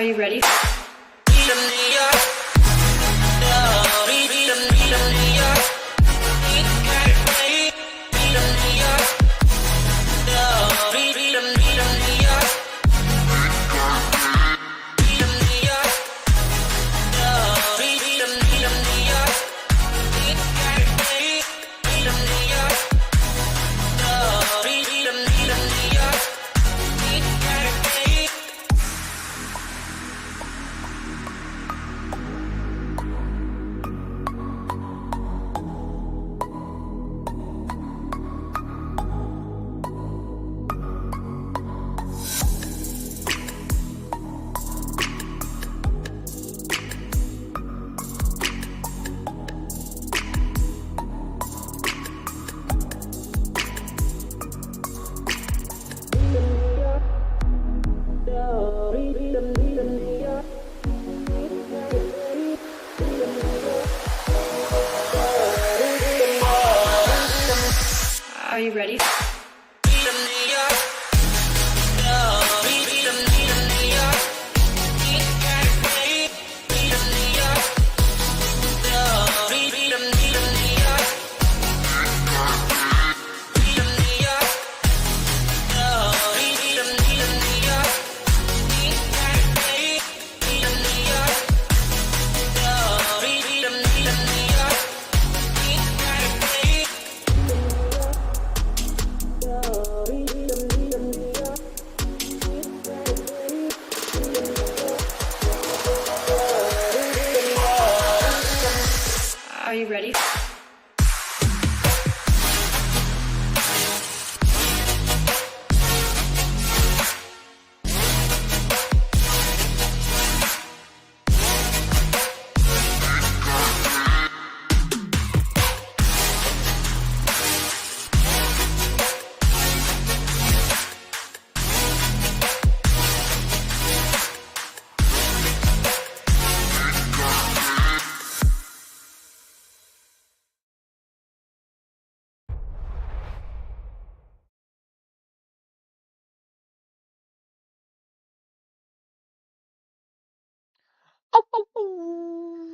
you ready? Are you ready? Are you ready?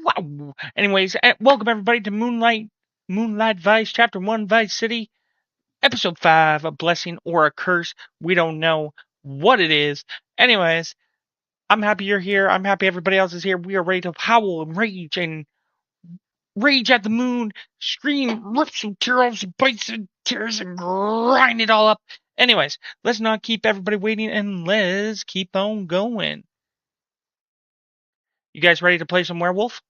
Wow. Anyways, welcome everybody to Moonlight Vice, Chapter 1, Vice City, Episode 5, A Blessing or a Curse. We don't know what it is. Anyways, I'm happy you're here. I'm happy everybody else is here. We are ready to howl and rage at the moon, scream, rip some tear off some bites and tears and grind it all up. Anyways, let's not keep everybody waiting and let's keep on going. You guys ready to play some werewolf?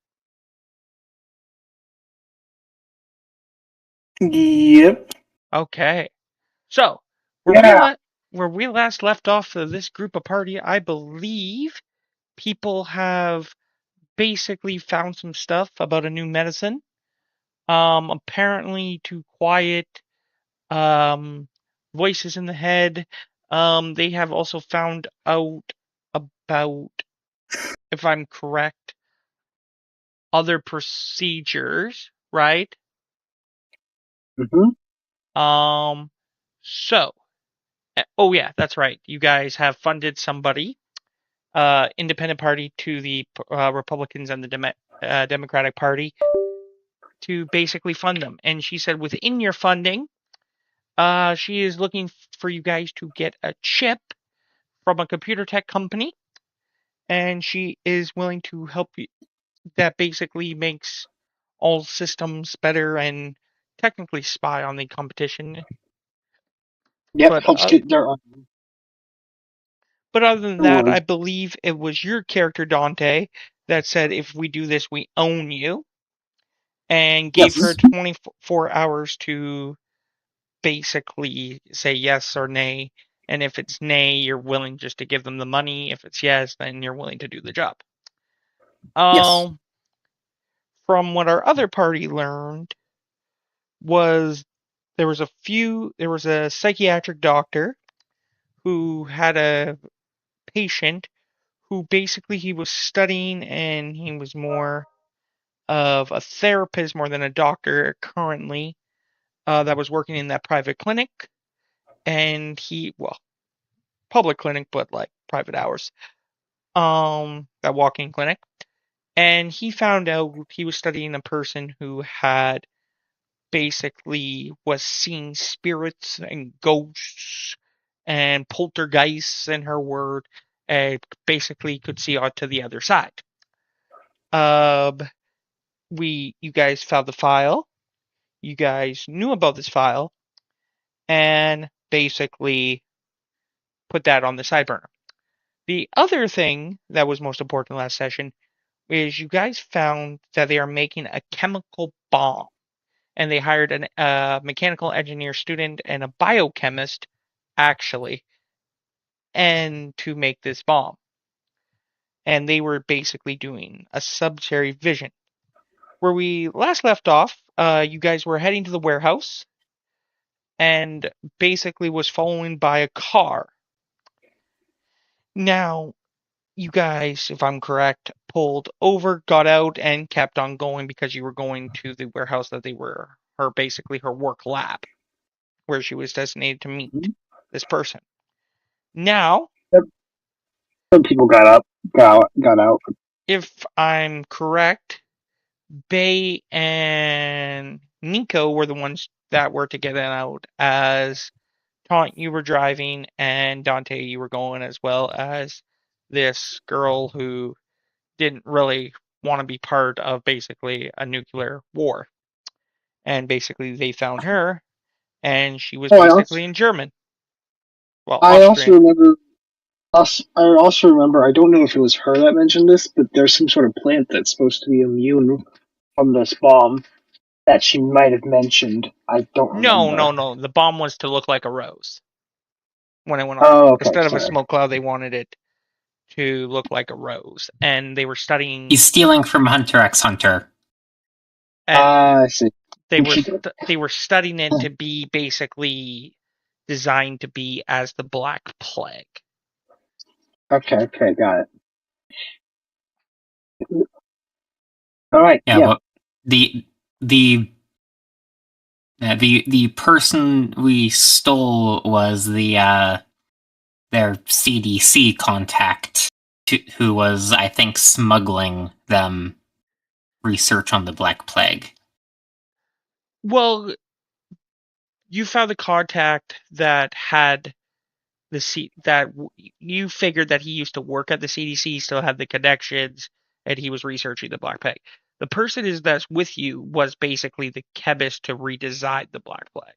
Yep. Okay. So, where we last left off of this group of party, I believe people have basically found some stuff about a new medicine. Apparently to quiet voices in the head. They have also found out about, if I'm correct, other procedures, right? Mm-hmm. So, oh yeah, that's right. You guys have funded somebody, independent party to the Republicans and the Democratic Party to basically fund them. And she said within your funding, she is looking for you guys to get a chip from a computer tech company, and she is willing to help you. That basically makes all systems better and technically spy on the competition. Yep, helps get their But other than that, I believe it was your character, Dante, that said, if we do this, we own you. And gave her 24 hours to basically say yes or nay. And if it's nay, you're willing just to give them the money. If it's yes, then you're willing to do the job. Yes. From what our other party learned was there was a psychiatric doctor who had a patient who basically he was studying, and he was more of a therapist more than a doctor currently, that was working in that private clinic. And public clinic, but like private hours. that walk-in clinic, and he found out he was studying a person who had basically was seeing spirits and ghosts and poltergeists in her word, and basically could see out to the other side. You guys found the file. You guys knew about this file, and basically put that on the side burner. The other thing that was most important last session is you guys found that they are making a chemical bomb, and they hired a mechanical engineer student and a biochemist, actually, and to make this bomb. And they were basically doing a subsidiary vision. Where we last left off, you guys were heading to the warehouse, and basically was followed by a car. Now, you guys, if I'm correct, pulled over, got out, and kept on going because you were going to the warehouse that they were her work lab, where she was designated to meet this person. Now, some people got out. if I'm correct, Bay and Nico were the ones that were to get out, as Taunt, you were driving, and Dante, you were going, as well as this girl who didn't really want to be part of basically a nuclear war. And basically they found her, and she was basically in German. Well, I also Austrian. remember. I also remember. I don't know if it was her that mentioned this, but there's some sort of plant that's supposed to be immune from this bomb that she might have mentioned. I don't remember. No. The bomb was to look like a rose when it went off. Oh, okay. Instead of a Sorry. smoke cloud, they wanted it to look like a rose. And they were studying. He's stealing from Hunter x Hunter. And I see. they were studying it to be basically designed to be as the Black Plague. Okay, got it. All right. Yeah. Well, the person we stole was their CDC contact, who was, I think, smuggling them research on the Black Plague. Well, you found the contact that had that you figured that he used to work at the CDC, still had the connections, and he was researching the Black Plague. The person that's with you was basically the chemist to redesign the Black Plague.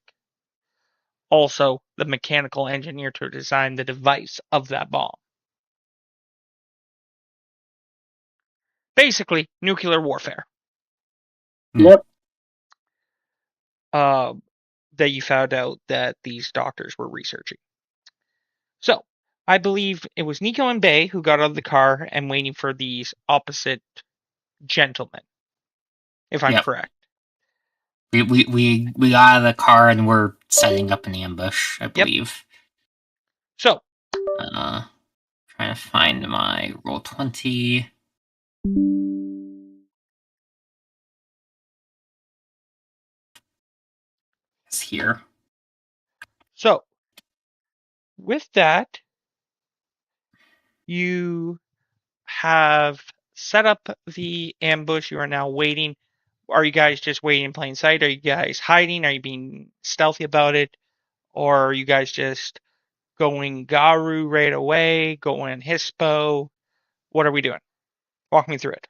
Also, the mechanical engineer to design the device of that bomb. Basically, nuclear warfare. Yep. That you found out that these doctors were researching. So, I believe it was Nico and Bay who got out of the car and waiting for these opposite gentlemen, if I'm correct. We got out of the car and we're setting up an ambush, I believe. So, trying to find my Roll20. It's here. So, with that, you have set up the ambush. You are now waiting. Are you guys just waiting in plain sight? Are you guys hiding? Are you being stealthy about it? Or are you guys just going Garu right away, going Hispo? What are we doing? Walk me through it.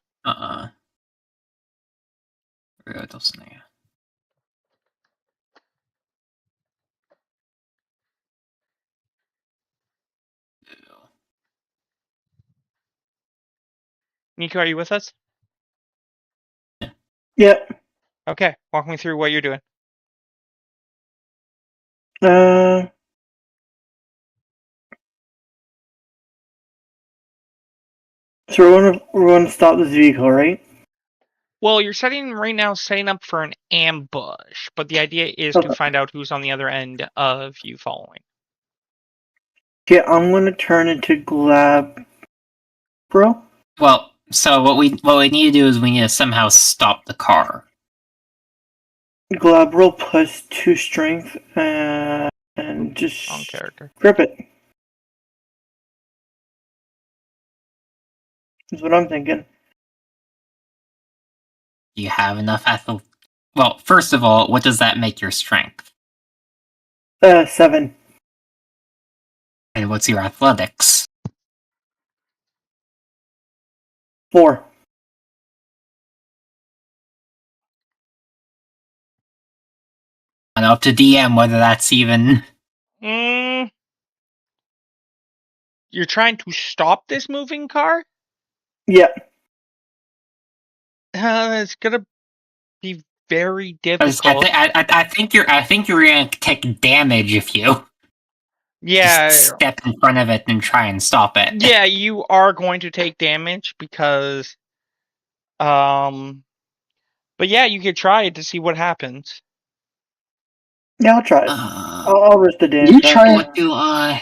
Nico, are you with us? Yep. Okay, walk me through what you're doing. So we're going to stop this vehicle, right? Well, you're setting up for an ambush, but the idea is to find out who's on the other end of you following. Yeah, I'm going to turn into Glab, bro. Well, so what we need to do is we need to somehow stop the car. Glabro plus 2 strength and just on character. Grip it. Is what I'm thinking. Do you have enough athletics? Well, first of all, what does that make your strength? 7. And what's your athletics? 4. And up to DM whether that's even... You're trying to stop this moving car? Yeah. It's gonna be very I difficult. think you're gonna take damage if you just step in front of it and try and stop it. Yeah, you are going to take damage because, but yeah, you could try it to see what happens. Yeah, I'll try it. I'll risk the damage. You try it. What do I?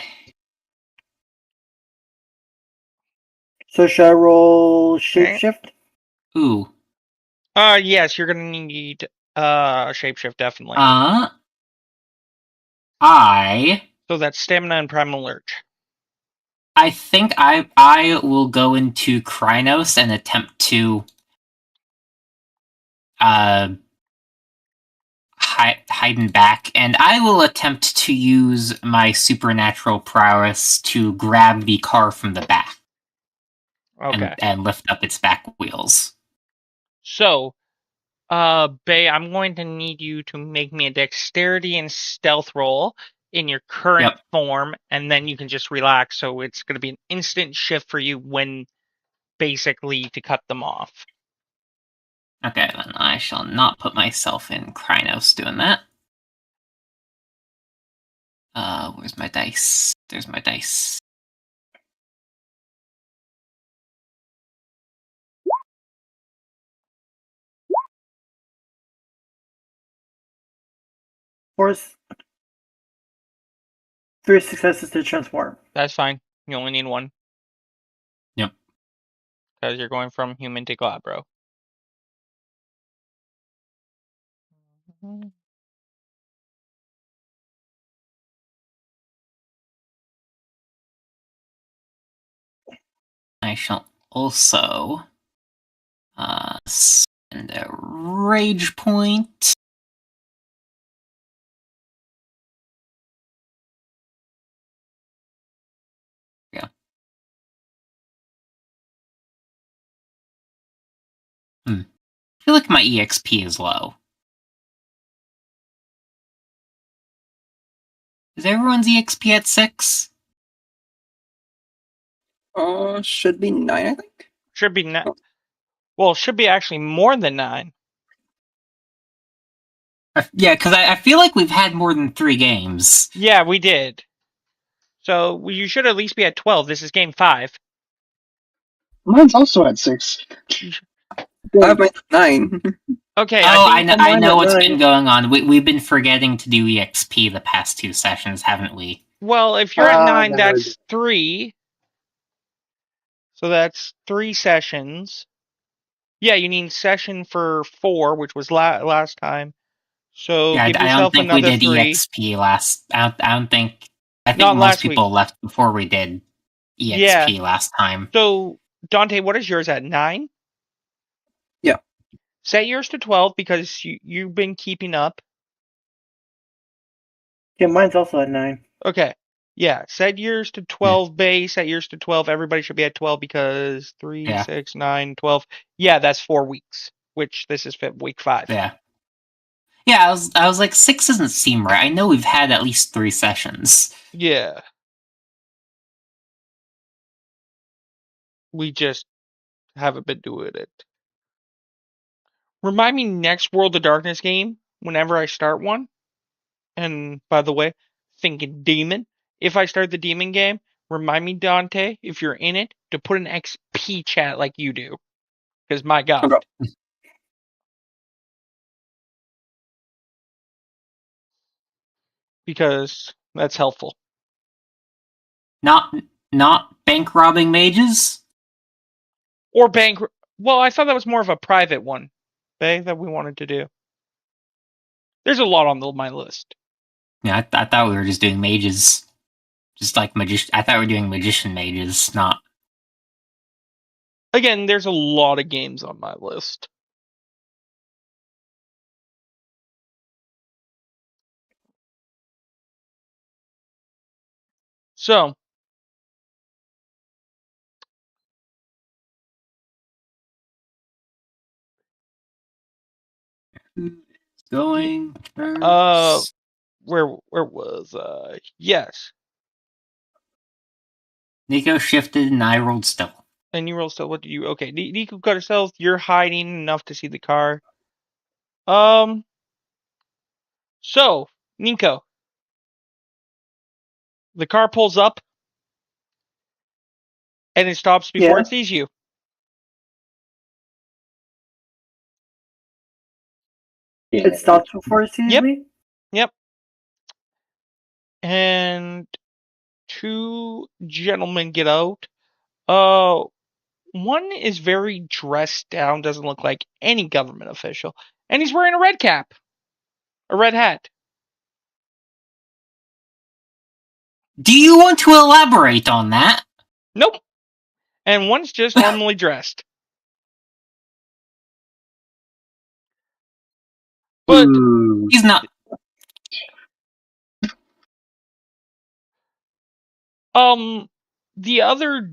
So should I roll shapeshift? Ooh. Yes, you're gonna need shapeshift definitely. So that's stamina and primal urge. I think I will go into Krynos and attempt to hide back, and I will attempt to use my supernatural prowess to grab the car from the back. Okay. And lift up its back wheels. So, Bay, I'm going to need you to make me a dexterity and stealth roll in your current form, and then you can just relax. So it's going to be an instant shift for you when basically to cut them off. Okay, then I shall not put myself in Krynos doing that. Where's my dice? There's my dice. Force 3 successes to transform. That's fine. You only need 1. Yep. Because you're going from human to Glabro. I shall also spend a rage point. Yeah. I feel like my EXP is low. Is everyone's EXP at 6? Should be 9, I think. Should be 9. Well, should be actually more than 9. Yeah, because I feel like we've had more than 3 games. Yeah, we did. So you should at least be at 12. This is game 5. Mine's also at 6. I have mine at 9. Okay. I know what's been going on. We've been forgetting to do EXP the past 2 sessions, haven't we? Well, if you're at 9, no, that's 3. So that's 3 sessions. Yeah, you need session for 4, which was last time. So Yeah, give I yourself don't think we another did 3. EXP last. I don't think. I think Not most last people week. left before we did EXP last time. So Dante, what is yours at 9? Yeah. Set yours to 12 because you've been keeping up. Yeah, mine's also at 9. Okay. Yeah, set yours to 12 base, set yours to 12. Everybody should be at 12 because 3, 6, 9, 12. Yeah, that's 4 weeks, which this is week 5. Yeah. Yeah, I was like, 6 doesn't seem right. I know we've had at least 3 sessions. Yeah. We just haven't been doing it. Remind me next World of Darkness game whenever I start one. And by the way, thinking demon. If I start the demon game, remind me, Dante, if you're in it, to put an XP chat like you do. Because my God. Okay. Because that's helpful. Not bank robbing mages? Or bank. Well, I thought that was more of a private one, that we wanted to do. There's a lot on my list. Yeah, I thought we were just doing mages. Just like magician. I thought we were doing magician mages, not. Again, there's a lot of games on my list. So, Going where was yes. Nico shifted and I rolled stealth. And you roll still. What do you? Okay, Nico got herself. You're hiding enough to see the car. So Nico, the car pulls up, and it stops before it sees you. Yeah. It stops before it sees Yep. me? Yep. And two gentlemen get out. One is very dressed down, doesn't look like any government official, and he's wearing a red cap, a red hat. Do you want to elaborate on that? Nope. And one's just normally dressed. But He's not. the other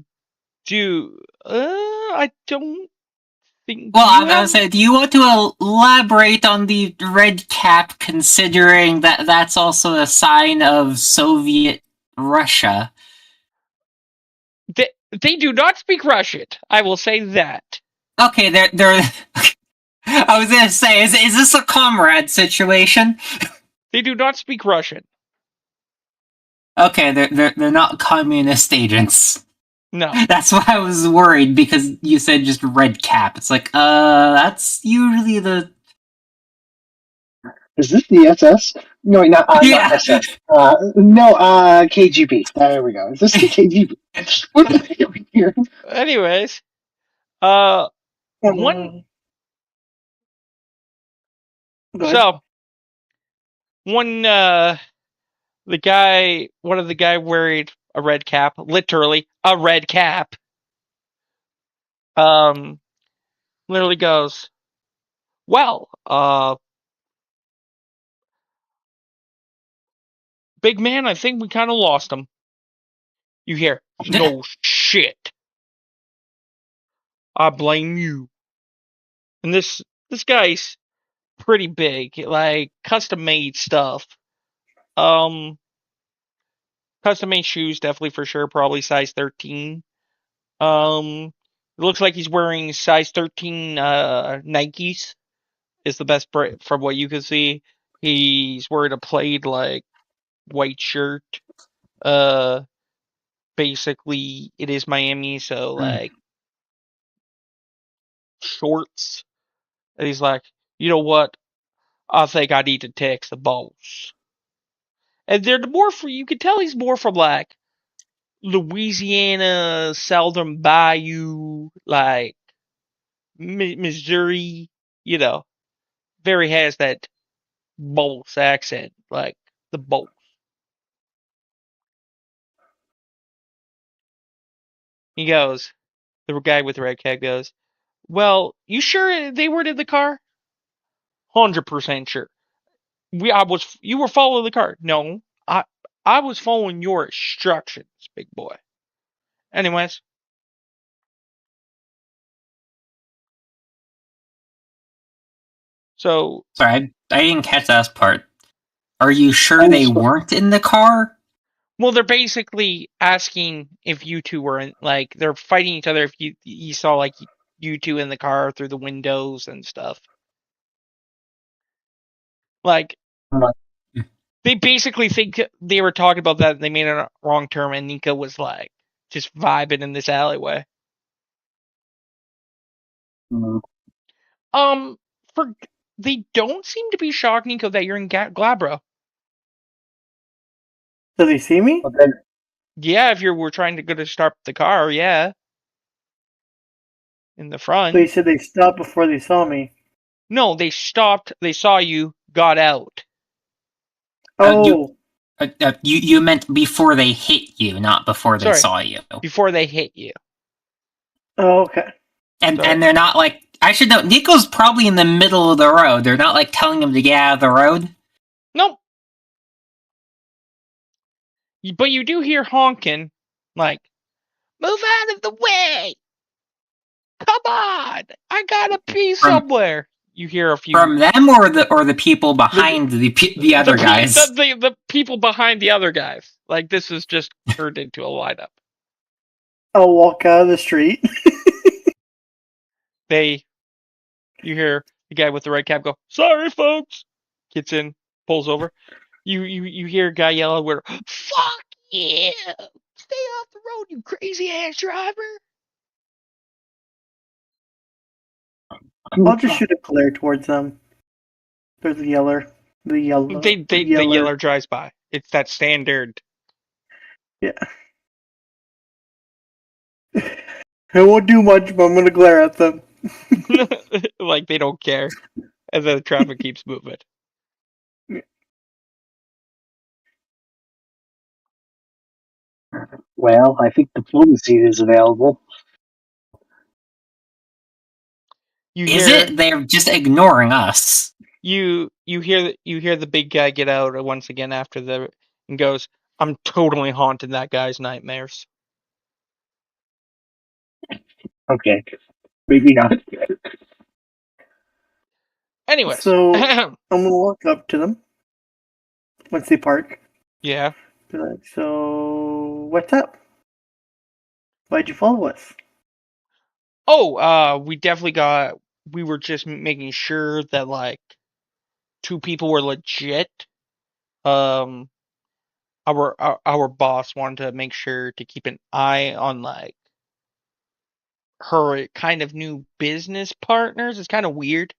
dude, I don't think. Well, I was gonna say, do you want to elaborate on the red cap, considering that that's also a sign of Soviet Russia? They do not speak Russian. I will say that. Okay, they're. I was gonna say, is this a comrade situation? They do not speak Russian. Okay, they're not communist agents. No. That's why I was worried, because you said just red cap. It's like, that's usually the... Is this the SS? No, not SS. No, KGB. There we go. Is this the KGB? What are they doing here? Anyways, one. So, one, one of the guy wearing a red cap, literally a red cap, literally goes, well, big man, I think we kind of lost him. You hear, no shit. I blame you. And this guy's pretty big, like custom made stuff. Custom made shoes, definitely for sure, probably size 13. It looks like he's wearing size 13 Nikes. Is the best from what you can see. He's wearing a plaid like white shirt. Basically it is Miami, so like shorts. And he's like, you know what? I think I need to text the boss. And they're more for, you can tell he's more from like Louisiana, Southern Bayou, like Missouri, you know, very has that boss accent, like the boss. He goes, the guy with the red cap goes, well, you sure they were in the car? 100% sure. You were following the car. No, I was following your instructions, big boy. Anyways. So. Sorry, I didn't catch that last part. Are you sure they weren't in the car? Well, they're basically asking if you two were in, like, they're fighting each other if you saw, like, you two in the car through the windows and stuff. Like, they basically think they were talking about that and they made a wrong turn and Nika was, like, just vibing in this alleyway. They don't seem to be shocked, Nico, that you're in Glabro. Does he see me? Yeah, if you were trying to go to start the car, yeah. In the front. So you said they stopped before they saw me. No, they stopped, they saw you, got out. Oh. You meant before they hit you, not before they saw you. Before they hit you. Oh, okay. And they're not like, I should know, Nico's probably in the middle of the road. They're not like telling him to get out of the road. Nope. But you do hear honking, like, move out of the way! Come on! I gotta pee somewhere! You hear a few... From them or the people behind the other guys? The people behind the other guys. Like, this is just turned into a lineup. I'll walk out of the street. You hear the guy with the red cap go, sorry, folks! Gets in, pulls over. You hear a guy yell out, fuck you! Stay off the road, you crazy ass driver! I'll just shoot a glare towards them. There's the yeller. The yeller drives by. It's that standard. Yeah. I won't do much, but I'm gonna glare at them. Like they don't care. And then the traffic keeps moving. Well, I think diplomacy is available. Is it? They're just ignoring us. You hear the big guy get out once again after and goes, I'm totally haunting that guy's nightmares. Okay. Maybe not. Anyway. So I'm gonna walk up to them once they park. Yeah. Be like, so what's up? Why'd you follow us? Oh, we were just making sure that like two people were legit. Our boss wanted to make sure to keep an eye on like her kind of new business partners. It's kind of weird.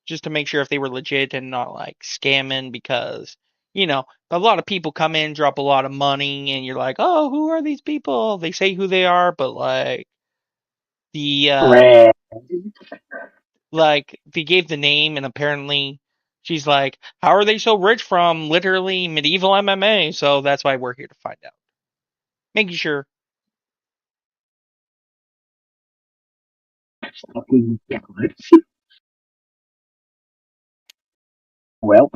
Just to make sure if they were legit and not like scamming, because a lot of people come in, drop a lot of money, and you're like, oh, who are these people? They say who they are, but like like they gave the name, and apparently she's like, how are they so rich from literally medieval MMA? So that's why we're here to find out. Making sure. Well,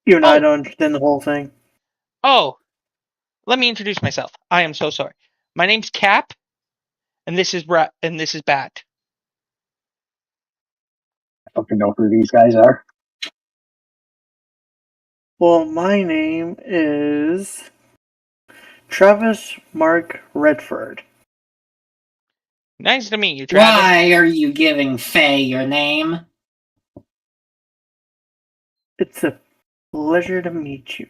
Even I don't understand the whole thing. Oh, let me introduce myself. I am so sorry. My name's Cap, and this is Bat. I fucking know who these guys are. Well, my name is Travis Mark Redford. Nice to meet you, Travis. Why are you giving Faye your name? It's a pleasure to meet you.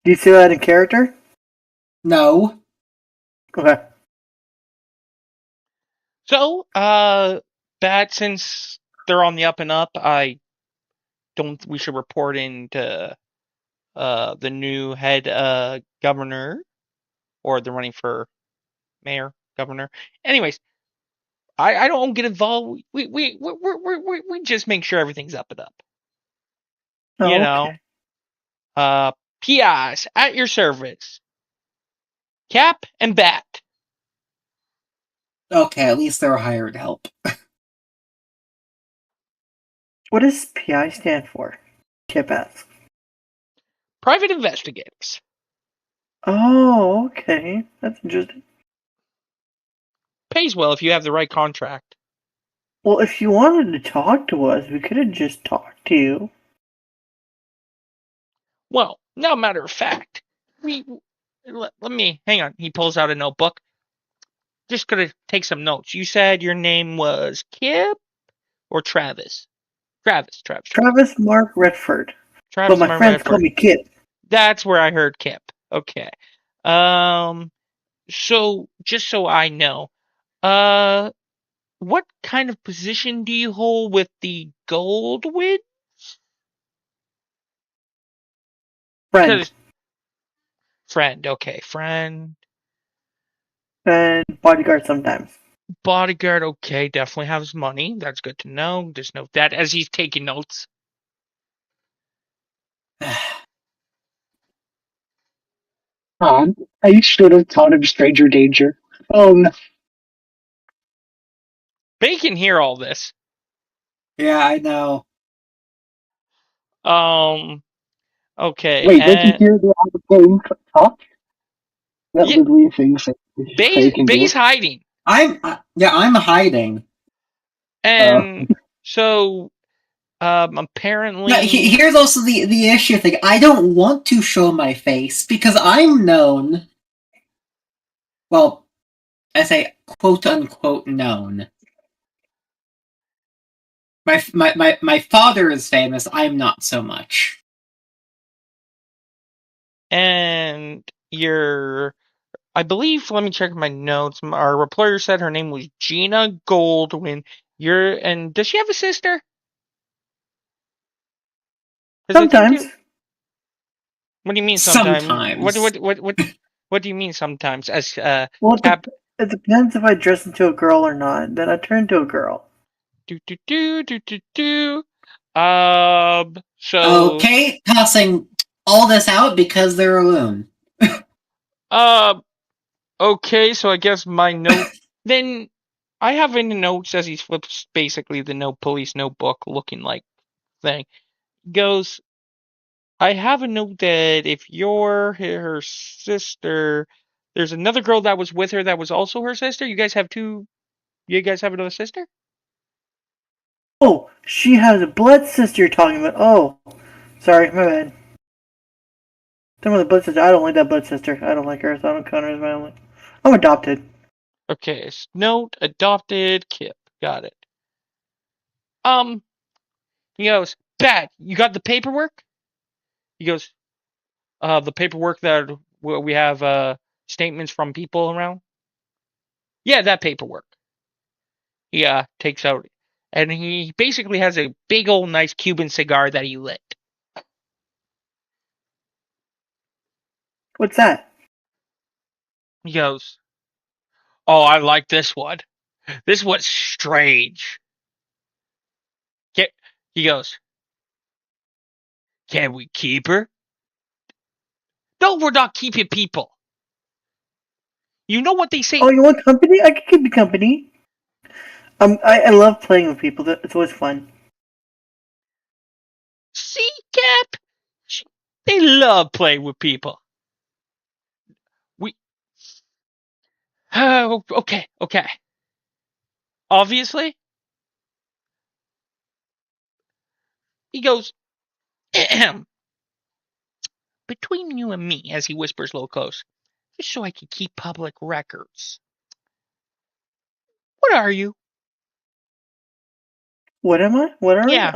Do you say that in character? No. Okay. So, Bat, since they're on the up and up, we should report into the new head governor, or they're running for mayor, governor. Anyways, I don't get involved. We just make sure everything's up and up. Okay. PIs at your service. Cap and Bat. Okay, at least they're hired help. What does PI stand for? Kip asks. Private investigators. Oh, okay. That's interesting. Pays well if you have the right contract. Well, if you wanted to talk to us, we could have just talked to you. Well, now, matter of fact, let me hang on. He pulls out a notebook. Just gonna take some notes. You said your name was Kip or Travis? Travis. Travis Mark Redford. Travis but my Mark friends Redford. call me Kip. That's where I heard Kip. Okay. So just so I know, what kind of position do you hold with the Goldwyn? Friend, okay, friend. And bodyguard sometimes. Bodyguard, okay, definitely has money. That's good to know. Just note that as he's taking notes. God, I should have taught him stranger danger. Oh no. They can hear all this. Yeah, I know. Okay. Wait, they can And hear the other game talk? That Yeah. literally things that they can do. Bay's hiding. I'm hiding. And so apparently Now, here's also the issue thing. I don't want to show my face because I'm known. Well, I say quote unquote known. My father is famous. I'm not so much. and I believe, let me check my notes. Our employer said her name was Gina Goldwyn. And does she have a sister? Sometimes. What do you mean sometimes? Sometimes. What do you mean sometimes? As Well, it depends if I dress into a girl or not. Then I turn into a girl. So Okay, tossing all this out because they're alone. okay, so I guess my note then I have in the notes as he flips basically the police notebook looking like thing. Goes, I have a note that if you're her sister, there's another girl that was with her that was also her sister. You guys have another sister? Oh, she has a blood sister you're talking about. Oh, sorry, my bad. Talking about the blood sister. I don't like that blood sister. I don't like her, so I don't count her as family. I'm adopted. Okay, note adopted Kip. Got it. He goes, Bad, you got the paperwork? He goes, the paperwork that we have statements from people around? Yeah, that paperwork. He takes out, and he basically has a big old nice Cuban cigar that he lit. What's that? He goes, Oh, I like this one. This one's strange. He goes, Can we keep her? No, we're not keeping people. You know what they say. Oh, you want company? I can keep you company. I love playing with people. It's always fun. See, Cap? They love playing with people. Okay. Obviously, he goes, Between you and me, as he whispers low close, just so I can keep public records. What are you? What am I? What are Yeah.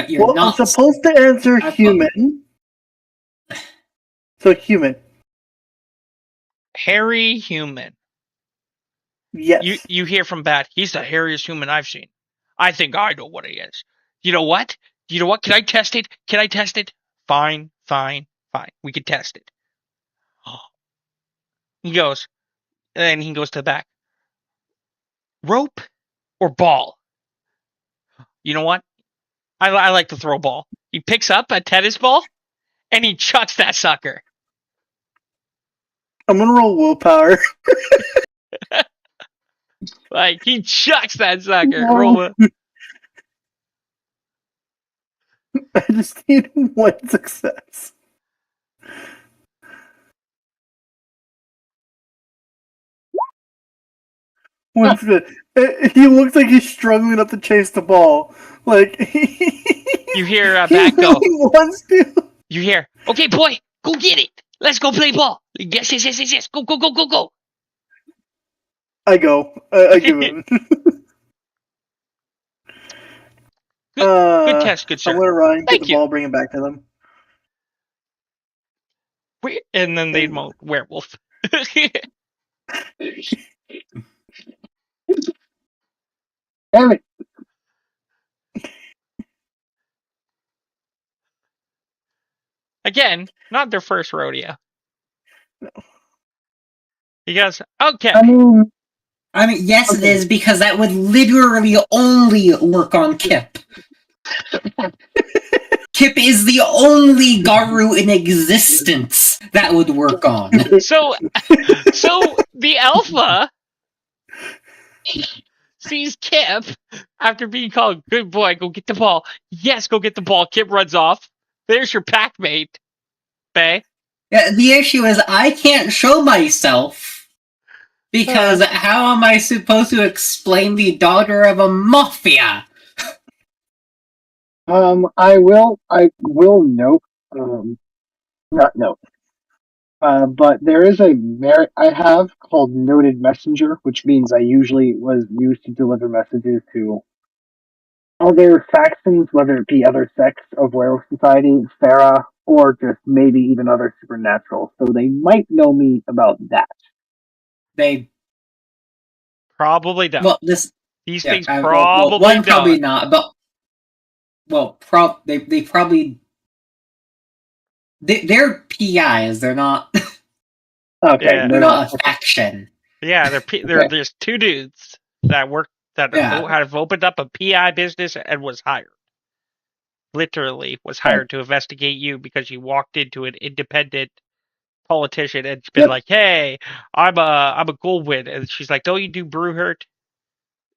You're well, not. I'm supposed to answer human. So human. Hairy human. Yes. You hear from Bat. He's the hairiest human I've seen. I think I know what he is. You know what? Can I test it? Fine. We can test it. He goes, and he goes to the back. Rope or ball? You know what? I like to throw a ball. He picks up a tennis ball and he chucks that sucker. I'm gonna roll willpower. Like, he chucks that sucker. No. Roll it. I just need one success. One success. He looks like he's struggling up to chase the ball. Like You hear he Bat go. really wants to. You hear, okay, boy, go get it. Let's go play ball. Yes. Go. I go. I give him. Good test, good sir. I'm gonna run, get Thank the you. ball, bring it back to them. And then they moan werewolf. Damn it. Again, not their first rodeo. No. He goes, okay. I mean, yes, okay. It is, because that would literally only work on Kip. Kip is the only Garu in existence that would work on. So the alpha sees Kip after being called, "Good boy, go get the ball." Yes, go get the ball. Kip runs off. There's your pack mate, Bay. Yeah, the issue is I can't show myself because how am I supposed to explain the daughter of a mafia? I will note, not note, but there is a merit I have called Noted Messenger, which means I usually was used to deliver messages to other factions, whether it be other sects of Werewolf Society, Farah, or just maybe even other supernatural. So they might know me about that. They Probably don't. well this These yeah, things well, probably one don't. probably not, but well, they probably they're PIs. They're not. Okay, Yeah. They're not a faction. Yeah, they're just two dudes that work that Yeah. have opened up a PI business and was hired. Literally was hired to investigate you because you walked into an independent politician and been like, "Hey, I'm a Goldwyn," and she's like, "Don't you do Brewhurt?"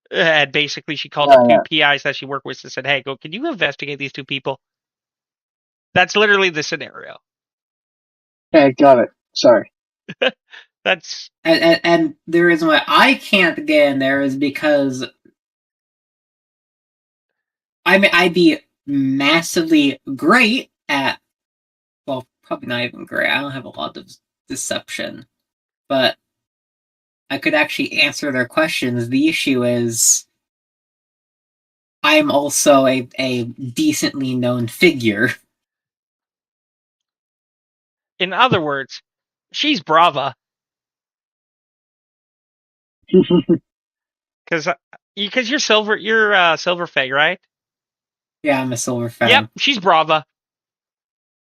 And basically, she called up two PIs that she worked with and said, "Hey, can you investigate these two people?" That's literally the scenario. Okay, got it. Sorry. That's and the reason why I can't get in there is because I mean I'd be massively great at, well, probably not even great. I don't have a lot of deception, but I could actually answer their questions. The issue is I'm also a decently known figure. in other words, she's Brava. Because you're Silver Fang, right? Yeah, I'm a Silver Fang. Yep, she's Brava.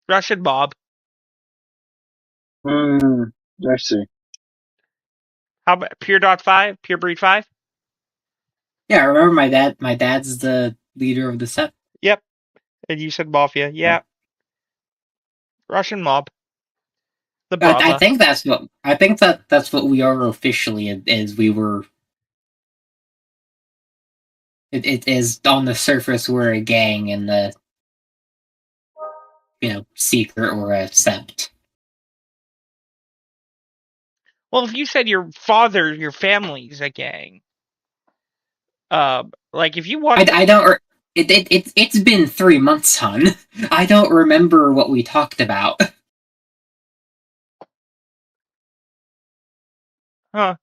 Russian mob. I see. How about Pure.5? Pure Breed 5? Yeah, I remember my dad's the leader of the set. Yep. And you said Mafia. Yeah. Russian mob. The Brava. I think that's what we are officially. Is we were. It is on the surface we're a gang, and the secret or a sept. Well, if you said your family's a gang, like if you want, I don't. It's been 3 months, hon. I don't remember what we talked about. Huh.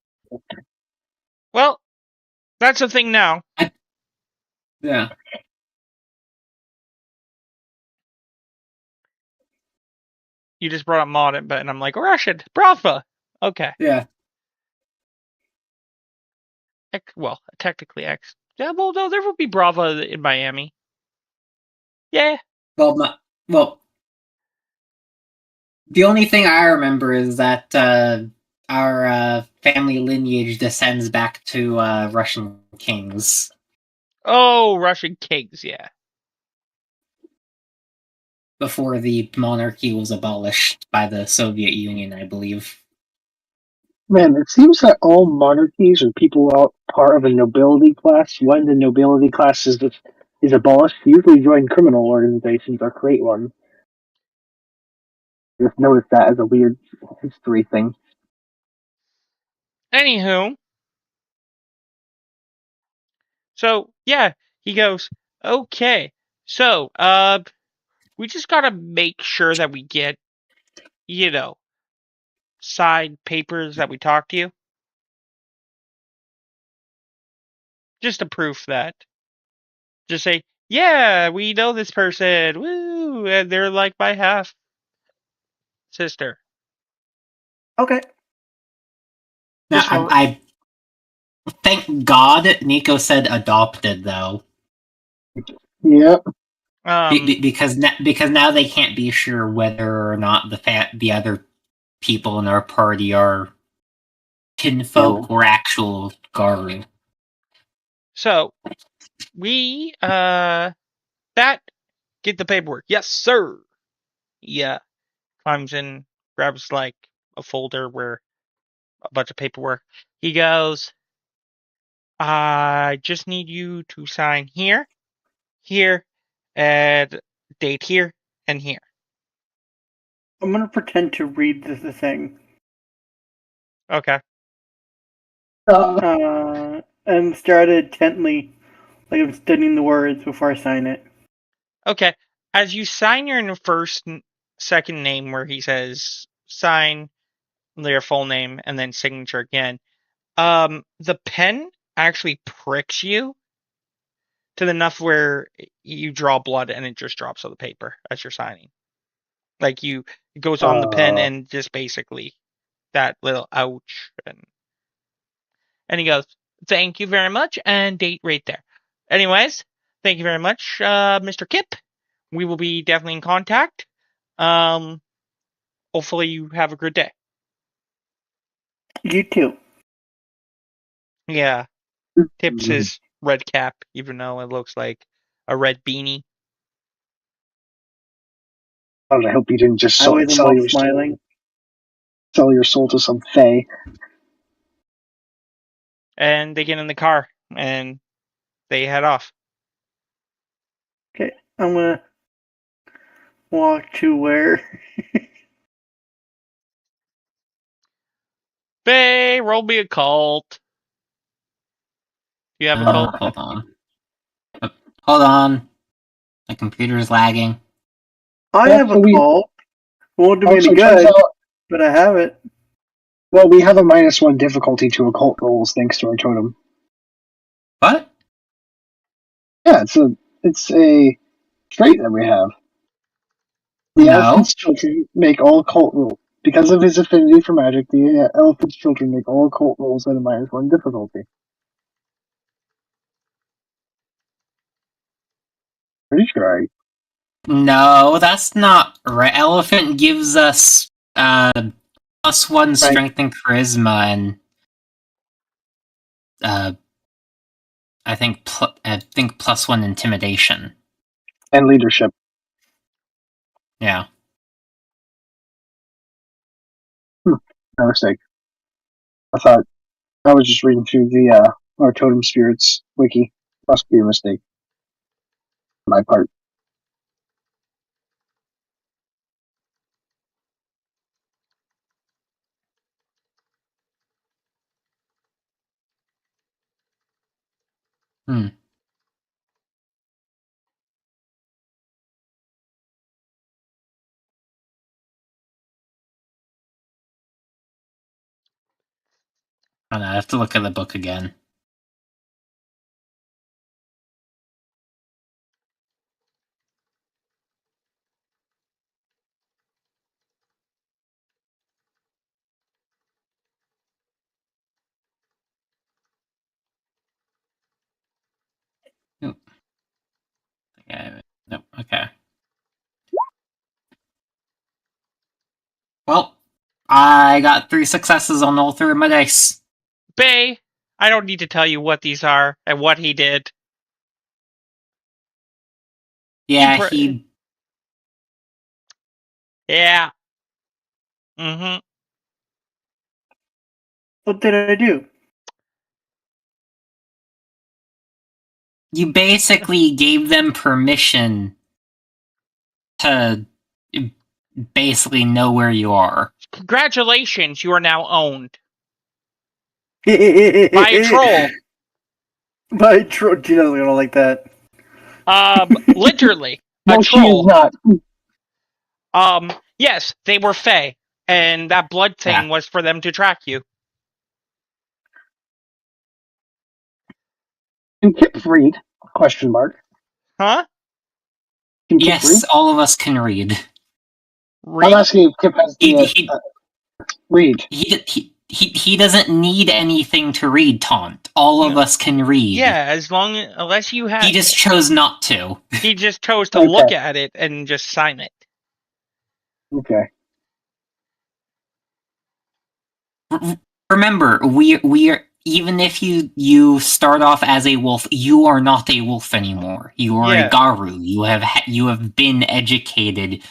Well, that's a thing now. Yeah. You just brought up Modern, and I'm like, Russian, Brava. Okay. Yeah. Well, technically X. Yeah, well, no, there would be Brava in Miami. Yeah. Well, the only thing I remember is that our family lineage descends back to Russian kings. Oh, Russian kings, yeah. Before the monarchy was abolished by the Soviet Union, I believe. Man, it seems that all monarchies are people out part of a nobility class. When the nobility class is abolished, usually join criminal organizations or create one. Just noticed that as a weird history thing. Anywho, so yeah, he goes, okay, so we just gotta make sure that we get, signed papers that we talk to you. Just to proof that. Just say, yeah, we know this person, woo, and they're like my half sister. Okay. Now, I thank God Nico said adopted, though. Yep. Because now they can't be sure whether or not the other people in our party are kinfolk or actual Garu. So we that, get the paperwork. Yes, sir. Yeah. Climbs in, grabs like a folder where a bunch of paperwork. He goes, I just need you to sign here, here, and date here, and here. I'm gonna pretend to read the thing. Okay. And stare at it intently, like I'm studying the words before I sign it. Okay. As you sign your second name where he says sign their full name and then signature again, the pen actually pricks you to the enough where you draw blood and it just drops on the paper as you're signing. Like it goes on the pen and just basically that little ouch. And he goes, thank you very much, and date right there. Anyways, thank you very much, Mr. Kip. We will be definitely in contact. Hopefully you have a good day. You too. Yeah. Tips his red cap, even though it looks like a red beanie. I hope you didn't just I sell was your smiling. sell your soul to some fae. And they get in the car and they head off. Okay, I'm gonna walk to where. Faye, roll me a cult. Do you have a cult? Hold on. Hold on. My computer's lagging. I have a call. Won't do me any good, but I have it. Well, we have a -1 difficulty to occult rolls thanks to our totem. What? Yeah, it's a trait that we have. The elephant's children make all occult rolls. Because of his affinity for magic, the elephant's children make all occult rolls at a -1 difficulty. Pretty sure. No, that's not right. Elephant gives us +1 strength and charisma, and I think +1 intimidation and leadership. Yeah. No mistake. I thought I was just reading through the our totem spirits wiki. Must be a mistake on my part. I have to look at the book again. Nope. Nope. Okay. Well, I got 3 successes on all 3 of my dice. Bay, I don't need to tell you what these are and what he did. Yeah, Yeah. Mm-hmm. What did I do? You basically gave them permission to basically know where you are. Congratulations, you are now owned. By a troll. By a troll. Gina doesn't like that. Literally. No, a troll. She is not. Yes, they were fae. And that blood thing was for them to track you. Can Kip read? Question mark. Huh? Yes, all of us can read. I'm asking if Kip has the read. He doesn't need anything to read, Taunt. All of us can read. Yeah, unless you have. He just chose not to. He just chose to look at it and just sign it. Okay. Remember, we are even if you start off as a wolf, you are not a wolf anymore. You are Yeah. a Garu. You have been educated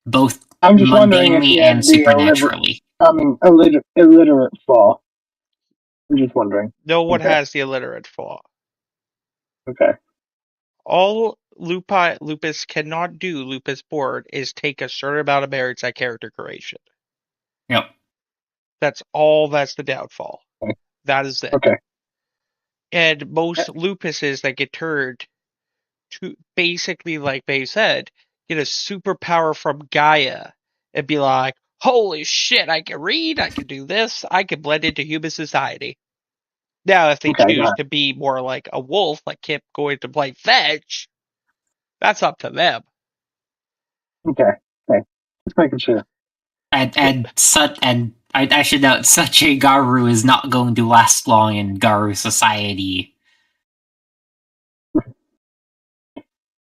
both I'm just wondering if mundanely he and had the supernaturally. illiterate fall. I'm just wondering. No one Okay. has the illiterate flaw. Okay. All Lupus cannot do, Lupus board, is take a certain amount of merits at character creation. Yep. That's the downfall. Okay. That is it. Okay. And most Lupuses that get turned to basically, like they said, get a superpower from Gaia and be like, holy shit, I can read, I can do this, I can blend into human society. Now, if they Okay, choose got to be more like a wolf, like Kip going to play fetch, that's up to them. Okay. Just making sure. And I should note, such a Garu is not going to last long in Garu society. I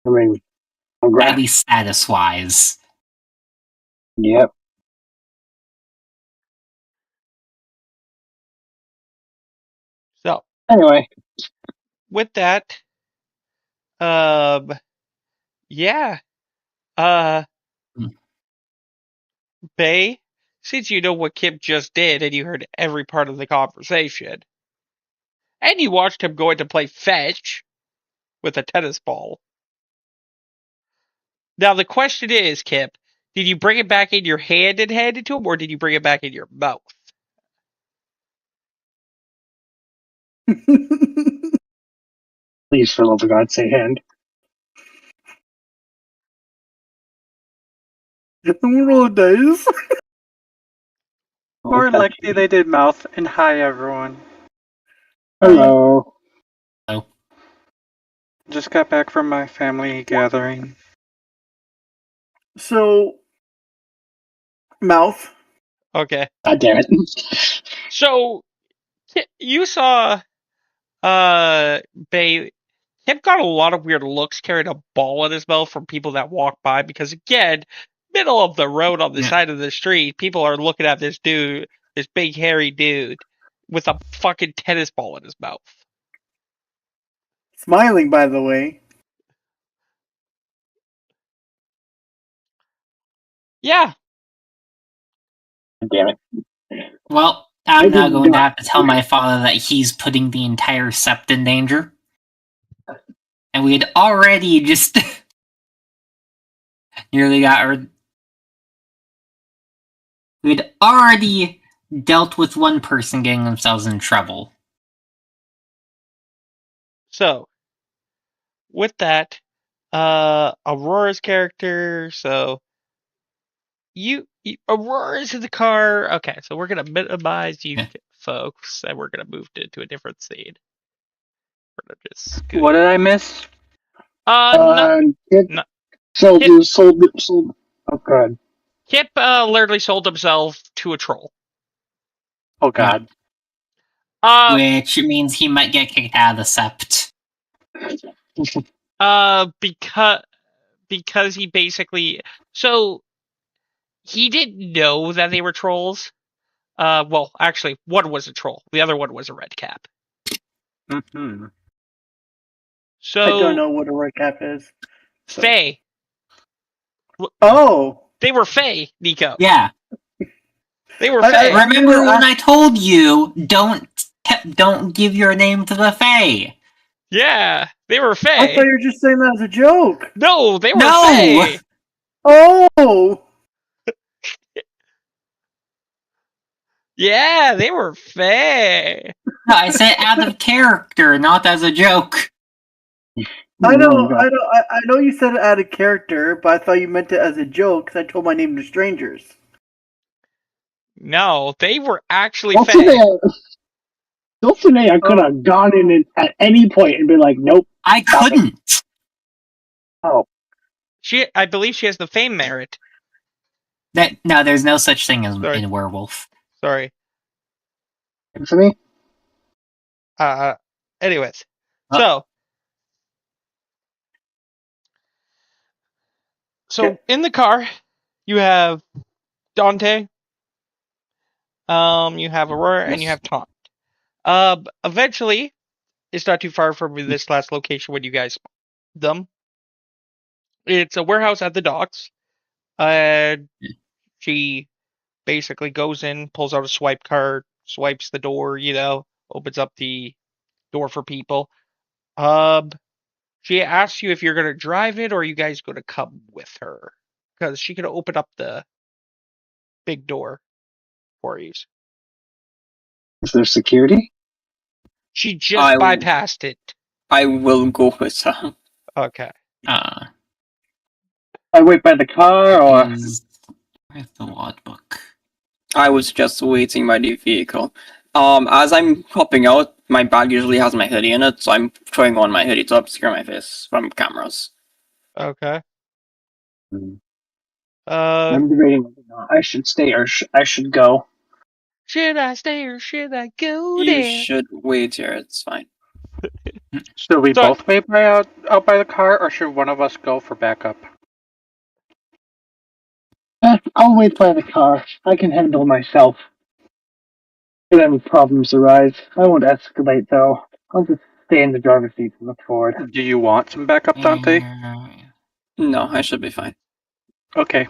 mean, At congrats. least status-wise. Yep. So, Anyway, with that, yeah, Bay, since you know what Kip just did and you heard every part of the conversation, and you watched him going to play fetch with a tennis ball. Now the question is, Kip, did you bring it back in your hand and hand it to him, or did you bring it back in your mouth? please, for the love of God, say hand. I'm gonna roll dice. More Okay. likely they did mouth, and hi everyone. Hello. Oh. Just got back from my family gathering. So, mouth. Okay. God damn it. So, you saw, Bay, Kip got a lot of weird looks carrying a ball in his mouth from people that walk by because, again, middle of the road on the side of the street, people are looking at this dude, this big hairy dude, with a fucking tennis ball in his mouth. Smiling, by the way. Yeah. God damn it. Well, I I'm now did going to not- have to tell my father that he's putting the entire sept in danger. And we had already just nearly got... We'd already dealt with one person getting themselves in trouble. So, with that, Aurora's character, so Aurora's in the car. Okay, so we're gonna minimize you folks, and we're gonna move to a different scene. We're gonna just scoot. What did I miss? No, Sold. Oh, God. Kip literally sold himself to a troll. Oh god. Which means he might get kicked out of the sept. Because he basically, so he didn't know that they were trolls. Well, actually, one was a troll. The other one was a red cap. Mm-hmm. So I don't know what a red cap is. So. Fae. Oh! They were Fae, Nico. Yeah. They were Fae. Remember when I told you, don't give your name to the Fae. Yeah, they were Fae. I thought you were just saying that as a joke. No, they were No! Fae. Oh! Yeah, they were Fae. No, I said out of character, not as a joke. I know you said it out of character, but I thought you meant it as a joke because I told my name to strangers. No, they were actually Don't Fae. say I could have gone in at any point and been like, nope. I couldn't. Oh. I believe she has the fame merit. No, there's no such thing as in werewolf. Sorry. For me? Anyways. So in the car, you have Dante, you have Aurora, and you have Taunt. Eventually, it's not too far from this last location when you guys them. It's a warehouse at the docks. And she basically goes in, pulls out a swipe card, swipes the door, opens up the door for people. She asks you if you're gonna drive it or are you guys gonna come with her. Because she can open up the big door for you. Is there security? She just bypassed it. I will go with her. Okay. Uh, I wait by the car, or where's the logbook? I was just waiting by the vehicle. As I'm hopping out, my bag usually has my hoodie in it, so I'm throwing on my hoodie to obscure my face from cameras. Okay. I'm debating whether or not I should stay or I should go. Should I stay or should I go You there? should wait here, it's fine. Should we So- both wait out by the car, or should one of us go for backup? I'll wait by the car. I can handle myself. If any problems arise, I won't escalate though. I'll just stay in the driver's seat and look forward. Do you want some backup, Dante? No, I should be fine. Okay.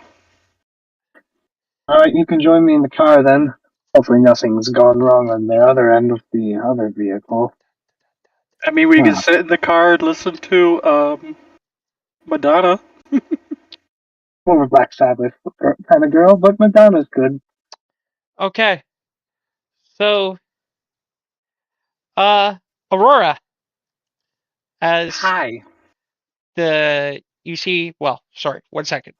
Alright, you can join me in the car then. Hopefully nothing's gone wrong on the other end of the other vehicle. I mean, we can sit in the car and listen to Madonna. More of a Black Sabbath kind of girl, but Madonna's good. Okay. So, Aurora, as Hi. you see, well, sorry, 1 second.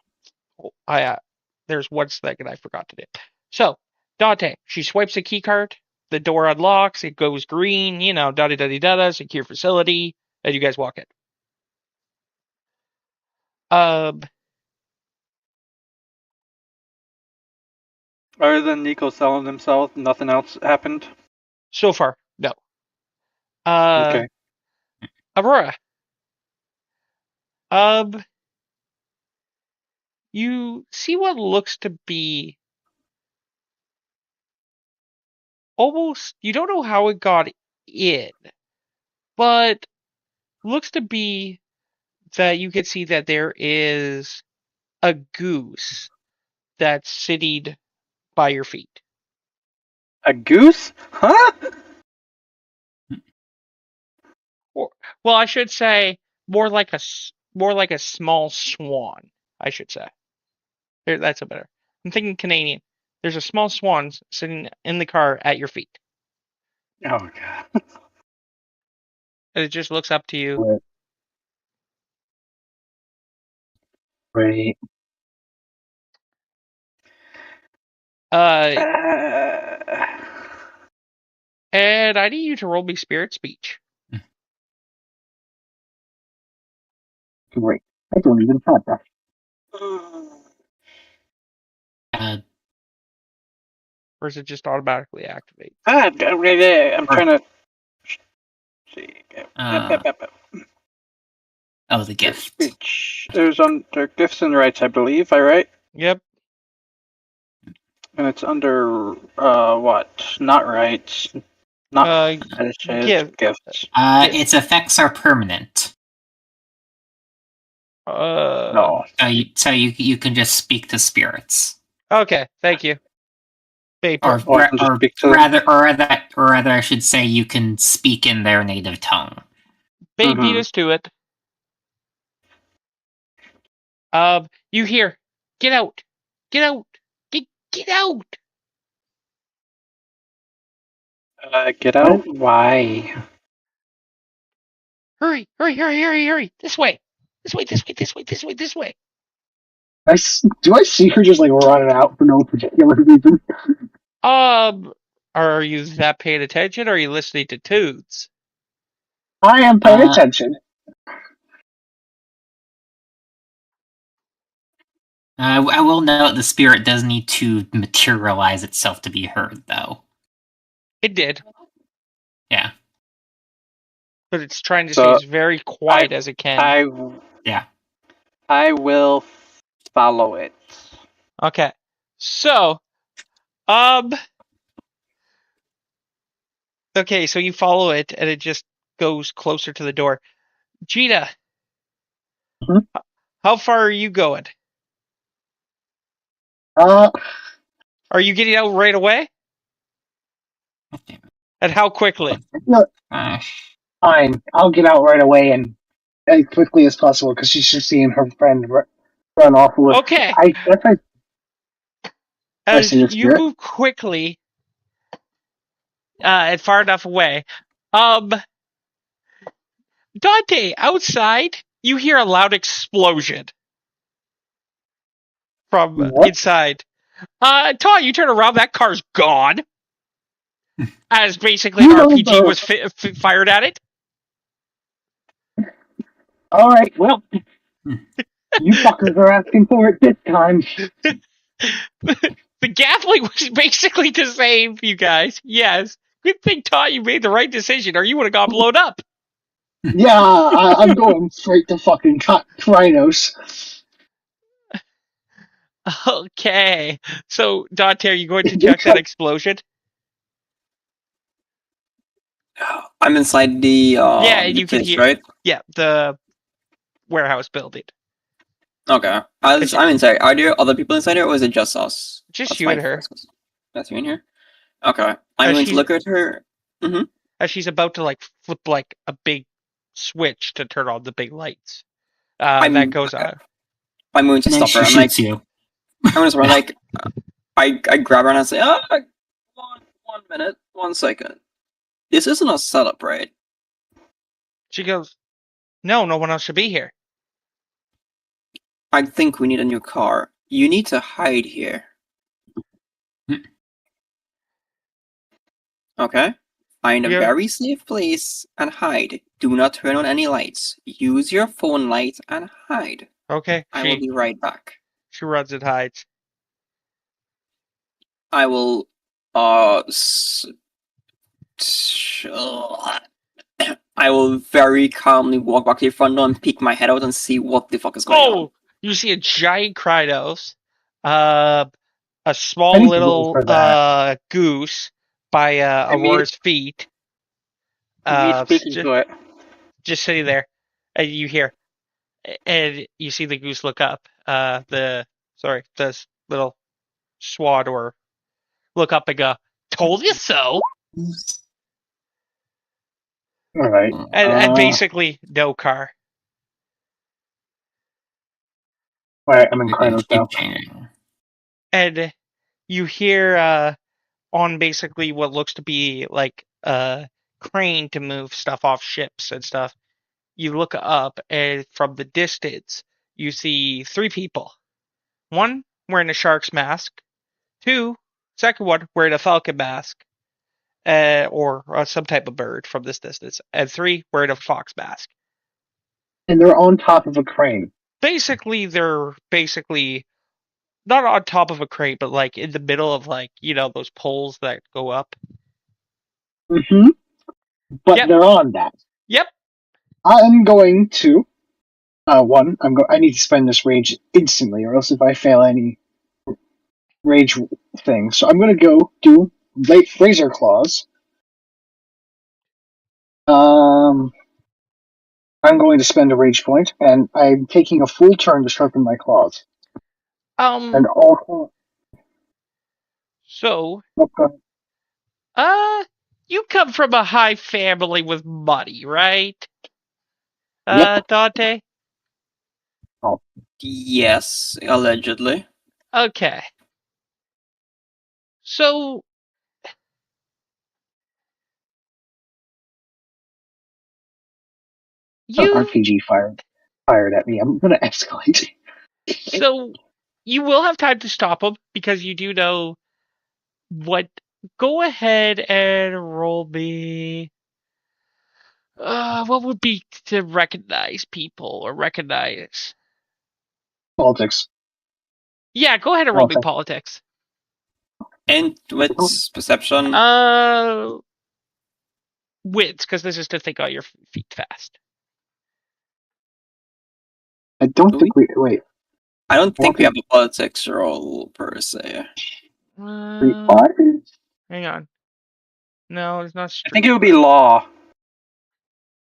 There's 1 second I forgot to do. So, Dante, she swipes a key card, the door unlocks, it goes green, da-da-da-da-da, secure facility, and you guys walk in. Other than Nico selling himself, nothing else happened? So far, no. Okay. Aurora, you see what looks to be almost, you don't know how it got in, but looks to be that you can see that there is a goose that's sitting by your feet. A goose? Huh? Well, I should say more like a small swan. I should say. Here, that's a better. I'm thinking Canadian. There's a small swan sitting in the car at your feet. Oh, God. And it just looks up to you. Great. And I need you to roll me spirit speech. Great. I don't even have that. Or is it just automatically activate? I'm trying to see. Oh, the gift. Speech. There's under gifts and rights, I believe. Right? Yep. And it's under what? Not rights. Not fetishes, gifts. Its effects are permanent. No. So you can just speak to spirits. Okay, thank you. Paper. Or rather, I should say, you can speak in their native tongue. Babe beat us to it. You hear, get out, get out, get out. Get out? Why? Hurry, this way. This way. Do I see her just like running out for no particular reason? Are you that paying attention or are you listening to tunes? I am paying attention. I will note the spirit does need to materialize itself to be heard, though. It did. Yeah. But it's trying to stay as very quiet as it can. I will follow it. Okay. So, Okay, so you follow it, and it just goes closer to the door. Gina, how far are you going? Are you getting out right away? And how quickly? No, fine. I'll get out right away and as quickly as possible because she's just seeing her friend run off with. Okay. I guess As see the you spirit. move quickly and far enough away, Dante, outside, you hear a loud explosion from inside. Todd, you turn around, that car's gone. As basically an RPG was fired at it. All right, well, you fuckers are asking for it this time. The Gatling was basically to save you guys. Yes. Good thing, Todd, you made the right decision, or you would have got blown up. Yeah, I'm going straight to fucking Rhinos. Okay. So, Dante, are you going to check that explosion? I'm inside the you can place, hear. right? Yeah, the warehouse building. Okay. I'm inside. Are there other people inside here, or is it just us? Just you and her. That's you in here? Okay. I'm going to look at her. Mm-hmm. As she's about to flip a big switch to turn on the big lights. That goes on. I'm going to stop her. I'm like, you. I'm going to like, I grab her and I say, one minute, 1 second. This isn't a setup, right? She goes, no one else should be here. I think we need a new car. You need to hide here. Okay? Find a very safe place and hide. Do not turn on any lights. Use your phone light and hide. Okay. I will be right back. She runs and hides. I will I will very calmly walk back to the front door and peek my head out and see what the fuck is going on. Oh, you see a giant Krynos, a small little goose by Aurora's feet. Speaking to it. Just sitting there, and you hear, and you see the goose look up. The little swat or look up and go, "Told you so." All right. And basically, no car. All right, I'm in Krynos now. And you hear on basically what looks to be like a crane to move stuff off ships and stuff. You look up, and from the distance, you see 3 people. 1 wearing a shark's mask. 2, second one wearing a falcon mask. Or some type of bird from this distance. And 3 wearing a fox mask. And they're on top of a crane. Basically, they're not on top of a crane, but in the middle of those poles that go up. Mm-hmm. But they're on that. Yep. I'm going to I need to spend this rage instantly, or else if I fail any rage thing. So I'm gonna go do razor claws. I'm going to spend a rage point, and I'm taking a full turn to sharpen my claws. And also. So. You come from a high family with money, right? Yep. Dante? Oh. Yes, allegedly. Okay. So. RPG fired at me. I'm gonna escalate. So you will have time to stop him because you do know what. Go ahead and roll me. What would be to recognize people or recognize? Politics. Yeah, go ahead and roll me politics. And what's perception? Wits, because this is to think on your feet fast. I don't think we wait. I don't think we have a politics roll per se. Hang on. No, it's not I street. think it would be law.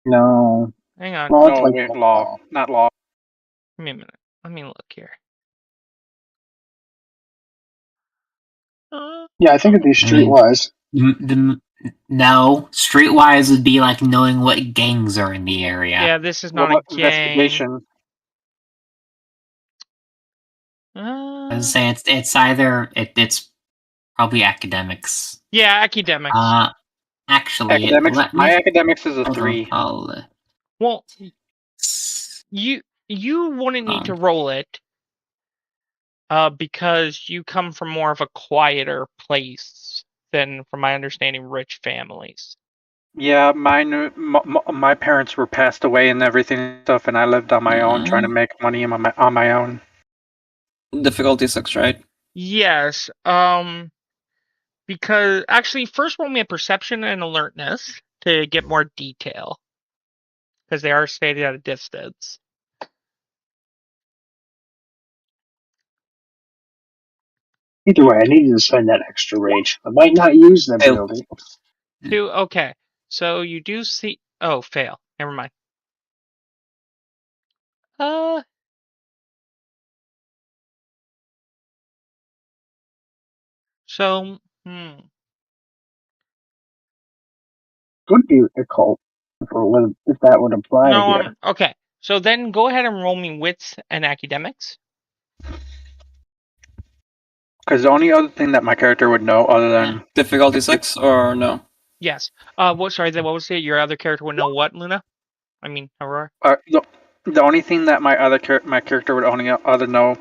No. Hang on. Well, it's No, like wait, law, not law. Give me a minute. Let me look here. Yeah, I think it'd be streetwise. No, streetwise would be like knowing what gangs are in the area. Yeah, this is What not a about gang. investigation? I would say it's either it's probably academics. Yeah, academics. Actually, Academics. let me My academics is a hold on, 3. Well, you wouldn't need to roll it, because you come from more of a quieter place than, from my understanding, rich families. Yeah, mine. My parents were passed away and everything and stuff, and I lived on my own, trying to make money on my own. Difficulty 6, right? Yes. Because actually, first roll me a perception and alertness to get more detail, because they are stated at a distance. Either way, I needed to spend that extra rage. I might not use that Fail. ability. 2. Okay. So you do see. Oh, fail. Never mind. So, Could be a cult if that would apply no, here. okay. So then go ahead and roll me wits and academics. Because the only other thing that my character would know, other than Difficulty 6 or no? Yes. What was it? Your other character would know what, Luna? I mean, Aurora? the only thing that my character would only other know,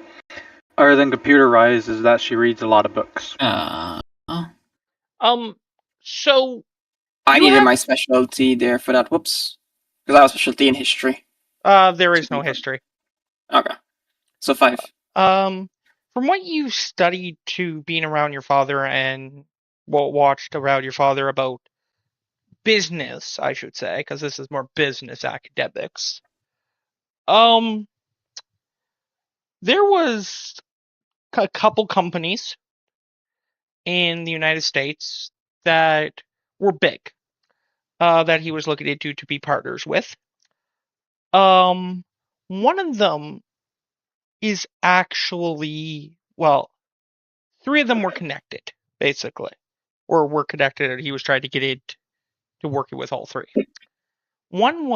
other than computerized, is that she reads a lot of books. So I needed my specialty there for that. Whoops. Because I have a specialty in history. there is no history. Okay. So 5. From what you studied to being around your father and watched around your father about business, I should say, because this is more business academics. There was a couple companies in the United States that were big, that he was looking into to be partners with. One of them is actually, well, 3 of them were connected, basically, or were connected, and he was trying to get into working with all 3. One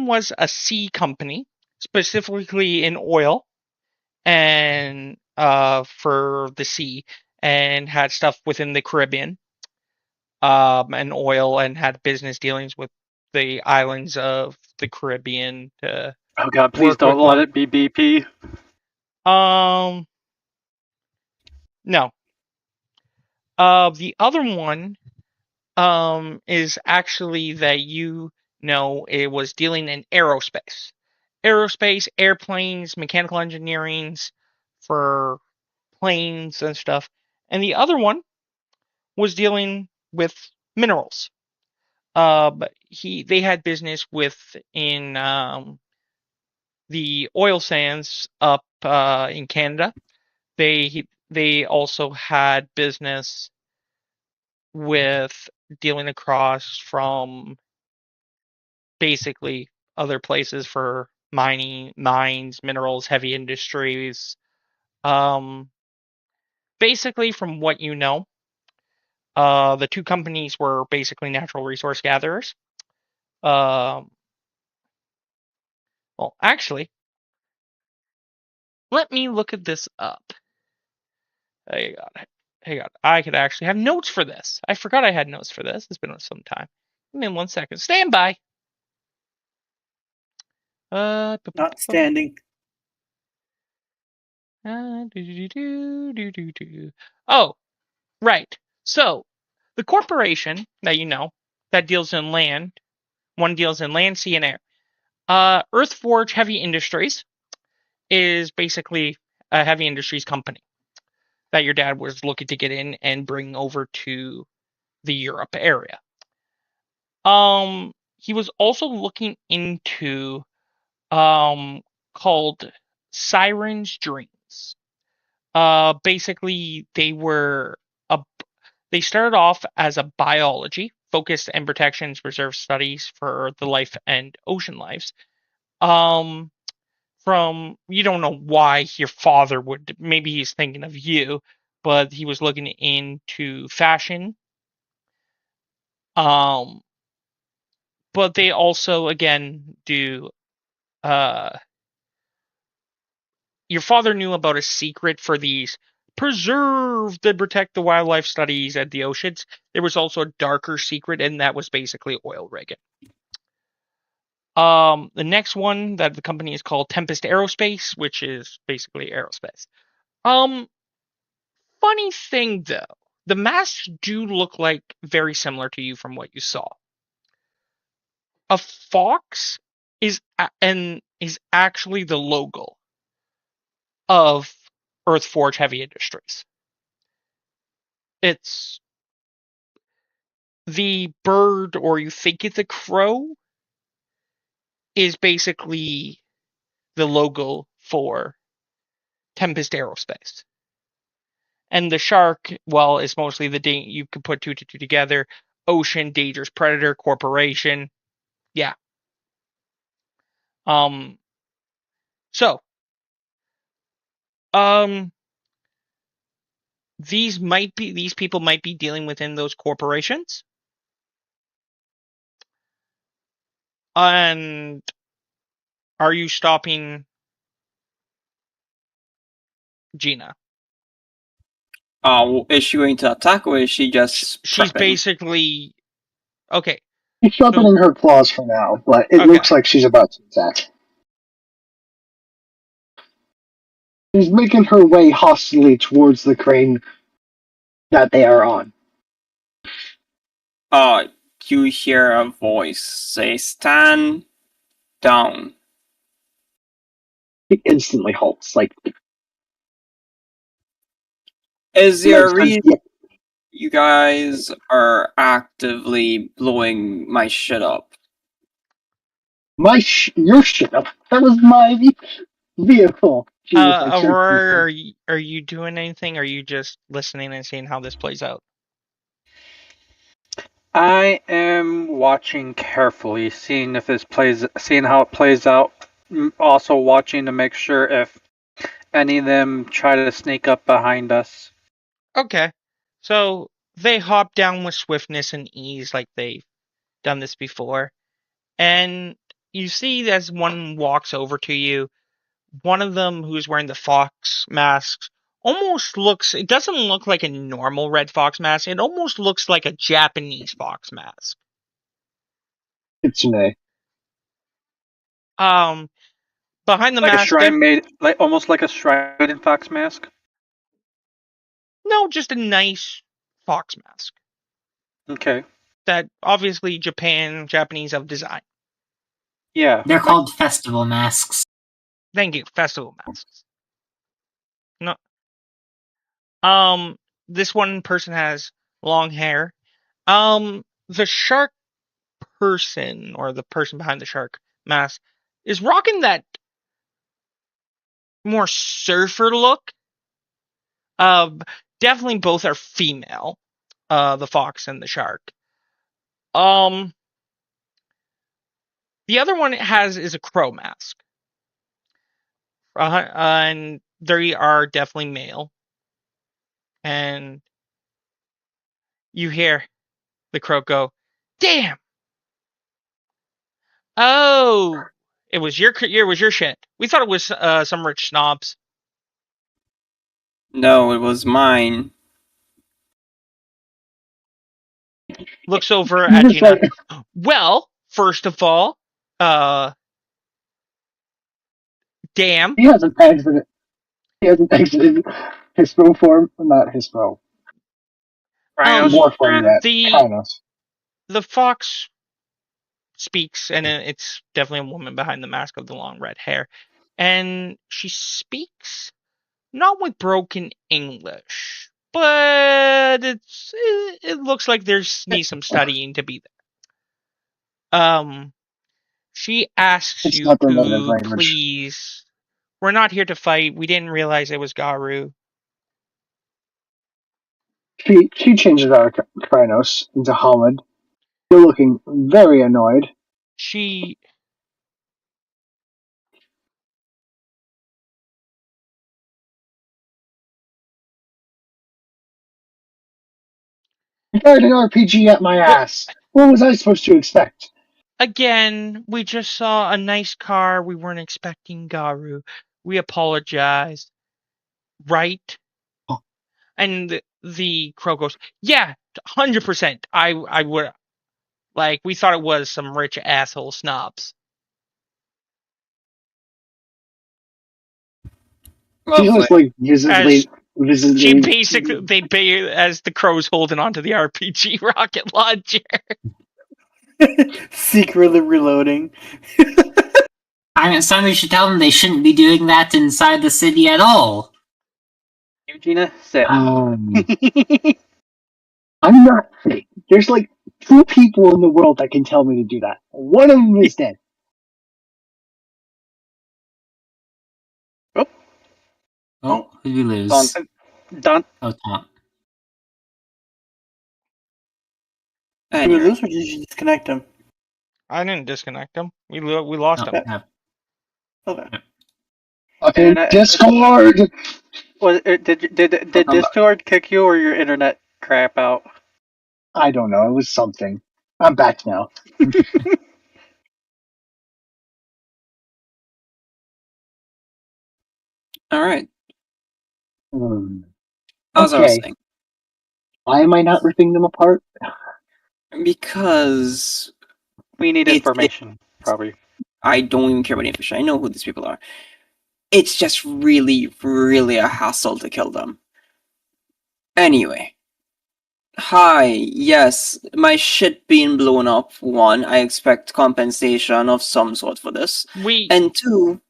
was a sea company, specifically in oil and for the sea, and had stuff within the Caribbean, and oil, and had business dealings with the islands of the Caribbean. Oh God, please don't let it be BP. No. The other one is actually that it was dealing in aerospace. Aerospace, airplanes, mechanical engineerings for planes and stuff. And the other one was dealing with minerals. They had business in the oil sands up in Canada. They also had business with dealing across from basically other places for mines, minerals, heavy industries. Basically, from what you know, the 2 companies were basically natural resource gatherers. Well, actually, let me look at this up. Hang on. I could actually have notes for this. I forgot I had notes for this. It's been some time. Give me 1 second. Stand by. Not standing. Oh, right. So, the corporation that you know that deals in land, one deals in land, sea, and air. Earthforge Heavy Industries is basically a heavy industries company that your dad was looking to get in and bring over to the Europe area. He was also looking into called Siren's Dreams. Basically, they were They started off as a biology focused and protections reserve studies for the life and ocean lives. From you don't know why your father would, maybe he's thinking of you, but he was looking into fashion. But they also again do your father knew about a secret for these preserved and protect the wildlife studies at the oceans. There was also a darker secret, and that was basically oil rigging. The next one that the company is called Tempest Aerospace, which is basically aerospace. Funny thing though, the masks do look like very similar to you from what you saw. A fox is actually the logo of Earthforge Heavy Industries. It's the bird, or you think it's a crow, is basically the logo for Tempest Aerospace. And the shark, well, is mostly you could put two to two together. Ocean, Dangerous Predator Corporation. Yeah. So, these people might be dealing within those corporations. And are you stopping Gina? Is she going to attack or is she just She's prepping? basically okay. She's sharpening her claws for now, but it looks like she's about to attack. She's making her way hostilely towards the crane that they are on. You hear a voice say, "Stand down." She instantly halts. Like, is there a reason you guys are actively blowing my shit up? Your shit up? That was my vehicle. Aurora, are you doing anything? Or are you just listening and seeing how this plays out? I am watching carefully, seeing how it plays out. Also watching to make sure if any of them try to sneak up behind us. Okay, so they hop down with swiftness and ease, like they've done this before, and you see as one walks over to you, one of them who's wearing the fox mask almost looks. It doesn't look like a normal red fox mask. It almost looks like a Japanese fox mask. Kitsune. Behind the like mask, a shrine made, almost like a shrine fox mask. No, just a nice fox mask. Okay. That obviously Japanese have designed. Yeah. They're called festival masks. Thank you, festival masks. No. This one person has long hair. The shark person, or the person behind the shark mask, is rocking that more surfer look. Definitely both are female. The fox and the shark. The other one is a crow mask. And they are definitely male. And you hear the crow go, "Damn! Oh, it was your shit. We thought it was some rich snobs." No, it was mine. Looks over at Gina. Well, first of all, damn. He hasn't exited Hispo form, not Hispo. More form yet. The fox speaks, and it's definitely a woman behind the mask of the long red hair, and she speaks not with broken English, but it looks like there's needs some studying to be there. She asks you to please. We're not here to fight. We didn't realize it was Garu. She changes out of Krynos into Hamid. You're looking very annoyed. She Fired an RPG at my ass. What was I supposed to expect? again, we just saw a nice car. We weren't expecting Garu. We apologize. Right? Oh. And the crow goes, yeah, 100%. I would, like, we thought it was some rich asshole snobs. She Lovely. was like visibly. She basically, as the crow's holding onto the RPG rocket launcher. Secretly reloading. I mean, somebody should tell them they shouldn't be doing that inside the city at all. Eugenia, sit. I'm not sick. There's like 2 people in the world that can tell me to do that. One of them is dead. Oh, who did we lose? Done. Oh, Tom. Did we Anyway, lose or did you disconnect him? I didn't disconnect him. We lost Oh, him. no. Okay. Okay, Internet- Discord! Did Discord kick you or your internet crap out? I don't know, it was something. I'm back now. all right. As I was Okay. saying, Why am I not ripping them apart? because We need It- information, probably. I don't even care about the information. I know who these people are. It's just really, really a hassle to kill them. Anyway. Hi, yes, my shit being blown up. 1, I expect compensation of some sort for this. And 2,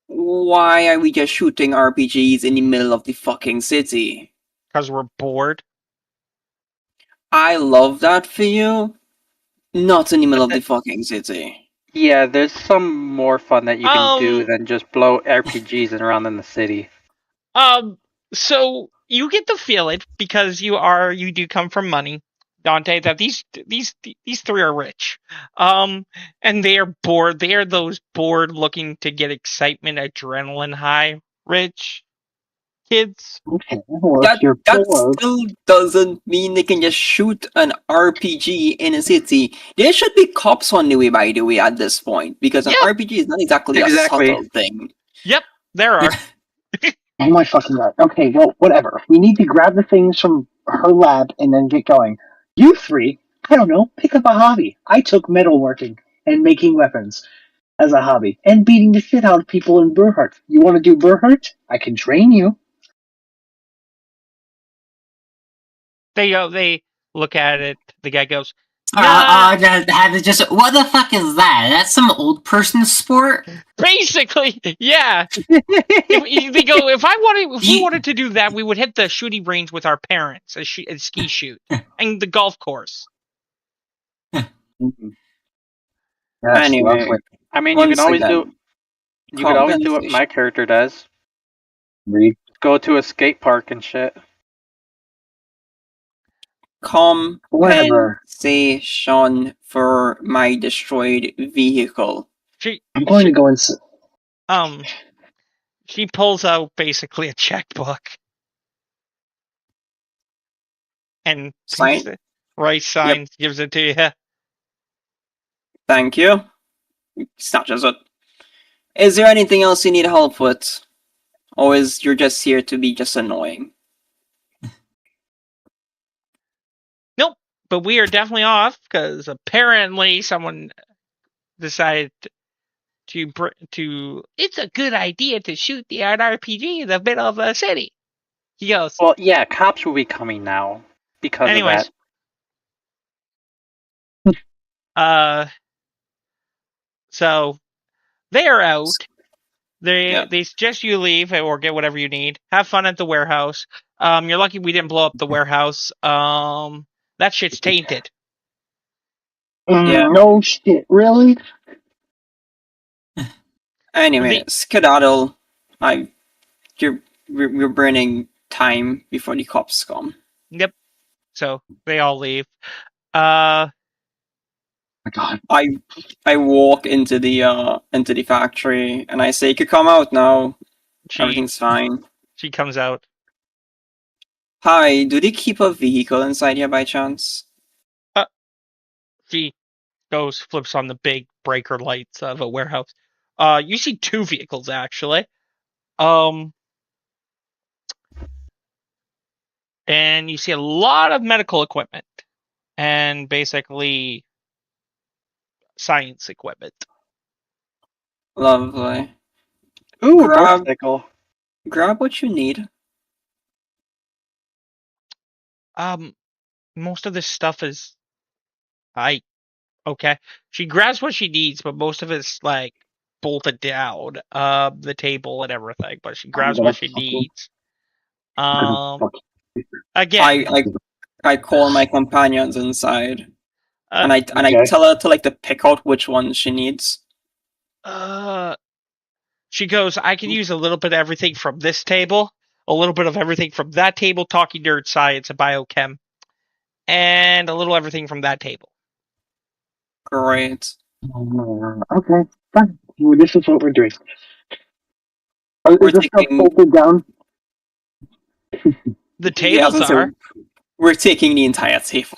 why are we just shooting RPGs in the middle of the fucking city? Because we're bored. I love that for you. Not in the middle of the fucking city. Yeah, there's some more fun that you can do Um, than just blow RPGs around in the city. So you get the feeling, because you do come from money, Dante, that these 3 are rich. And they are bored. They are those bored, looking to get excitement, adrenaline high rich kids. Okay, well, That if you're bored, still doesn't mean they can just shoot an RPG in a city. There should be cops on the way, by the way, at this point, because an Yeah. RPG is not exactly Exactly. a subtle thing. Yep, there are. oh my fucking god. Okay, well, whatever. We need to grab the things from her lab and then get going. You 3, I don't know, pick up a hobby. I took metalworking and making weapons as a hobby, and beating the shit out of people in Burhart. You want to do Burhart? I can train you. They look at it. The guy goes, Have it just. What the fuck is that? That's some old person sport? basically, yeah. They go, if we wanted to do that, we would hit the shooting range with our parents, a ski shoot, and the golf course. Mm-hmm. That's Anyway, lovely. I mean, you once can always again, do what my character does. Read. Go to a skate park and shit. Whatever. Compensation for my destroyed vehicle. I'm going to go and sit. She pulls out basically a checkbook and Sign? signs, gives it to you. Thank you. Snatches it. Is there anything else you need help with? Or is you're just here to be just annoying? Nope, but we are definitely off because apparently someone decided to. It's a good idea to shoot the RPG in the middle of the city. He goes. Well, yeah, cops will be coming now because of that. So they are out. They suggest you leave or get whatever you need. Have fun at the warehouse. You're lucky we didn't blow up the warehouse. That shit's tainted. No shit, really? Anyway, skedaddle. We're burning time before the cops come. Yep. So they all leave. My God. I walk into the factory and I say, "You could come out now. She Everything's fine." she comes out. Hi, do they keep a vehicle inside here by chance? She goes, flips on the big breaker lights of a warehouse. You see 2 vehicles actually. And you see a lot of medical equipment and basically science equipment. Lovely. Ooh, a Grab- motorcycle. Grab what you need. Most of this stuff is okay. She grabs what she needs, but most of it's like bolted down, the table and everything. But she grabs what she needs. Again, I call my companions inside, and I Okay. tell her to pick out which ones she needs. she goes, I can use a little bit of everything from this table, a little bit of everything from that table, talking nerd science and biochem, and a little everything from that table. Great. Okay, fine. Well, this is what we're doing. We're Is this stuff taking- bolted down? The Yeah, I was tables gonna are. say, we're taking the entire table.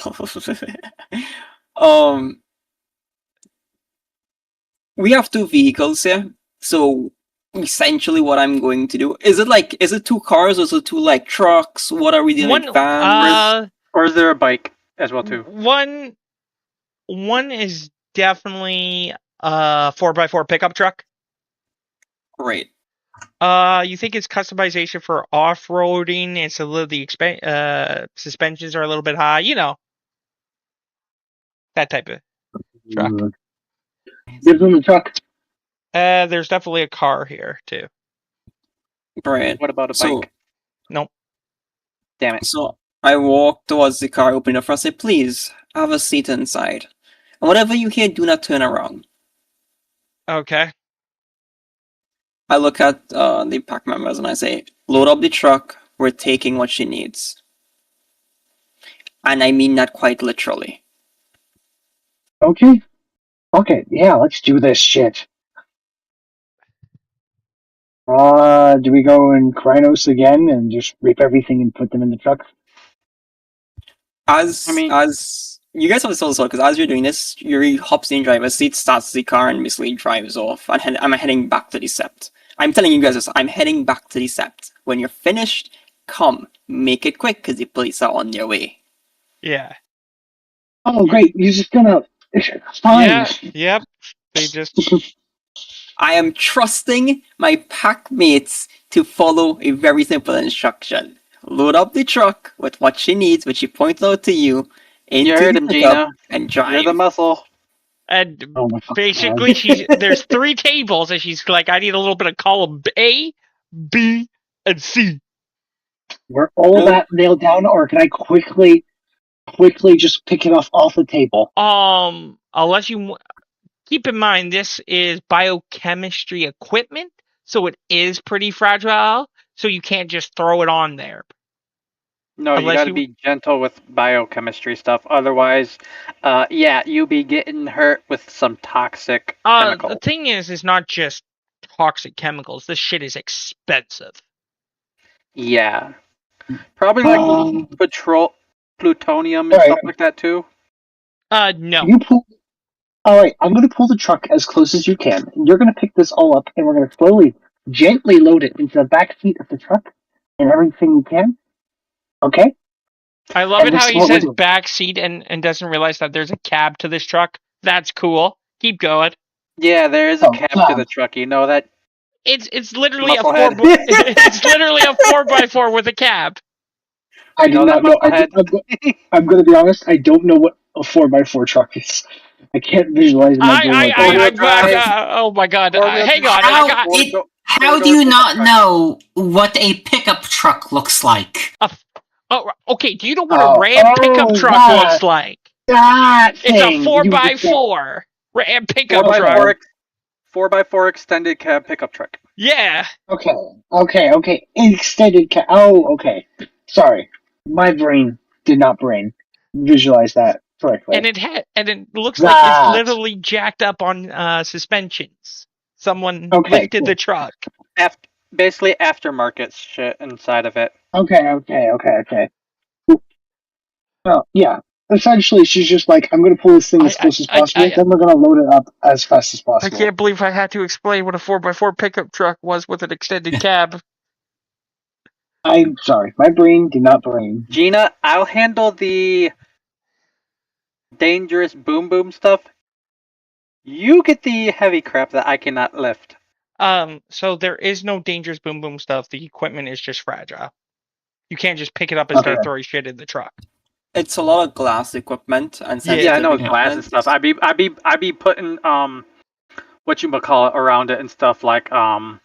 We have 2 vehicles here, so essentially what I'm going to do is it 2 cars or is it 2 trucks? What are we doing? Vans? Or is there a bike as well too? One is definitely a 4x4 pickup truck. Great. You think it's customization for off-roading? It's a little suspensions are a little bit high, that type of truck. Give them the truck. There's definitely a car here too. Great. What about a So- bike? Nope. Damn it. So I walk towards the car, open it first, say, "Please have a seat inside. And whatever you hear, do not turn around." Okay. I look at the pack members and I say, "Load up the truck. We're taking what she needs." And I mean that quite literally. Okay. Okay, yeah, let's do this shit. Do we go in Krynos again and just rip everything and put them in the truck? As you guys have this also, because as you're doing this, Yuri hops in driver's seat, starts the car, and basically drives off. And I'm heading back to the sept. I'm telling you guys this, I'm heading back to the sept. When you're finished, come. Make it quick, because the police are on their way. Yeah. Oh, great, you're just gonna... Fine. Yeah. Yep. They just. I am trusting my pack mates to follow a very simple instruction. Load up the truck with what she needs, which she pointed out to you, You into heard the him, pickup, Gina. and drive. You're the muscle. And Oh my fucking basically, God. there's 3 tables, and she's like, I need a little bit of column A, B, and C. We're all that nailed down, or can I quickly just pick it off the table? I'll let you keep in mind this is biochemistry equipment, so it is pretty fragile. So you can't just throw it on there. No, you Unless gotta you- be gentle with biochemistry stuff. Otherwise, you be getting hurt with some toxic chemical. The thing is not just toxic chemicals. This shit is expensive. Yeah. Probably like plutonium and Alright. stuff like that too. No. You pull. All right, I'm going to pull the truck as close as you can. You're going to pick this all up, and we're going to slowly, gently load it into the back seat of the truck, and everything we can. Okay? I love And it this how is he what we're says doing. back seat and doesn't realize that there's a cab to this truck. That's cool. Keep going. Yeah, there is a Oh, cab to God. the truck. You know that. It's literally a Musclehead. it's literally a 4x4 with a cab. I You do know not that know. musclehead? I'm going to be honest. I don't know what a 4x4 truck is. I can't visualize in my brain what that is. Oh my god. Four-wheel Hang drive. on. How do you not know what a pickup truck looks like? Okay. Do you know what a Ram pickup truck that. looks like? That It's a thing. 4x4 Ram pickup truck. 4x4 4x4 extended cab pickup truck. Yeah. Okay. Extended Oh, okay. Sorry. My brain did not brain. Visualize that correctly. And it looks like it's That. literally jacked up on suspensions. Someone Okay, lifted cool. the truck. Basically aftermarket shit inside of it. Okay. Well, yeah. Essentially, she's just like, I'm going to pull this thing as close as possible, then we're going to load it up as fast as I possible. can't believe I had to explain what a 4x4 pickup truck was with an extended cab. I'm sorry. My brain did not brain. Gina, I'll handle the dangerous boom stuff. You get the heavy crap that I cannot lift. So there is no dangerous boom stuff. The equipment is just fragile. You can't just pick it up and start throwing shit in the truck. It's a lot of glass equipment and Yeah, I know sensitive glass and stuff. I'd be putting what you call it around it and stuff like bubble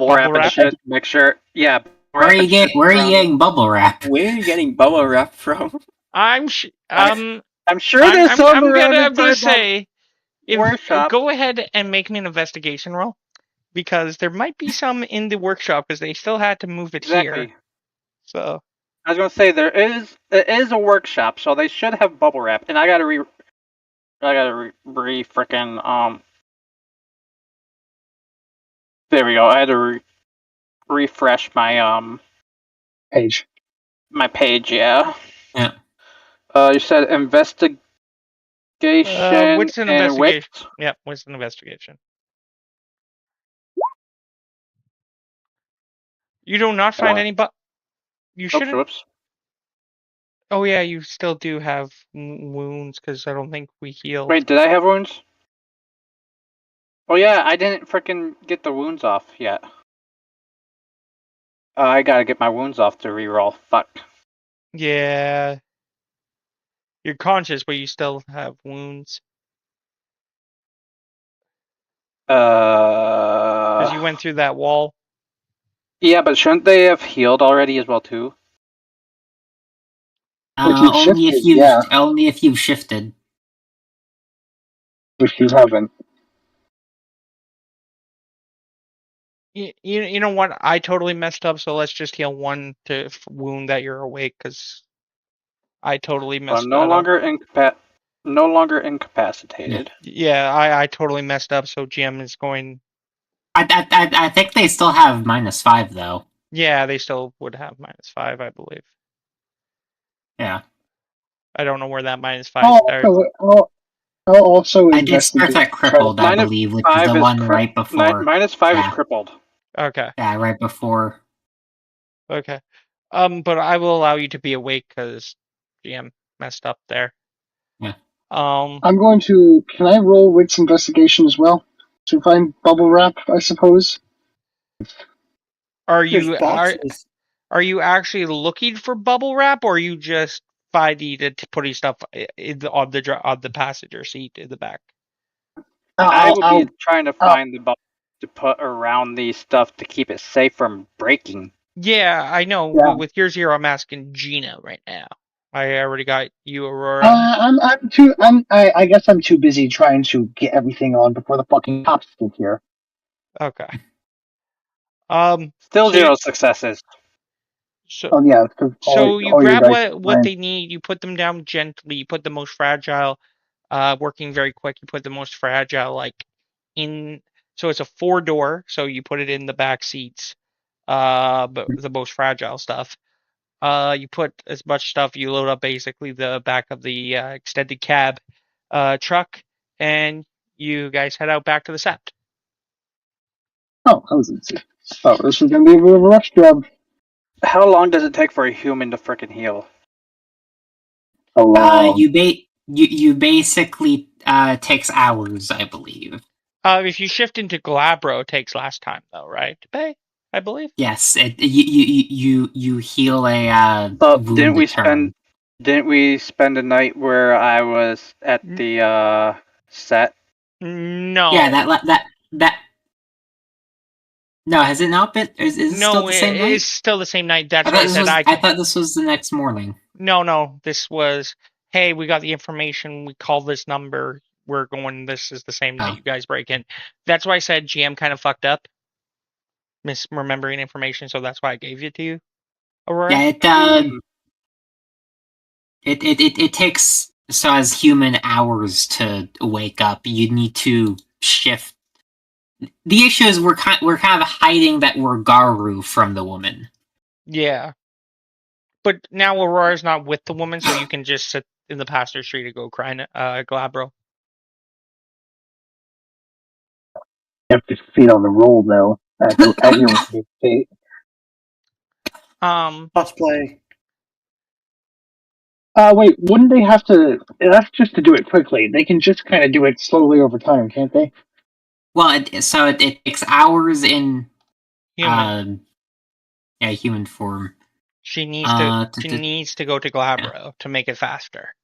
wrap and shit. Make sure. Yeah. Where are you getting bubble wrap? Where are you getting bubble wrap from? I'm sure there's some around I'm gonna say, workshop. Go ahead and make me an investigation roll, because there might be some in the workshop because they still had to move it here. So I was gonna say it is a workshop, so they should have bubble wrap, and I gotta frickin' there we go. I had to refresh my page. My page, yeah. Yeah. You said investigation. What's an investigation? Yeah, what's an investigation? You do not find any, but you shouldn't. Whoops. Oh yeah, you still do have wounds because I don't think we healed. Wait, did I have wounds? Oh yeah, I didn't frickin' get the wounds off yet. I gotta get my wounds off to reroll. Fuck. Yeah. You're conscious, but you still have wounds. Because you went through that wall. Yeah, but shouldn't they have healed already as well too? Only if you've shifted. Which you haven't. You know what? I totally messed up, so let's just heal one to wound that you're awake, because I totally messed up. No longer incapacitated. Yeah, I totally messed up, so GM is going... I think they still have -5, though. Yeah, they still would have -5, I believe. Yeah. I don't know where that -5 starts. I'll also it starts at crippled, I believe, which is the one right before. -5 is crippled. Okay. Yeah, right before. Okay. But I will allow you to be awake because GM messed up there. Yeah. I'm going to. Can I roll Wits investigation as well to find bubble wrap? I suppose. Are you actually looking for bubble wrap, or are you just finding putting stuff on the passenger seat in the back? I would be trying to find the bubble to put around the stuff to keep it safe from breaking. Yeah, I know. Yeah. With your 0, I'm asking Gina right now. I already got you, Aurora. I guess I'm too busy trying to get everything on before the fucking cops get here. Okay. Still 0 successes. So yeah. You grab what they need. You put them down gently. You put the most fragile, working very quick. You put the most fragile in. So it's a 4-door. So you put it in the back seats. But the most fragile stuff. You put as much stuff. You load up basically the back of the extended cab truck, and you guys head out back to the Sept. Oh, that was easy. Oh, this was gonna be a bit of a rush job. How long does it take for a human to frickin' heal? You basically takes hours, I believe. If you shift into Glabro, it takes last time though, right? I believe. Yes, you heal a. Didn't we spend a night where I was at the set? No. Yeah, that. No, has it not been? Is it still the same night? It's still the same night. That's why I said I thought this was the next morning. No. This was, hey, we got the information. We called this number. We're going. This is the same night you guys break in. That's why I said GM kind of fucked up, misremembering information. So that's why I gave it to you, Aurora. Yeah, It takes, so as human, hours to wake up. You need to shift. The issue is we're kind of hiding that we're Garu from the woman. Yeah. But now Aurora's not with the woman, so you can just sit in the pasture street and go cry, Glabro. You have to feed on the roll, though. At your fate. Cosplay. Wait, wouldn't they have to... That's just to do it quickly. They can just kind of do it slowly over time, can't they? Well, it takes hours in Human. Human form. She needs to go to Glabro to make it faster.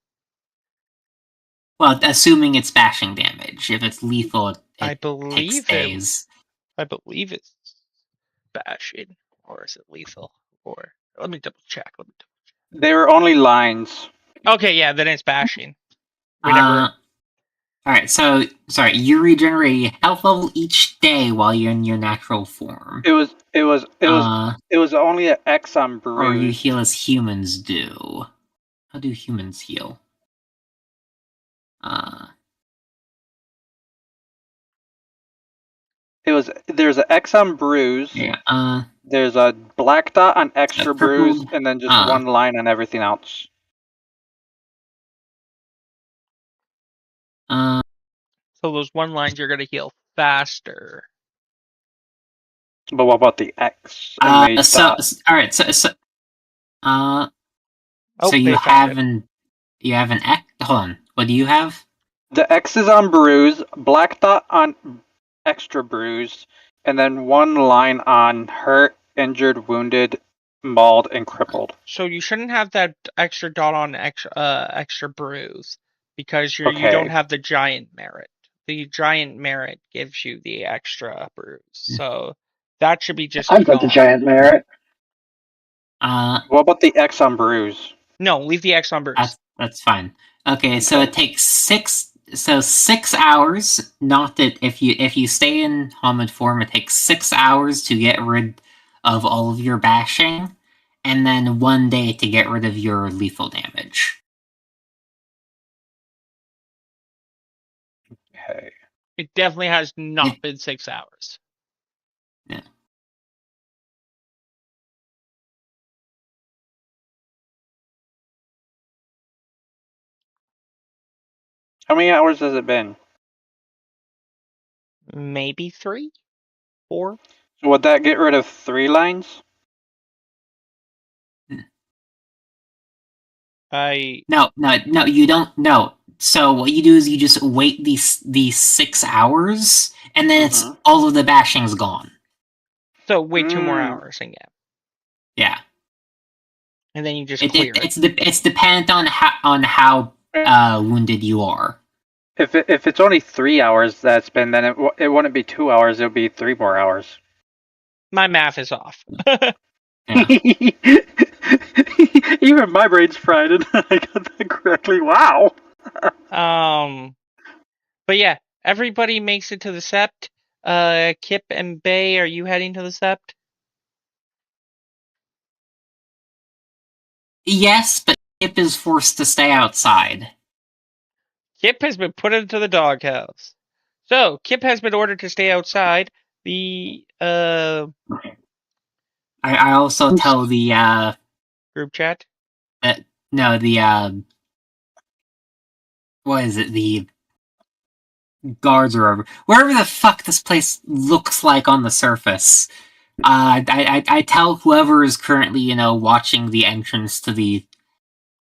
Well, assuming it's bashing damage. If it's lethal, it takes days. I believe it's bashing, or is it lethal? Or let me double check. They were only lines. Okay, yeah, then it's bashing. Alright, so sorry, you regenerate a health level each day while you're in your natural form. It was only an X on bruise. Or you heal as humans do. How do humans heal? There's an X on bruise. Yeah. There's a black dot on extra bruise, and then just one line on everything else. So those one lines you're gonna heal faster. But what about the X? Alright, so you have an X. Hold on. What do you have? The X is on bruise, black dot on extra bruise, and then one line on hurt, injured, wounded, mauled, and crippled. So you shouldn't have that extra dot on extra bruise because you don't have the giant merit. The giant merit gives you the extra bruise, so that should be just. I've got the giant merit. What about the X on bruise? No, leave the X on bruise. That's fine. Okay, so it takes 6 hours. Not that if you stay in Hamid form, it takes 6 hours to get rid of all of your bashing, and then 1 day to get rid of your lethal damage. Okay. It definitely has not been 6 hours. Yeah. How many hours has it been? Maybe 3, 4. So would that get rid of 3 lines? No, you don't. No. So what you do is you just wait these 6 hours, and then it's all of the bashing's gone. So wait 2 more hours and yeah. And then you just clear it. It's dependent on how wounded you are. If it's only 3 hours that's been, then it wouldn't be 2 hours. It'll be 3 more hours. My math is off. Even my brain's fried, and I got that correctly. Wow. But yeah, everybody makes it to the Sept. Kip and Bay, are you heading to the Sept? Yes, but Kip is forced to stay outside. Kip has been put into the doghouse. So Kip has been ordered to stay outside. I also tell the group chat. What is it? The guards or wherever the fuck this place looks like on the surface. I tell whoever is currently watching the entrance to the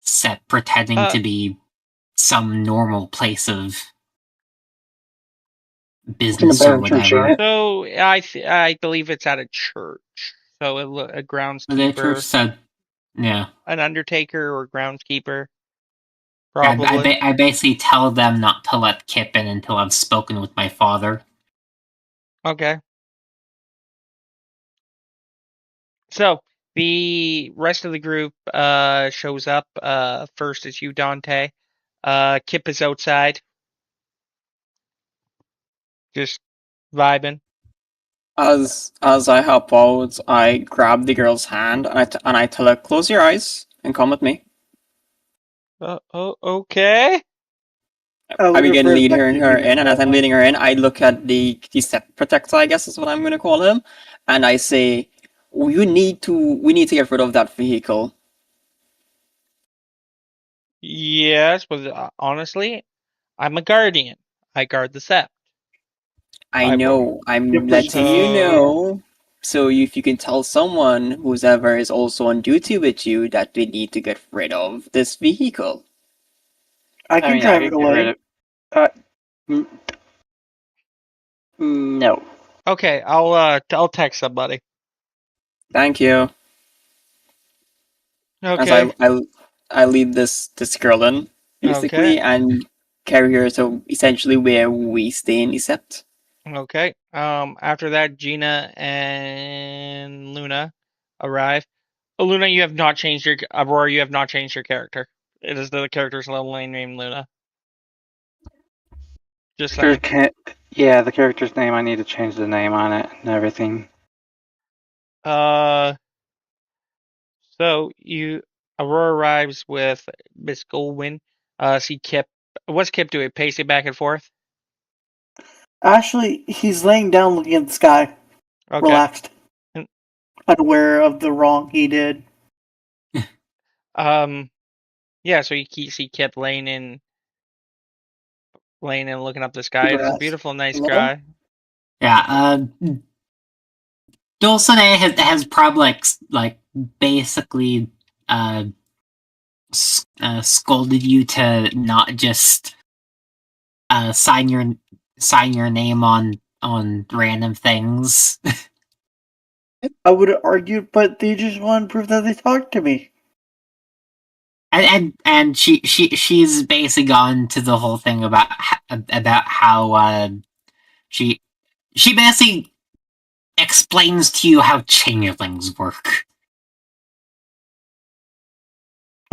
set, pretending to be some normal place of business or whatever. So I believe it's at a church. So a groundskeeper. The church said, yeah, an undertaker or groundskeeper. Probably. I basically tell them not to let Kip in until I've spoken with my father. Okay. So the rest of the group shows up. First is you, Dante. Kip is outside, just vibing. As I help out, I grab the girl's hand and I tell her, "Close your eyes and come with me." Okay. I I would begin refer leading back her, to her Gina's in, and as I'm dialogue. leading her in, I look at the step protector, I guess is what I'm gonna call him, and I say, we need to get rid of that vehicle. Yes, but honestly, I'm a guardian. I guard the sept. I know, I'm Different letting you So- know, so if you can tell someone who's ever is also on duty with you that we need to get rid of this vehicle. I can I drive could it get rid away. of. No. Okay, I'll text somebody. Thank you. As Okay. I lead this girl in, basically, Okay. and carry her to essentially where we stay in the sept. Okay. After that, Gina and Luna arrive. Oh, Luna, you have not changed your Aurora. You have not changed your character. It is the character's level name named Luna. Just saying. Yeah, the character's name. I need to change the name on it and everything. So Aurora arrives with Miss Goldwyn. See Kip. What's Kip doing? Pacing back and forth. Actually, he's laying down looking at the sky, Okay. relaxed, And- unaware of the wrong he did. Yeah. So you see Kip laying in, looking up the sky. It's a Yes. beautiful, nice Hello? sky. Yeah, Dulcinea has probably like basically scolded you to not just sign your name on random things. I would argue, but they just want proof that they talked to me. And she's basically gone to the whole thing about how she basically explains to you how changelings work.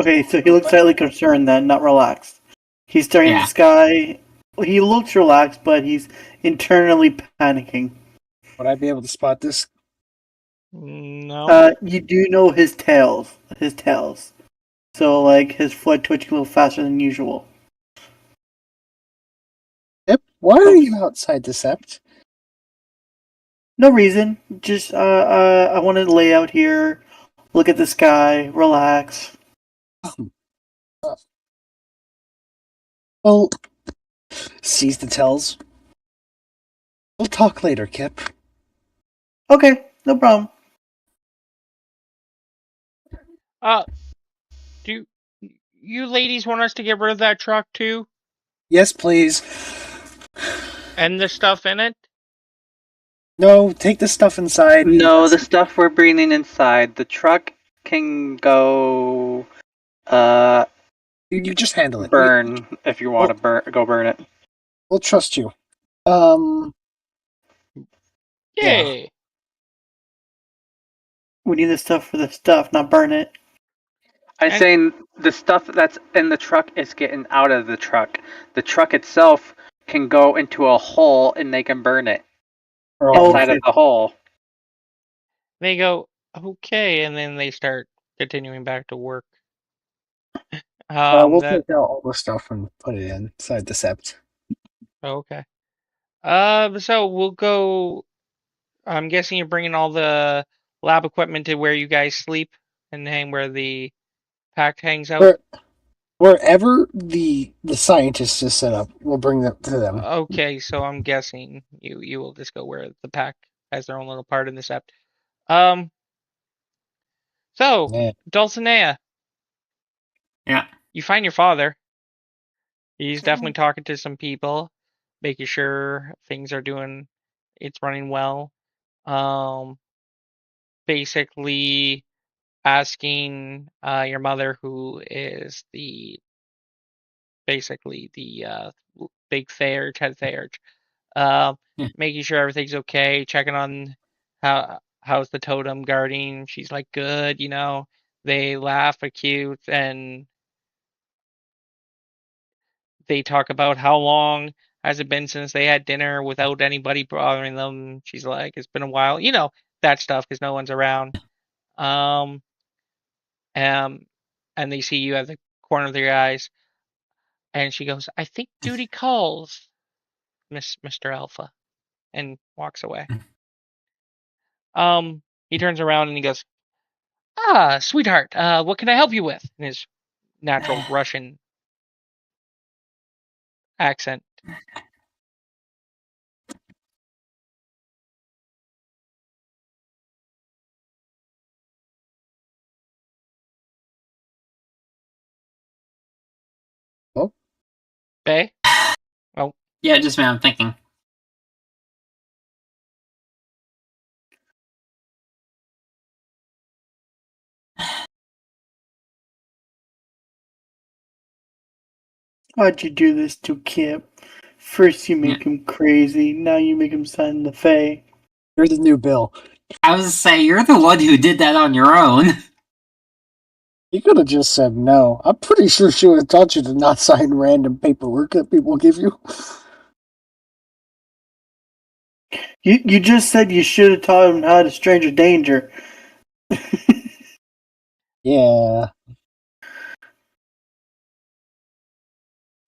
Okay, so he looks slightly concerned then, not relaxed. He's staring at Yeah. the sky. He looks relaxed, but he's internally panicking. Would I be able to spot this? No. You do know his tails. So, like, his foot twitching a little faster than usual. Yep. Why are you outside the sept? No reason. Just, I want to lay out here, look at the sky, relax. Well, seize the tells. We'll talk later, Kip. Okay, no problem. Do you ladies want us to get rid of that truck too? Yes, please. And the stuff in it? No, take the stuff inside. No, the stuff we're bringing inside. The truck can go. You just handle it. Burn if you want to go burn it. We'll trust you. Yay! We need the stuff for the stuff, not burn it. I'm saying the stuff that's in the truck is getting out of the truck. The truck itself can go into a hole and they can burn it inside of the hole. They go, okay, and then they start continuing back to work. We'll take out all the stuff and put it inside the sept. Okay. So we'll go. I'm guessing you're bringing all the lab equipment to where you guys sleep and hang where the pack hangs out. Wherever the scientist is set up, we'll bring them to them. Okay, so I'm guessing you will just go where the pack has their own little part in the sept. So Yeah. Dulcinea. Yeah. You find your father. He's definitely talking to some people, making sure things are it's running well. Basically asking your mother, who is basically the big Theurge, head Theurge, making sure everything's okay, checking on how's the totem guarding. She's like, good, they laugh, are cute, and they talk about how long has it been since they had dinner without anybody bothering them. She's like, it's been a while, that stuff, because no one's around. And they see you have the corner of their eyes, and she goes, "I think duty calls, Mr. Alpha," and walks away. He turns around and he goes, "Ah, sweetheart, what can I help you with?" In his natural Russian accent. Oh. Bay? Oh. Yeah, just me, I'm thinking. Why'd you do this to Kip? First you make him crazy, now you make him sign the Fae. Here's the new bill. I was to say, you're the one who did that on your own. You could have just said no. I'm pretty sure she would have taught you to not sign random paperwork that people give you. You just said you should have taught him how to stranger danger. Yeah.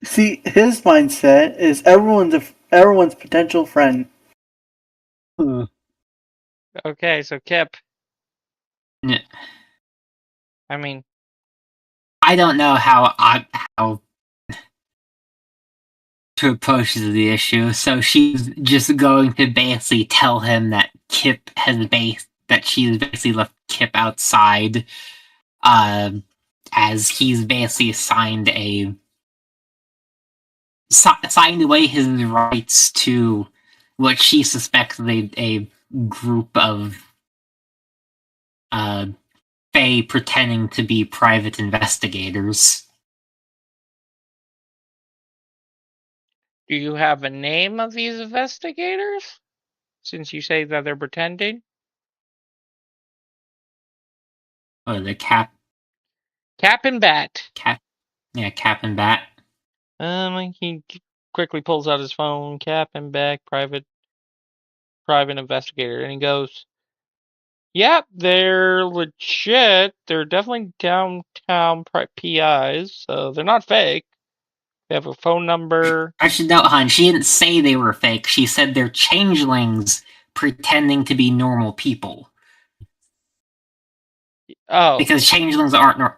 See, his mindset is everyone's potential friend. Okay, so Kip. Yeah. I mean, I don't know how to approach the issue, so she's just going to basically tell him that that she's basically left Kip outside, as he's basically signed away his rights to what she suspects a group of Fae pretending to be private investigators. do you have a name of these investigators? Since you say that they're pretending? Or the Cap and Bat. Cap and Bat. He quickly pulls out his phone, Cap and Bat, private investigator, and he goes, "Yep, they're legit. They're definitely downtown PIs, so they're not fake. They have a phone number." I should note, hon, she didn't say they were fake. She said they're changelings pretending to be normal people. Oh. Because changelings aren't out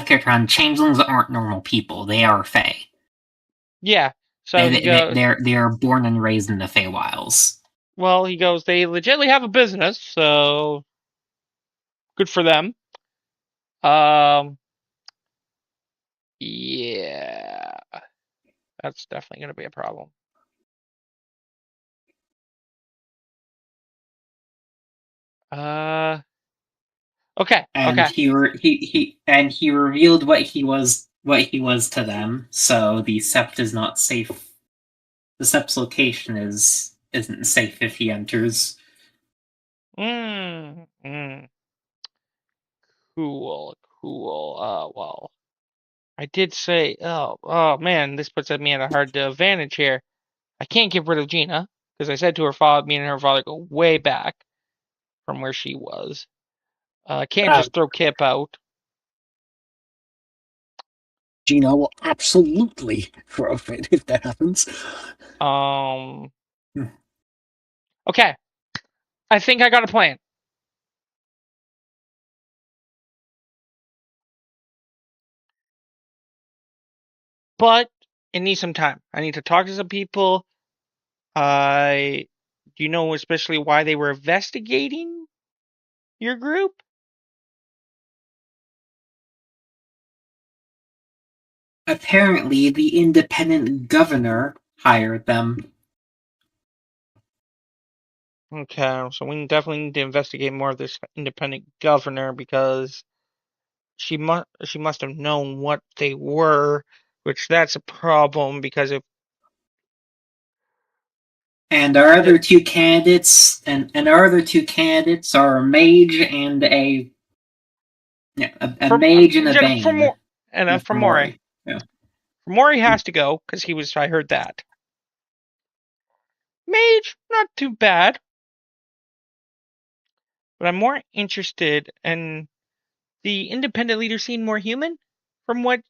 of character, hon, changelings aren't normal people. They are Fae. Yeah. So they are born and raised in the Feywilds. Well, he goes, they legitimately have a business, so good for them. Yeah. That's definitely going to be a problem. Okay. And he revealed what he was to them. So the Sept is not safe. The Sept's location isn't safe if he enters. Cool. Well, I did say, oh man, this puts me at a hard advantage here. I can't get rid of Gina because I said to her father, me and her father go way back from where she was. I can't just throw Kip out. Gina will absolutely throw it if that happens. Okay. I think I got a plan. But it needs some time. I need to talk to some people. Do you know especially why they were investigating your group? Apparently, the independent governor hired them. Okay, so we definitely need to investigate more of this independent governor because she must have known what they were, which that's a problem because if And our other two candidates are a mage and a mage and a bane. From Mori. Yeah. Mori has to go because I heard that. Mage, not too bad. But I'm more interested in the independent leader seem more human from what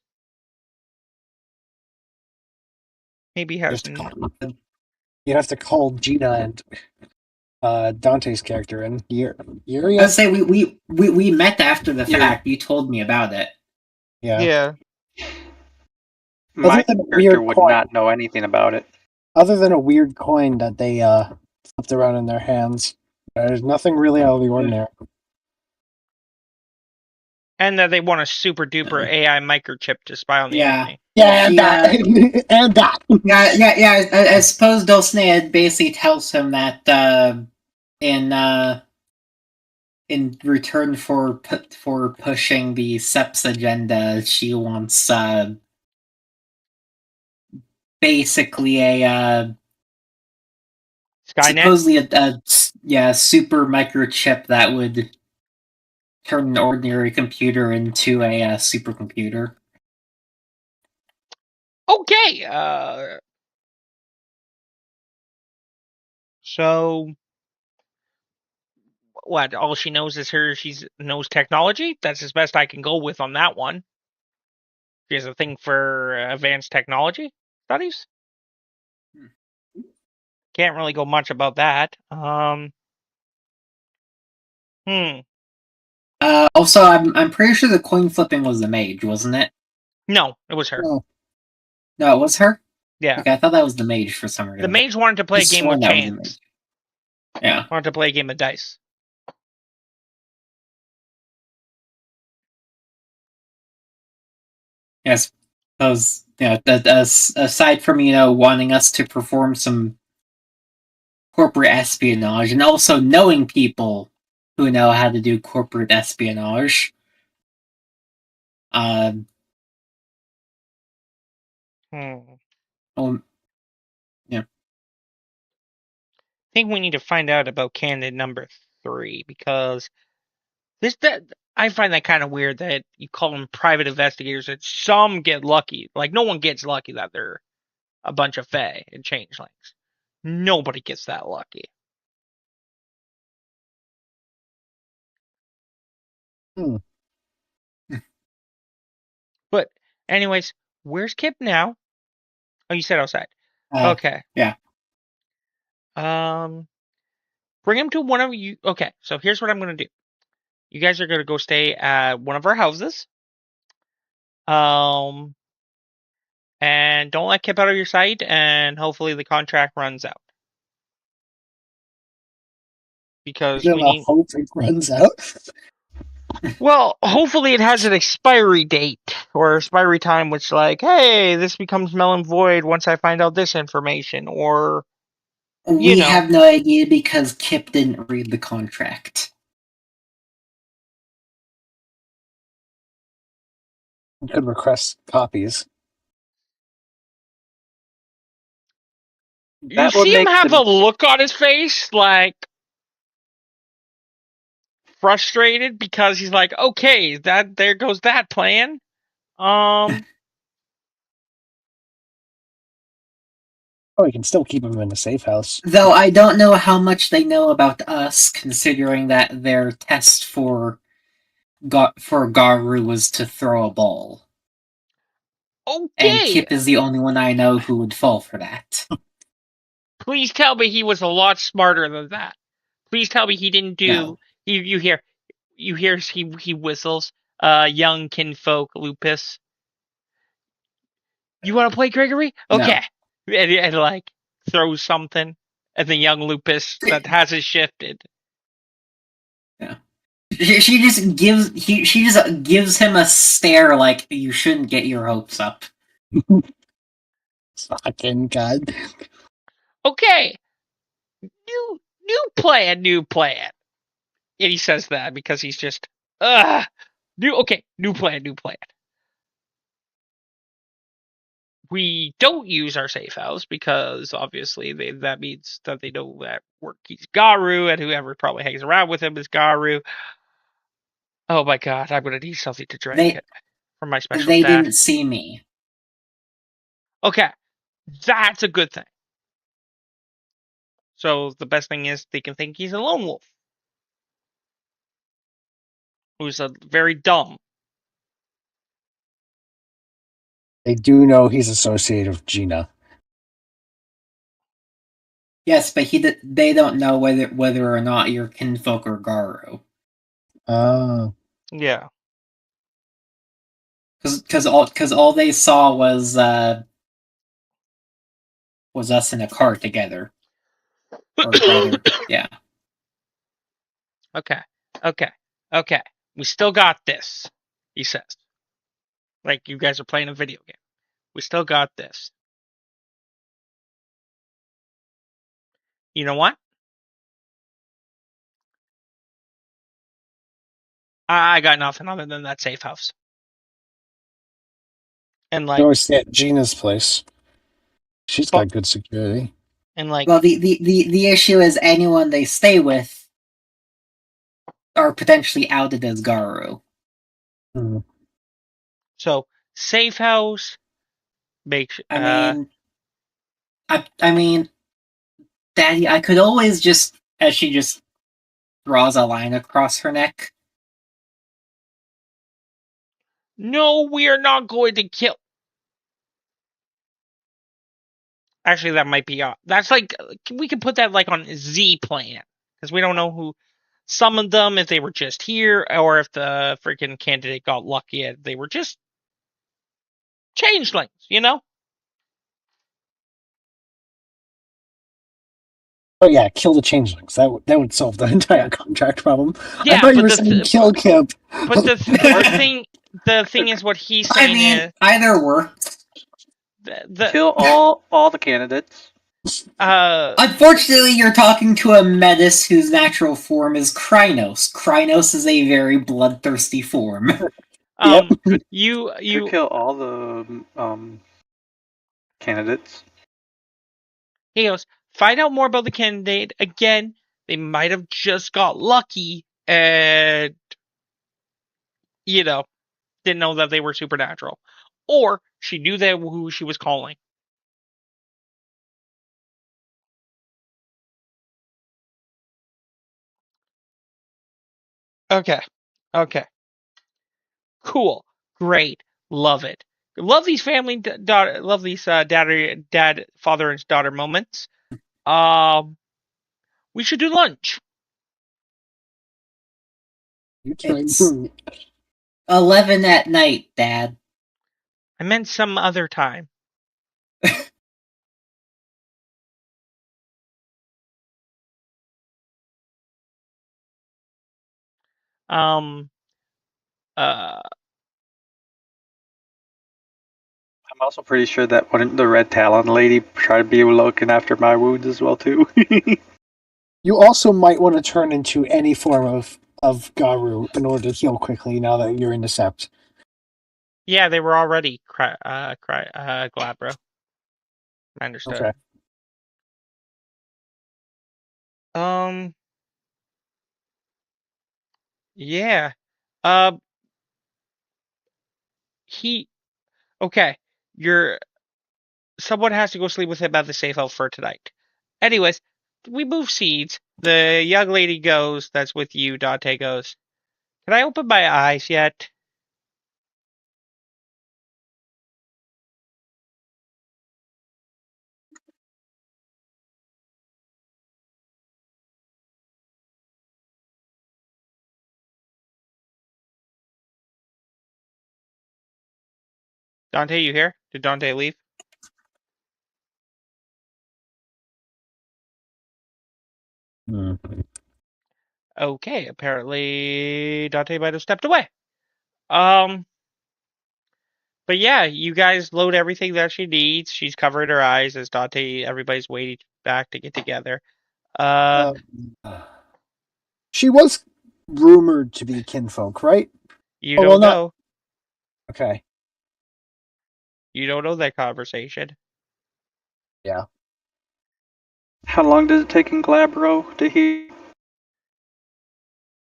maybe has. You have to call Gina and Dante's character in. Yuri? I would say we met after the Yeah. fact. You told me about it. Yeah. My Other than a character weird would coin. not know anything about it. Other than a weird coin that they flipped around in their hands, there's nothing really out of the ordinary. And that they want a super duper AI microchip to spy on the Yeah. enemy. Yeah, and She, that. And that. Yeah. I suppose Dulcinea basically tells him that in return for pushing the SEP's agenda, she wants basically a Skynet. supposedly a super microchip that would turn an ordinary computer into a supercomputer. Okay. So what? All she knows is she knows technology. That's as best I can go with on that one. She has a thing for advanced technology studies. Can't really go much about that. Also, I'm pretty sure the coin flipping was the mage, wasn't it? No, it was her. Oh, No, it was her. Yeah. Okay, I thought that was the mage for some reason. The mage wanted to play a Just game sworn with that was the chance. mage. Yeah. Wanted to play a game of dice. Yes. Those, aside from wanting us to perform some corporate espionage, and also knowing people who know how to do corporate espionage. Oh, yeah. I think we need to find out about candidate number 3 because I find that kind of weird that you call them private investigators and some get lucky. Like no one gets lucky that they're a bunch of fae and changelings. Nobody gets that lucky. But anyways, where's Kip now? Oh, you said outside. Okay. Yeah. Bring him to one of you. Okay, so here's what I'm gonna do. You guys are gonna go stay at one of our houses. And don't let Kip out of your sight, and hopefully the contract runs out. Because we need. Hope it runs out. Well, hopefully it has an expiry date or expiry time, which like, hey, this becomes null and void once I find out this information, or We have no idea because Kip didn't read the contract. You could request copies. You see him have a look on his face, like frustrated because he's like, okay, there goes that plan. Oh, you can still keep them in a safe house. Though I don't know how much they know about us, considering that their test for Garu was to throw a ball. Okay. And Kip is the only one I know who would fall for that. Please tell me he was a lot smarter than that. Please tell me he didn't do. No. You hear he whistles. Young kinfolk Lupus. You want to play Gregory? Okay. No. And like throws something, and the young Lupus that hasn't shifted. Yeah. She just gives him a stare like you shouldn't get your hopes up. Fucking God. Okay. New plan. And he says that because he's just new plan. We don't use our safe house because obviously that means that they know that he's Garu, and whoever probably hangs around with him is Garu. Oh my God, I'm gonna need something to drink for my special They stash. didn't see me. Okay, that's a good thing. So the best thing is they can think he's a lone wolf who's very dumb. They do know he's associated with Gina. Yes, but they don't know whether or not you're kinfolk or Garu. Yeah. Because all they saw was us in a car together. Or rather, yeah. Okay. We still got this, he says. Like you guys are playing a video game. We still got this. You know what? I got nothing other than that safe house. And You like, always stay at Gina's place. She's But- got good security. and like, Well, the issue is anyone they stay with are potentially outed as Garu. Hmm. so safe house. Make. I mean, Daddy, I could always just, as she just draws a line across her neck. No, we are not going to kill. Actually, that might be. That's like we could put that like on Z plan because we don't know who summoned them, if they were just here, or if the freaking candidate got lucky and they were just changelings, you know? Oh yeah, kill the changelings. That would solve the entire Yeah. contract problem. Yeah, I thought you but were the saying kill Kip. But the thing is, what he's I saying mean, is either works. Kill all the candidates. Unfortunately, you're talking to a Metis whose natural form is Krynos. Krynos is a very bloodthirsty form. You kill all the candidates. He goes, find out more about the candidate. Again, they might have just got lucky and, didn't know that they were supernatural. Or she knew that who she was calling. Okay. Cool. Great. Love it. Love these family love these dad, father and daughter moments. We should do lunch. It's 11 at night, Dad. I meant some other time. I'm also pretty sure that the Red Talon lady tried to be looking after my wounds as well too. You also might want to turn into any form of Garu in order to heal quickly now that you're in the sept. Yeah, they were already Glabro. I understood. Okay. Yeah. Okay. Someone has to go sleep with him at the safe house for tonight. Anyways, we move seeds. The young lady goes, that's with you, Dante goes, can I open my eyes yet? Dante, you here? Did Dante leave? Okay, apparently Dante might have stepped away. But yeah, you guys load everything that she needs. She's covering her eyes as everybody's waiting back to get together. She was rumored to be kinfolk, right? You don't know. Okay. You don't know that conversation. Yeah. How long does it take in Glabro to heal?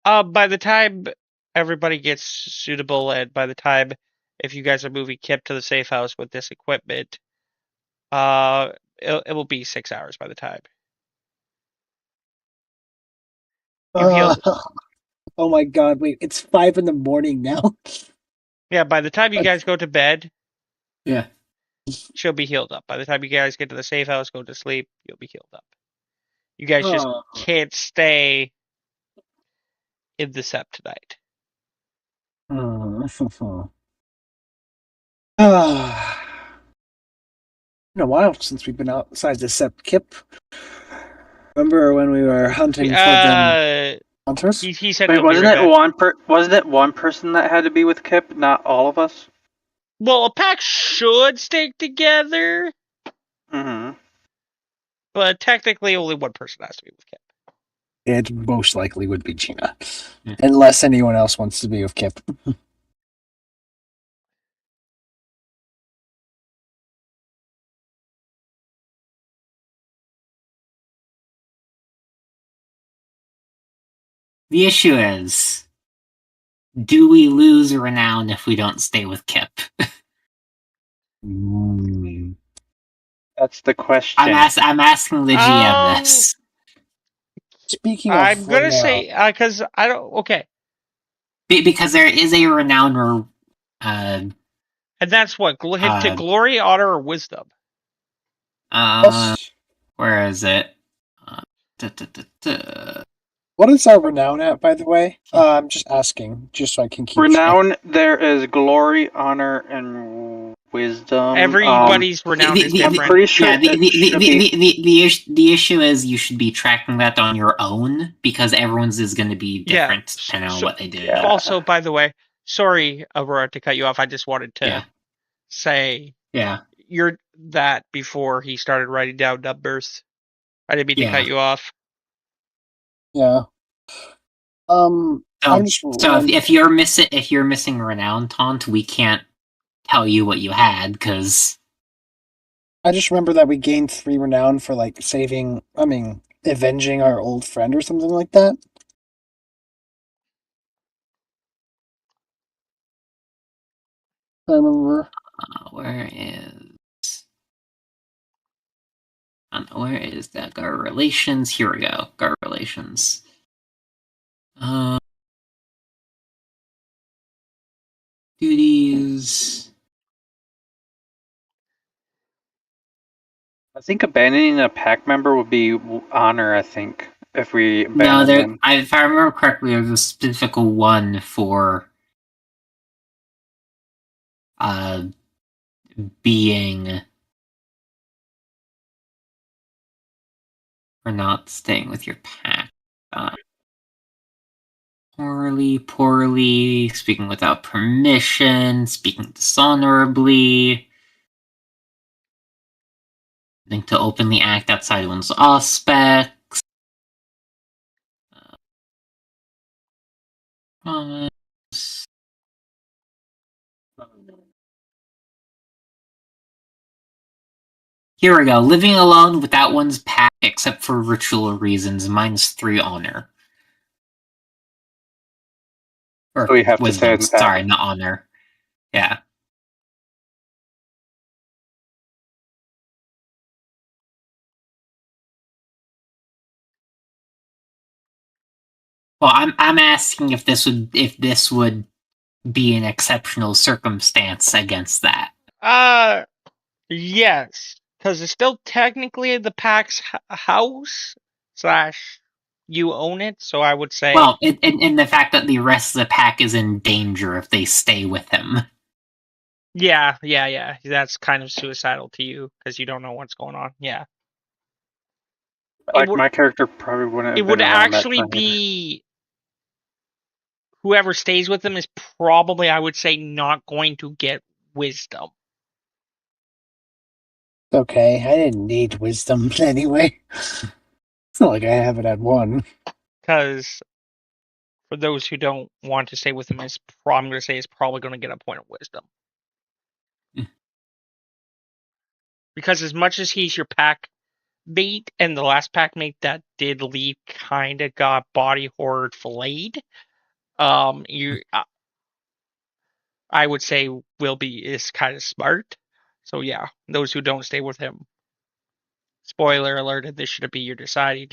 By the time everybody gets suitable, and by the time if you guys are moving Kip to the safe house with this equipment, it will be 6 hours by the time. Oh my god, wait, it's 5 a.m. now. Yeah, by the time you guys go to bed, Yeah. She'll be healed up. By the time you guys get to the safe house, go to sleep, you'll be healed up. You guys just can't stay in the sept tonight. Been a while since we've been outside the Sept Kip. Remember when we were hunting for them hunters? He said Wait, he'll be wasn't right it back. wasn't it one person that had to be with Kip, not all of us? Well, a pack should stick together, Mm-hmm. but technically only one person has to be with Kip. It most likely would be Gina. Yeah. Unless anyone else wants to be with Kip. The issue is, do we lose renown if we don't stay with Kip? That's the question. I'm asking the GM this. Speaking of I'm gonna say because I don't. Okay, Because there is a renown or and that's what hit to glory, honor, or wisdom. Where is it? What is our renown at, by the way? I'm just asking, just so I can keep Renown, there is glory, honor, and wisdom. Everybody's renown is different. I'm pretty sure. Yeah, the issue is you should be tracking that on your own because everyone's is going to be different depending on what they do. Yeah. Also, by the way, sorry, Aurora, to cut you off. I just wanted to say, you're that before he started writing down numbers. I didn't mean to cut you off. Yeah. So if you're missing renown taunt, we can't tell you what you had because I just remember that we gained 3 renown for avenging our old friend or something like that. I remember. Where is that? Gar relations. Here we go. Gar relations. Duties. I think abandoning a pack member would be honor. I think if we abandon them. If I remember correctly, there's a specific one for being or not staying with your pack. Poorly, speaking without permission, speaking dishonorably, think to openly act outside one's aspects. Here we go. Living alone without one's pack except for ritual reasons, -3 honor. Or So we have wisdom, to say sorry, not honor. Yeah. Well, I'm asking if this would be an exceptional circumstance against that. Yes, because it's still technically the pack's house / you own it. So I would say. Well, in the fact that the rest of the pack is in danger if they stay with him. Yeah. That's kind of suicidal to you because you don't know what's going on. Yeah. Like my character probably wouldn't. It would actually be whoever stays with them is probably, I would say, not going to get wisdom. Okay, I didn't need wisdom anyway. It's not like I have it at 1. Because for those who don't want to stay with him, I'm going to say is probably going to get a point of wisdom. Because as much as he's your pack mate, and the last pack mate that did leave kind of got body horror filleted, I would say Wilby is kind of smart. So yeah, those who don't stay with him, spoiler alert, this should be your deciding,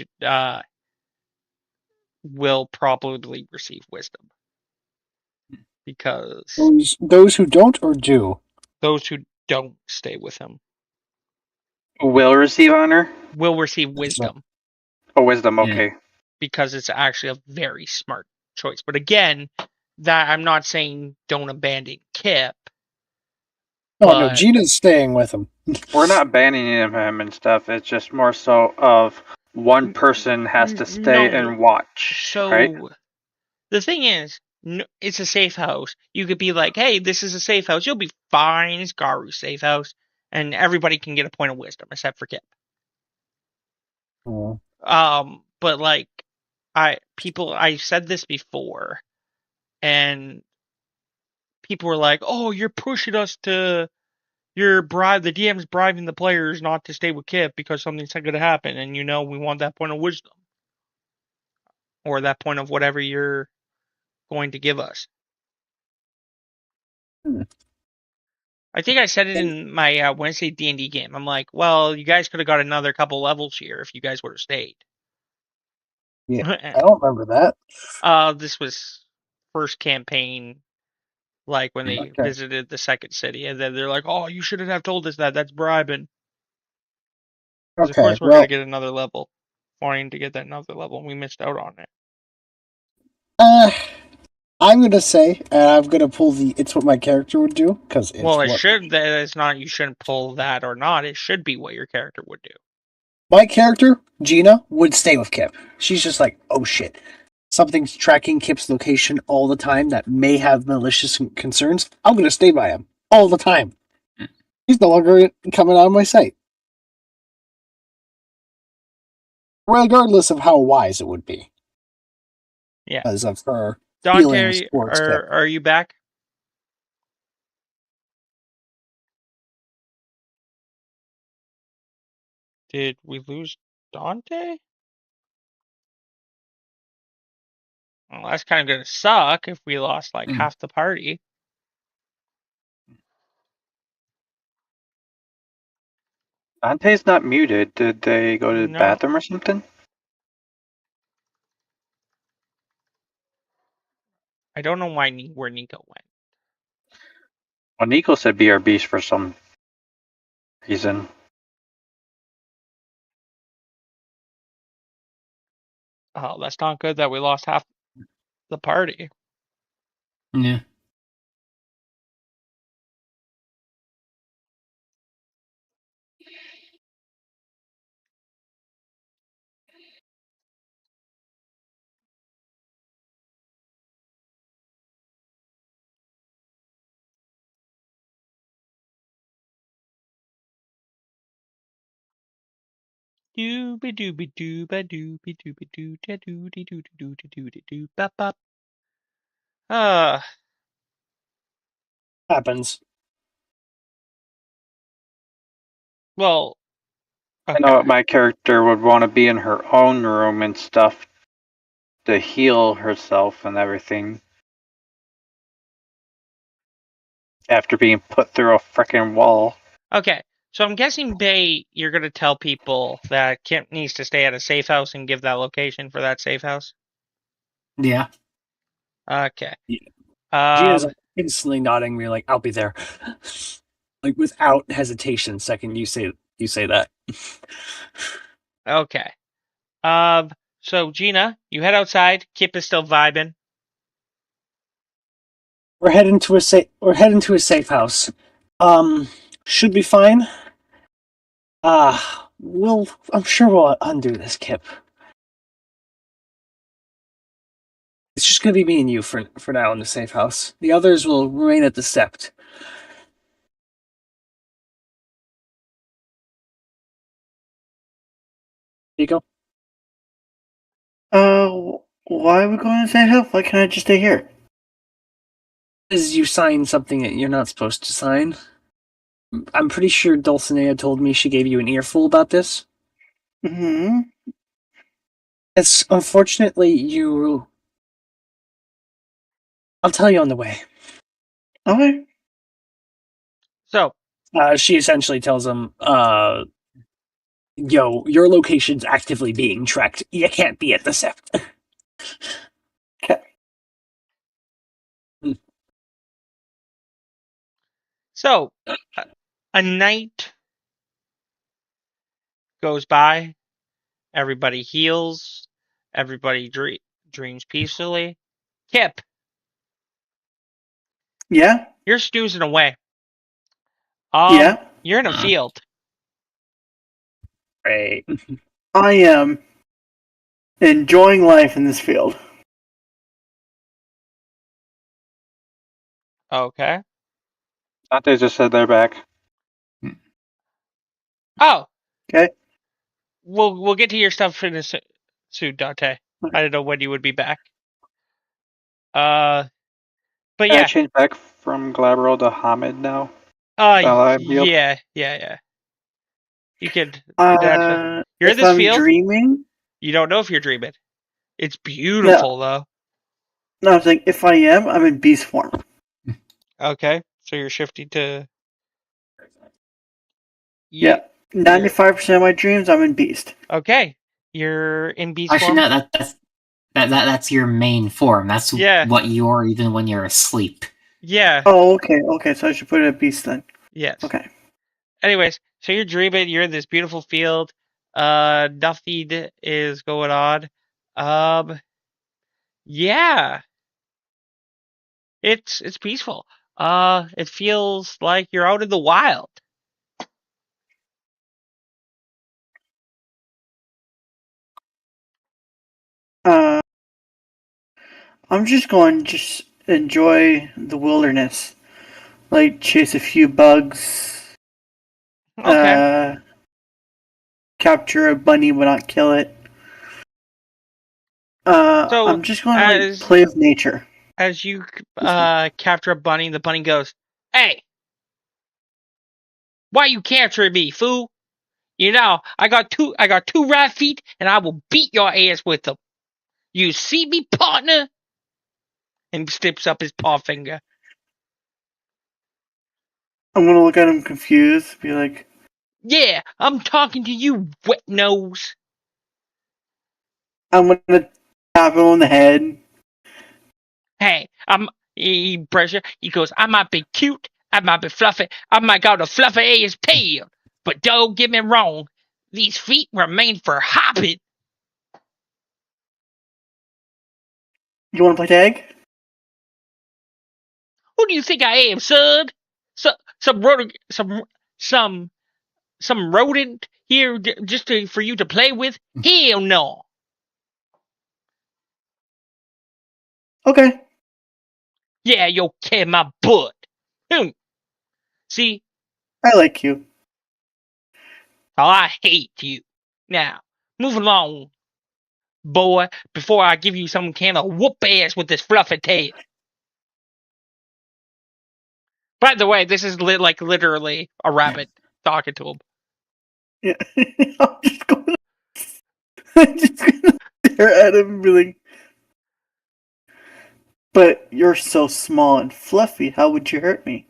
will probably receive wisdom. Because those who don't or do? Those who don't stay with him. Will receive honor? Will receive wisdom. Oh, wisdom, Yeah. okay. Because it's actually a very smart choice. But again, that I'm not saying don't abandon Kip. Oh no, But- Gina's staying with him. We're not banning him and stuff. It's just more so of one person has to stay No. and watch, So right? the thing is, it's a safe house. You could be like, hey, this is a safe house. You'll be fine. It's Garu's safe house. And everybody can get a point of wisdom, except for Kip. Oh. But like, I said this before, and people were like, oh, you're pushing us to, the DM's bribing the players not to stay with Kip because something's going to happen, and we want that point of wisdom. Or that point of whatever you're going to give us. I think I said it in my Wednesday D&D game. I'm like, well, you guys could have got another couple levels here if you guys would have stayed. Yeah, I don't remember that. This was first campaign, like when they visited the second city, and then they're like, oh, you shouldn't have told us that. That's bribing. Because of course we're going to get another level. Wanting to get that another level, and we missed out on it. I'm gonna say, and I'm gonna pull the. It's what my character would do because. It's not. You shouldn't pull that or not. It should be what your character would do. My character, Gina, would stay with Kip. She's just like, oh shit, something's tracking Kip's location all the time that may have malicious concerns. I'm gonna stay by him all the time. He's no longer coming out of my sight, regardless of how wise it would be. Yeah. Because of her. Dante, are you back? Did we lose Dante? Well, that's kind of going to suck if we lost like half the party. Dante's not muted. Did they go to the bathroom or something? I don't know where Nico went. Well, Nico said BRBs for some reason. Oh, that's not good that we lost half the party. Yeah. Dooby dooby dooba dooby dooby doo da doo dee doo doo doo doo doo bop bop. Happens. Well, I know my character would want to be in her own room and stuff to heal herself and everything. After being put through a freaking wall. Okay, so I'm guessing, Bay, you're going to tell people that Kip needs to stay at a safe house and give that location for that safe house? Yeah. Okay. Gina's instantly nodding me like, I'll be there. Like without hesitation, second you say that. Okay. So Gina, you head outside. Kip is still vibing. We're heading to a safe house. Should be fine. I'm sure we'll undo this, Kip. It's just gonna be me and you for now in the safe house. The others will remain at the Sept. Nico? Why are we going to safe house? Why can't I just stay here? Because you signed something that you're not supposed to sign. I'm pretty sure Dulcinea told me she gave you an earful about this. Mm-hmm. It's unfortunately I'll tell you on the way. Okay. So she essentially tells him, yo, your location's actively being tracked. You can't be at the Sept. Okay. So, A night goes by. Everybody heals. Everybody dreams peacefully. Kip, Yeah? you're snoozing away. Yeah? You're in a field. Right. I am enjoying life in this field. Okay. Dante just said they're back. Oh. Okay. We'll get to your stuff in a soon, Dante. I don't know when you would be back. But Can I yeah. change back from Glabro to Hamid now? Field? Yeah. You could. You're in if this I'm field. dreaming? You don't know if you're dreaming. It's beautiful though. No, I was like, if I am, I'm in beast form. Okay, so you're shifting to. Yeah. 95% of my dreams, I'm in beast. Okay, you're in beast Actually, form. no, that's your main form. That's what you're even when you're asleep. Yeah. Oh, okay. Okay, so I should put it at beast then. Yes. Okay. Anyways, so you're dreaming. You're in this beautiful field. Nothing is going on. Yeah. It's peaceful. It feels like you're out in the wild. I'm just going to just enjoy the wilderness. Like, chase a few bugs. Okay. Capture a bunny but not kill it. So, I'm just going to like, play with nature. As you capture a bunny, the bunny goes, "Hey! Why you capturing me, fool? You know, I got two right feet and I will beat your ass with them. You see me, partner?" And sticks up his paw finger. I'm gonna look at him confused, be like, "Yeah, I'm talking to you, wet nose." I'm gonna tap him on the head. Hey, he pressure. He goes, "I might be cute, I might be fluffy, I might got a fluffy ass tail, but don't get me wrong, these feet were made for hopping." You wanna play tag? Who do you think I am, son? Some rodent here just for you to play with? Hell no. Okay. Yeah, you'll kill my butt. See? I like you. Oh, I hate you. Now, move along, boy, before I give you some kind of whoop ass with this fluffy tail. By the way, this is literally a rabbit talking to him. Yeah. I'm just gonna stare at him and be like, but you're so small and fluffy, how would you hurt me?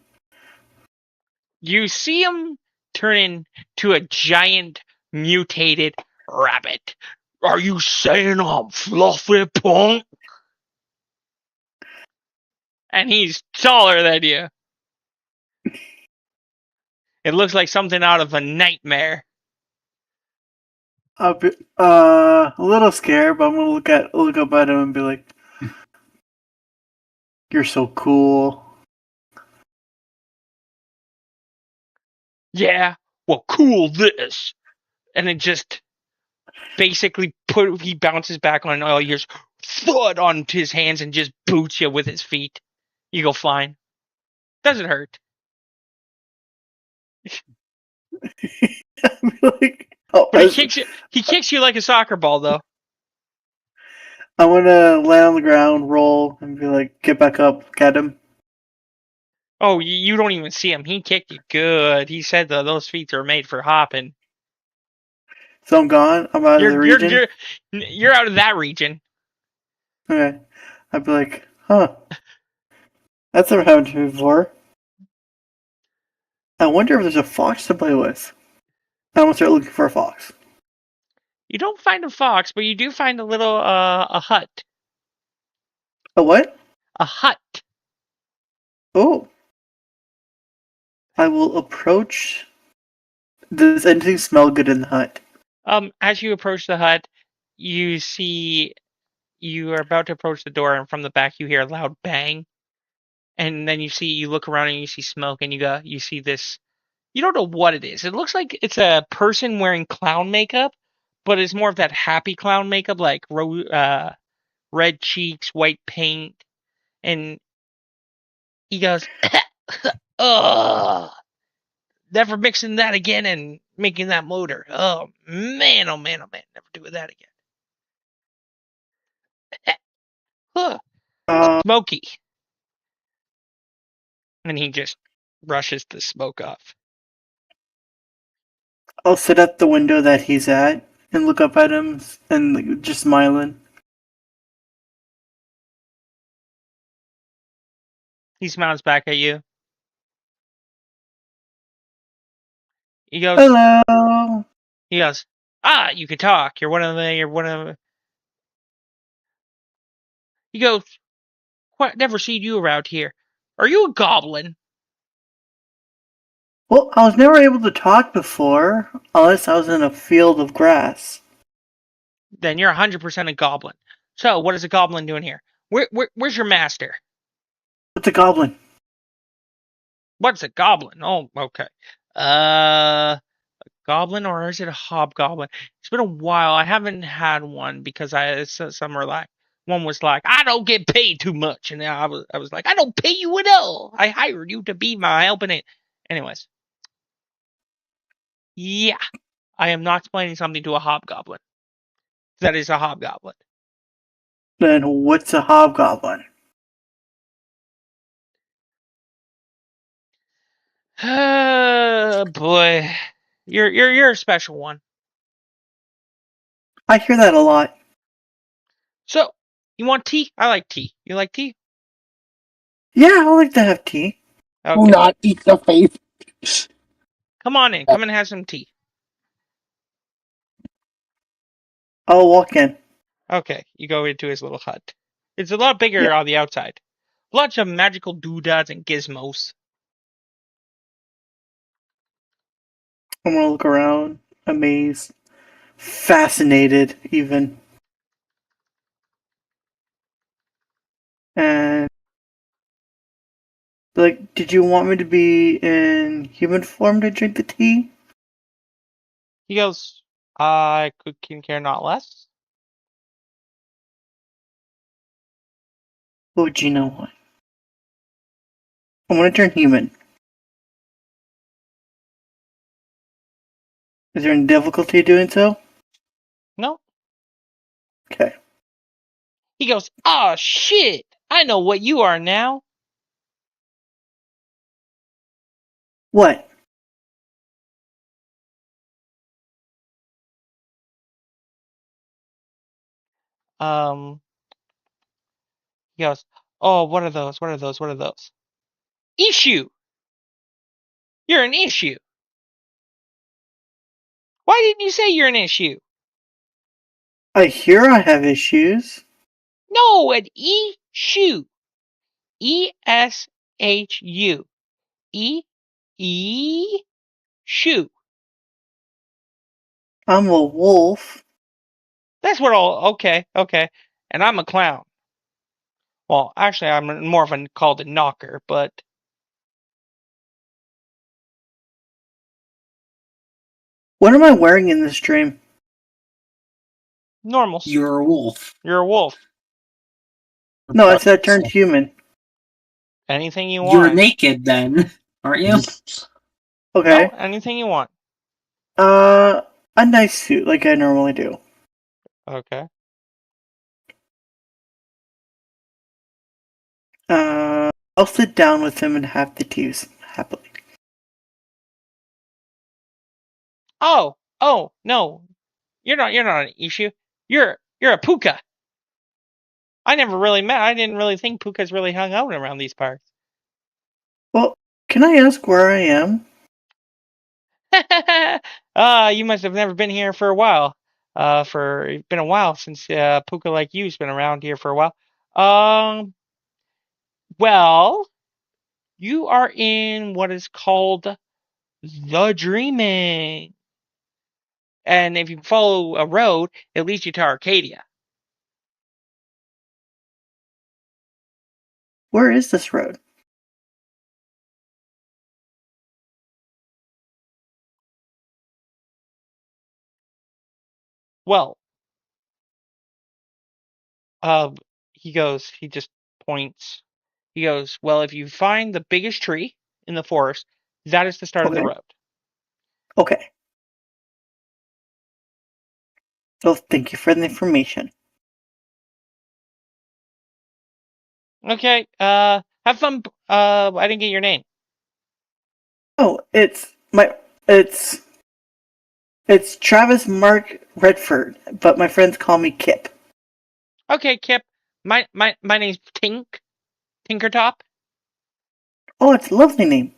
You see him turn into a giant mutated rabbit. "Are you saying I'm fluffy, punk?" And he's taller than you. It looks like something out of a nightmare. I'll be a little scared, but I'm gonna look up at him and be like, "You're so cool." Yeah, well, cool this. And it just basically he bounces back on all yours, thud onto his hands and just boots you with his feet. You go flying. Doesn't hurt. Like, oh, But he kicks you like a soccer ball though. I wanna land on the ground, roll, and be like, "Get back up, get him." Oh, you don't even see him. He kicked you good. He said that those feet are made for hopping. So I'm gone. I'm out of the region. You're out of that region. Okay. I'd be like, huh. That's never happened to me before. I wonder if there's a fox to play with. I'm gonna start looking for a fox. You don't find a fox, but you do find a little a hut. A what? A hut. Oh. I will approach. Does anything smell good in the hut? As you approach the hut, you see you are about to approach the door, and from the back you hear a loud bang, and then you look around and you see smoke, and you see this. You don't know what it is. It looks like it's a person wearing clown makeup, but it's more of that happy clown makeup, like red cheeks, white paint, and he goes, "Ugh, never mixing that again and making that motor. Oh man, oh man, oh man, never doing that again." Huh, Smoky. And he just brushes the smoke off. I'll sit at the window that he's at and look up at him and just smiling. He smiles back at you. He goes, Hello. he goes, "Ah, you can talk. You're one of the. He goes, "What? Never seen you around here. Are you a goblin?" Well, I was never able to talk before, unless I was in a field of grass. Then you're 100% a goblin. So, what is a goblin doing here? Where's your master? What's a goblin? What's a goblin? Oh, okay. A goblin, or is it a hobgoblin? It's been a while. I haven't had one because some are like, one was like, "I don't get paid too much," and I was like, "I don't pay you at all. I hired you to be my helping it." Anyways, yeah, I am not explaining something to a hobgoblin. That is a hobgoblin. Then what's a hobgoblin? Boy, you're a special one. I hear that a lot. So, you want tea? I like tea. You like tea? Yeah, I like to have tea. Do Okay. not eat the faith. Come on in. Come and have some tea. I'll walk in. Okay, you go into his little hut. It's a lot bigger Yeah. on the outside. Lots of magical doodads and gizmos. I'm gonna look around, amazed, fascinated, even. And like, did you want me to be in human form to drink the tea? He goes, "I can care not less." Oh, do you know what? I'm gonna turn human. Is there any difficulty doing so? No. Okay. He goes, "Oh shit! I know what you are now." What? He goes, "Oh, what are those? What are those? What are those?" Issue. You're an issue. Why didn't you say you're an issue? I hear I have issues. No, an issue. ESHU. Shoe. I'm a wolf. That's what all. Okay, okay. And I'm a clown. Well, actually, I'm more of a called a knocker, but What am I wearing in this dream? normal. You're a wolf. You're a wolf. No, I said I turned human. Anything you You're want. naked then, aren't you? Okay. No, anything you want. A nice suit like I normally do. Okay. I'll sit down with him and have the tea happily. Oh, no. You're not an issue. You're a puka. I never really met. I didn't really think pukas really hung out around these parts. Well, can I ask where I am? You must have never been here for a while. It's been a while since puka like you's been around here for a while. Well, You are in what is called the Dreaming. And if you follow a road, it leads you to Arcadia. Where is this road? Well, he just points. He goes, well, if you find the biggest tree in the forest, that is the start of the Okay. road. Okay. Well, thank you for the information. Okay, have fun. I didn't get your name. Oh, it's Travis Mark Redford, but my friends call me Kip. Okay, Kip. My name's Tinkertop. Oh, it's a lovely name.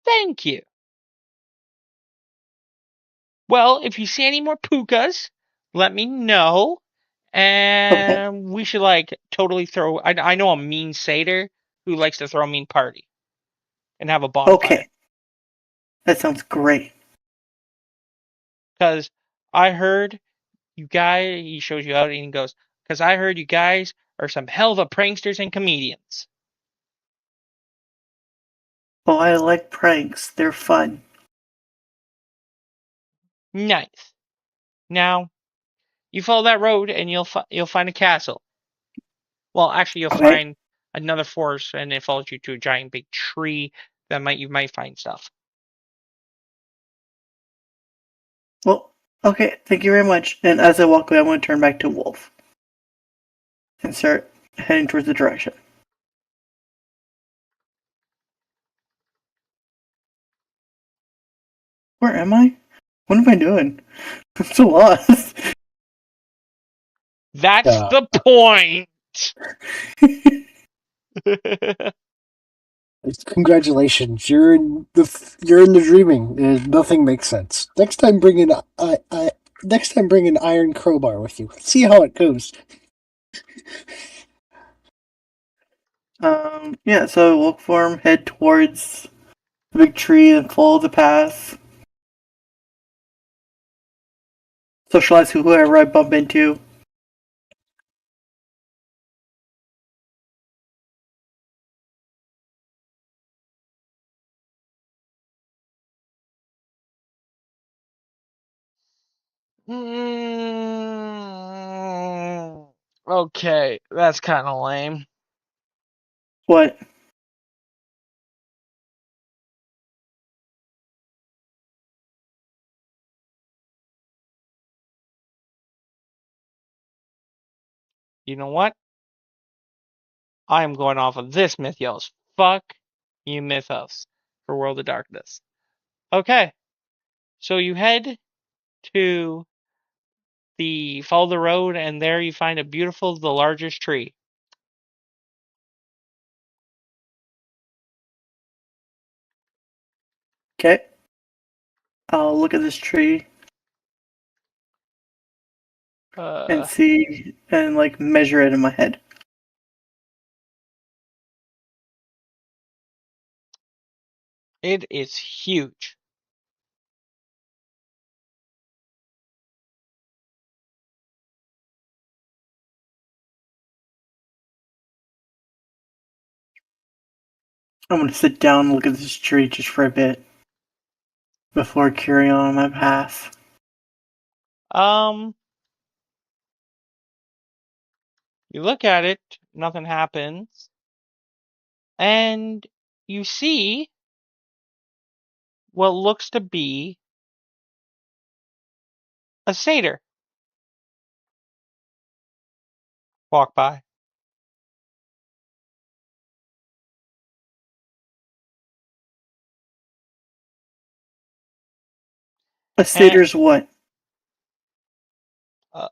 Thank you. Well, if you see any more pukas, let me know. And we should totally throw. I know a mean satyr who likes to throw a mean party and have a bonfire. Okay. That sounds great. Because I heard you guys. He shows you out and he goes, because I heard you guys are some hell of a pranksters and comedians. Oh, I like pranks. They're fun. Nice. Now, you follow that road and you'll find a castle. Well, actually, you'll find another forest, and it follows you to a giant big tree that you might find stuff. Well, okay. Thank you very much. And as I walk away, I'm going to turn back to Wolf and start heading towards the direction. Where am I? What am I doing? I'm so lost. That's the point. Congratulations, you're in the Dreaming. Nothing makes sense. Next time, bring an iron crowbar with you. See how it goes. Yeah, so I walk for him, head towards the big tree and follow the path. Socialize with whoever I bump into. Okay, that's kind of lame. What? You know what? I am going off of this Mythos. Fuck you, Mythos, for World of Darkness. Okay, so you head to follow the road, and there you find the largest tree. Okay. I'll look at this tree and see and measure it in my head. It is huge. I'm gonna sit down and look at this tree just for a bit before carrying on my path. You look at it, nothing happens, and you see what looks to be a satyr walk by. A satyr's what?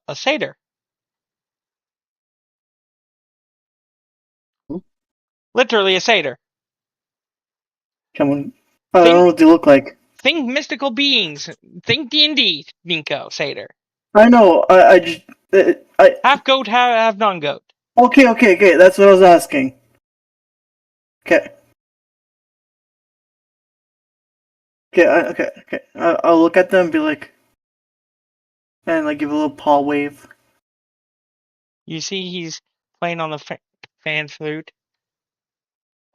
A satyr. Literally a satyr. Come on. I don't know what they look like. Think mystical beings. Think D&D, Ninko, satyr. I know. I just. Half goat, half non-goat. Okay. That's what I was asking. Okay. Okay. I'll look at them and be like, and like give a little paw wave. You see he's playing on the fan flute.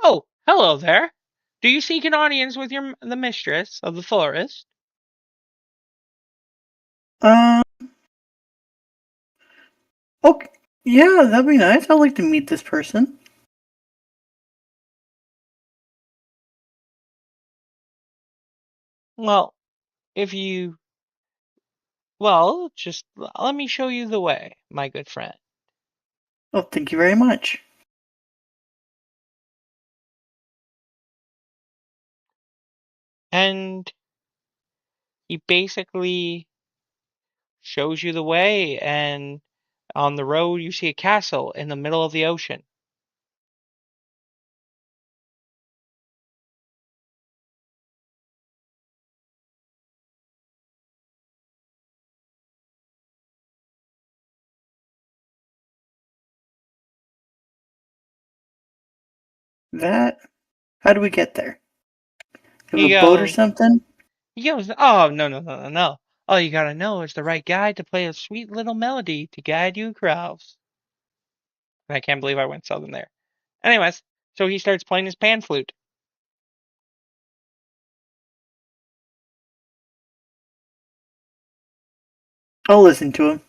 Oh, hello there. Do you seek an audience with the mistress of the forest? Okay. Yeah, that'd be nice. I'd like to meet this person. Well, well, just let me show you the way, my good friend. Oh, thank you very much. And he basically shows you the way, and on the road you see a castle in the middle of the ocean. How do we get there? Have a He boat or goes, something? oh, no. All you gotta know is the right guy to play a sweet little melody to guide you across. I can't believe I went southern there. Anyways, so he starts playing his pan flute. I'll listen to him.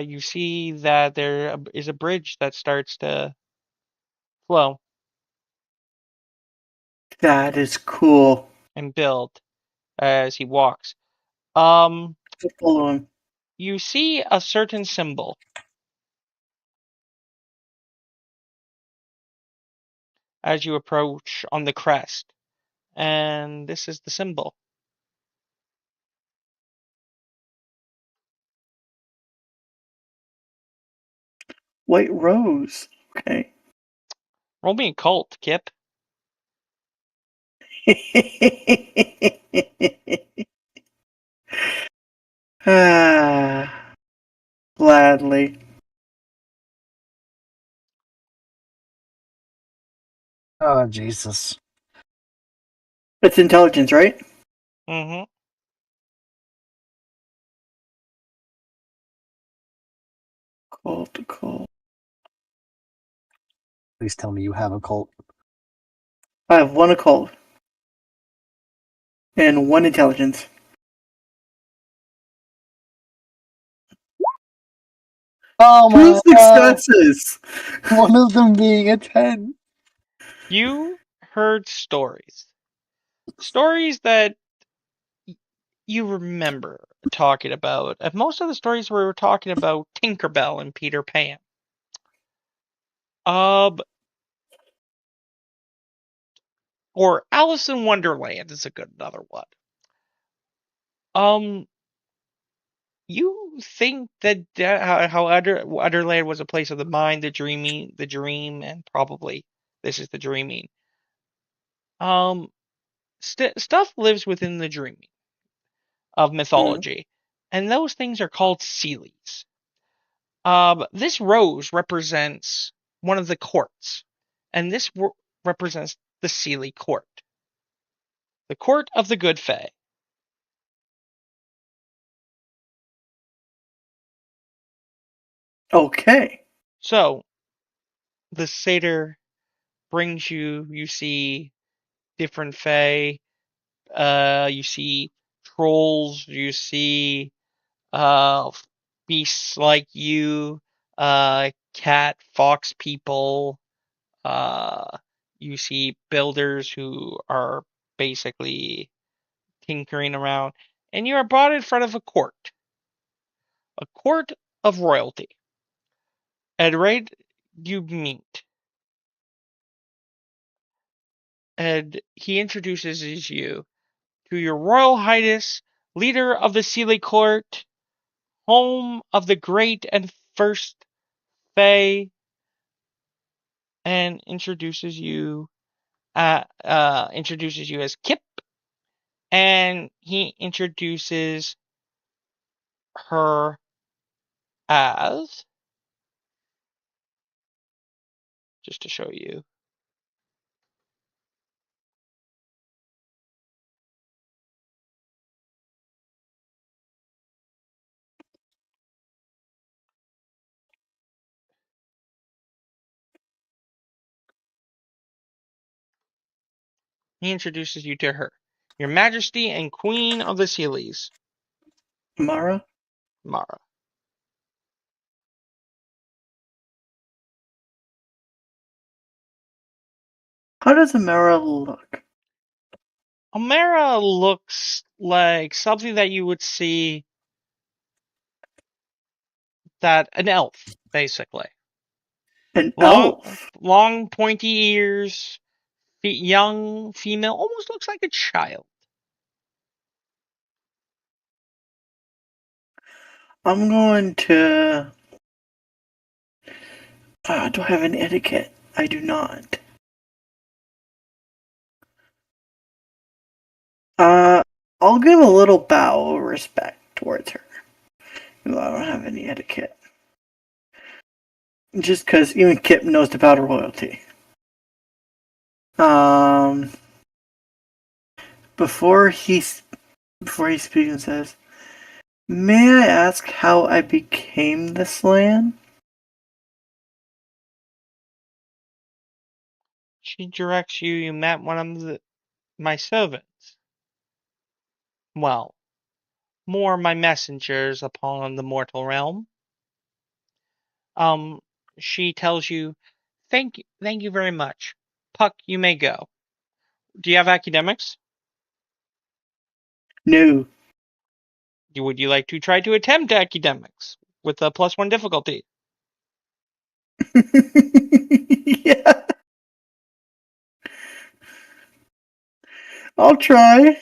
You see that there is a bridge that starts to flow That is cool. and build as he walks. Um, I'll follow him. you see a certain symbol as you approach on the crest, and this is the symbol. White rose. Okay. Roll me a cult, Kip. Gladly. Oh, Jesus. It's intelligence, right? Mm-hmm. Cool. Please tell me you have a cult. I have one occult. And one intelligence. Oh Two my god! successes! One of them being a 10. You heard stories. Stories that you remember talking about. Most of the stories we were talking about Tinkerbell and Peter Pan. Or Alice in Wonderland is a good another one. You think that how Wonderland was a place of the mind, the dream, and probably this is the dreaming. Stuff lives within the dreaming of mythology, and those things are called Seelies. This rose represents one of the courts, and this represents the Seelie court, the court of the good fae. Okay. So the satyr brings you see different fae. You see trolls. You see uh, beasts like you, cat, fox people. You see builders who are basically tinkering around, and you are brought in front of a court of royalty. And right you meet, and he introduces you to your Royal Highness, leader of the Seelie Court, home of the great and first Fae, and introduces you as Kip, and he introduces her as, just to show you, He introduces you to her. Your Majesty and Queen of the Sealies, Mara? Mara. How does Amara look? Amara looks like something that you would see that an elf, basically. An elf? Long, pointy ears, young female, almost looks like a child. I'm going to... do I have an etiquette? I do not. I'll give a little bow of respect towards her. Well, I don't have any etiquette. Just because even Kip knows about royalty. Before he speaks and says, "May I ask how I became this land?" She directs you. You met one of my servants. Well, more my messengers upon the mortal realm. She tells you, thank you very much. Puck, you may go. Do you have academics? No. Would you like to try to attempt academics with a +1 difficulty? Yeah. I'll try.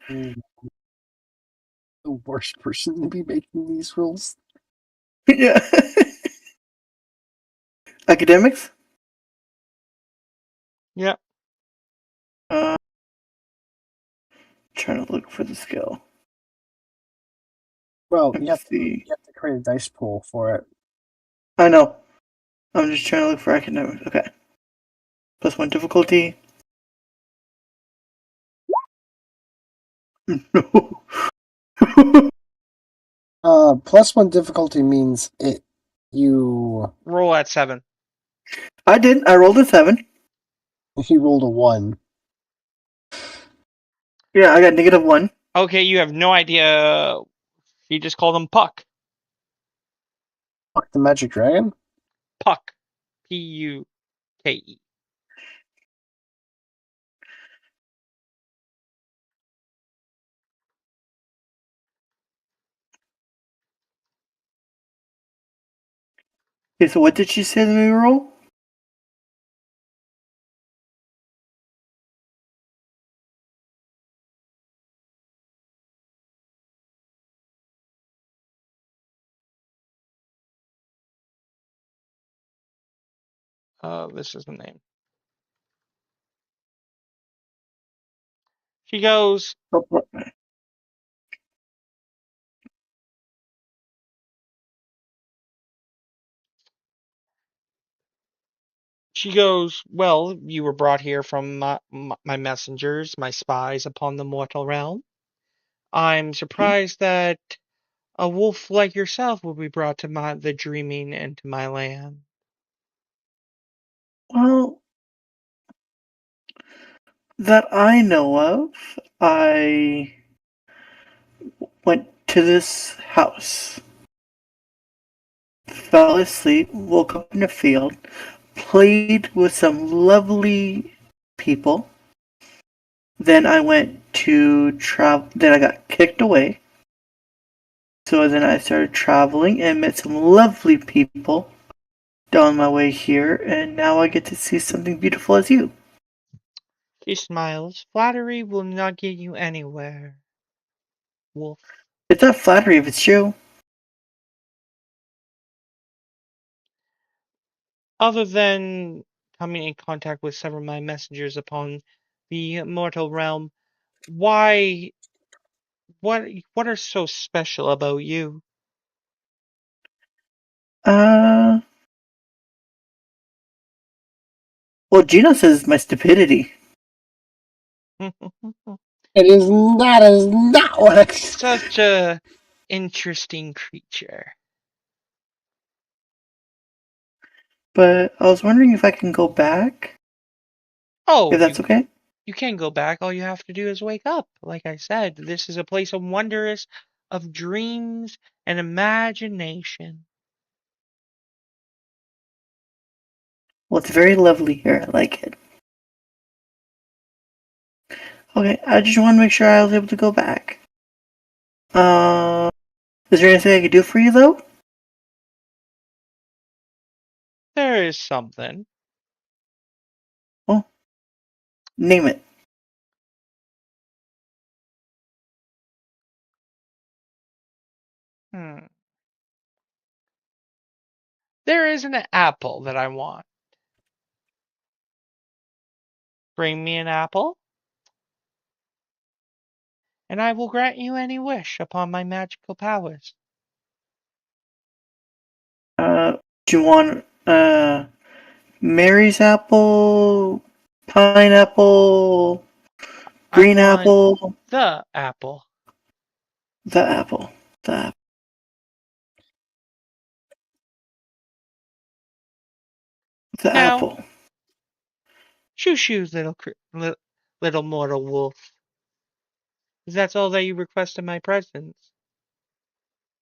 The worst person to be making these rules. Yeah. Academics? Yep. Trying to look for the skill. Well, Let's you have see. to create a dice pool for it. I know. I'm just trying to look for academics. Okay. +1 difficulty. No. +1 difficulty means you Roll at 7. I did. I rolled a 7. he rolled a 1. Yeah, I got -1. Okay, you have no idea. He just called him Puck. Fuck the magic dragon? Puck. P-U-K-E. Okay, so what did she say to me roll? This is the name. She goes, well, you were brought here from my messengers, my spies upon the mortal realm. I'm surprised that a wolf like yourself will be brought to the dreaming and to my land. Well, that I know of, I went to this house, fell asleep, woke up in a field, played with some lovely people. Then I went to travel. Then I got kicked away. So then I started traveling and met some lovely people down my way here, and now I get to see something beautiful as you. She smiles. Flattery will not get you anywhere, wolf. It's not flattery if it's true. Other than coming in contact with several of my messengers upon the mortal realm, why? What are so special about you? Well, Gino says my stupidity. It is not what I... Such a interesting creature. But I was wondering if I can go back. Oh, If that's okay. You can go back. All you have to do is wake up. Like I said, this is a place of wonders, of dreams and imagination. Well, it's very lovely here. I like it. Okay, I just want to make sure I was able to go back. Is there anything I could do for you, though? There is something. Oh, name it. There is an apple that I want. Bring me an apple, and I will grant you any wish upon my magical powers. Do you want, Mary's apple, pineapple, green I want apple? the apple. The apple. The apple. The Now, apple. shoo, little mortal wolf. Is that all that you request of my presence?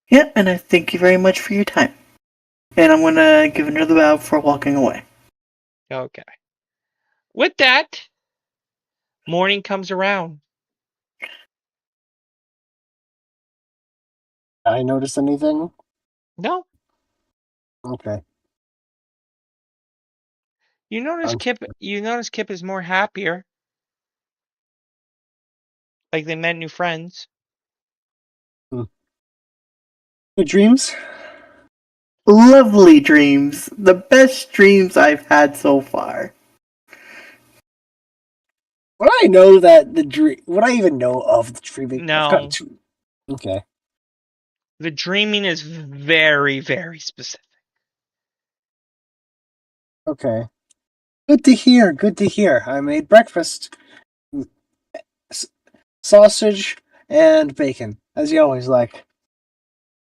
Yeah, and I thank you very much for your time. And I'm gonna give another bow for walking away. Okay. With that, morning comes around. I notice anything? No, Okay. you notice I'm- Kip. You notice Kip is more happier. Like they met new friends. Good dreams? Lovely dreams. The best dreams I've had so far. Would I know that the dream? Would I even know of the dreaming? No. I've gotten too. Okay. The dreaming is very, very specific. Okay. Good to hear. Good to hear. I made breakfast. Sausage and bacon, as you always like.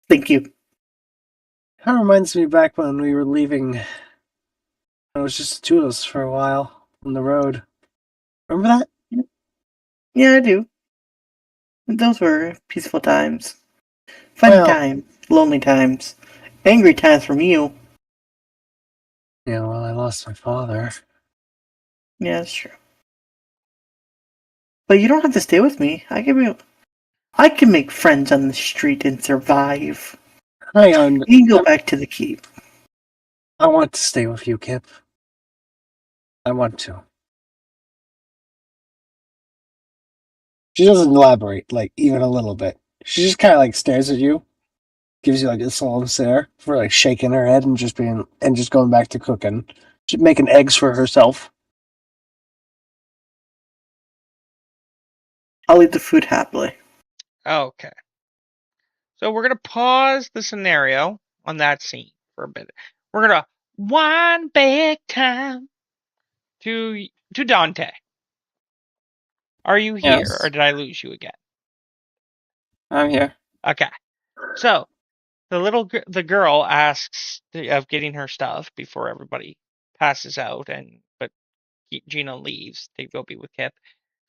Thank you. Kind of reminds me back when we were leaving. It was just the two of us for a while on the road. Remember that? Yeah, I do. Those were peaceful times. Fun Well- times. Lonely times. Angry times from you. Yeah, well, I lost my father. Yeah, that's true. But you don't have to stay with me. I can make friends on the street and survive. I You can go back to the keep. want to stay with you, Kip. I want to. She doesn't elaborate, like, even a little bit. She just kind of, like, stares at you, gives you, like, a solemn stare, for, like, shaking her head and just going back to cooking. She's making eggs for herself. I'll eat the food happily. Okay. So we're gonna pause the scenario on that scene for a bit. We're gonna wind back time to Dante. Are you here, Yes. or did I lose you again? I'm here. Okay. So the girl asks of getting her stuff before everybody passes out, but Gina leaves to go be with Kip.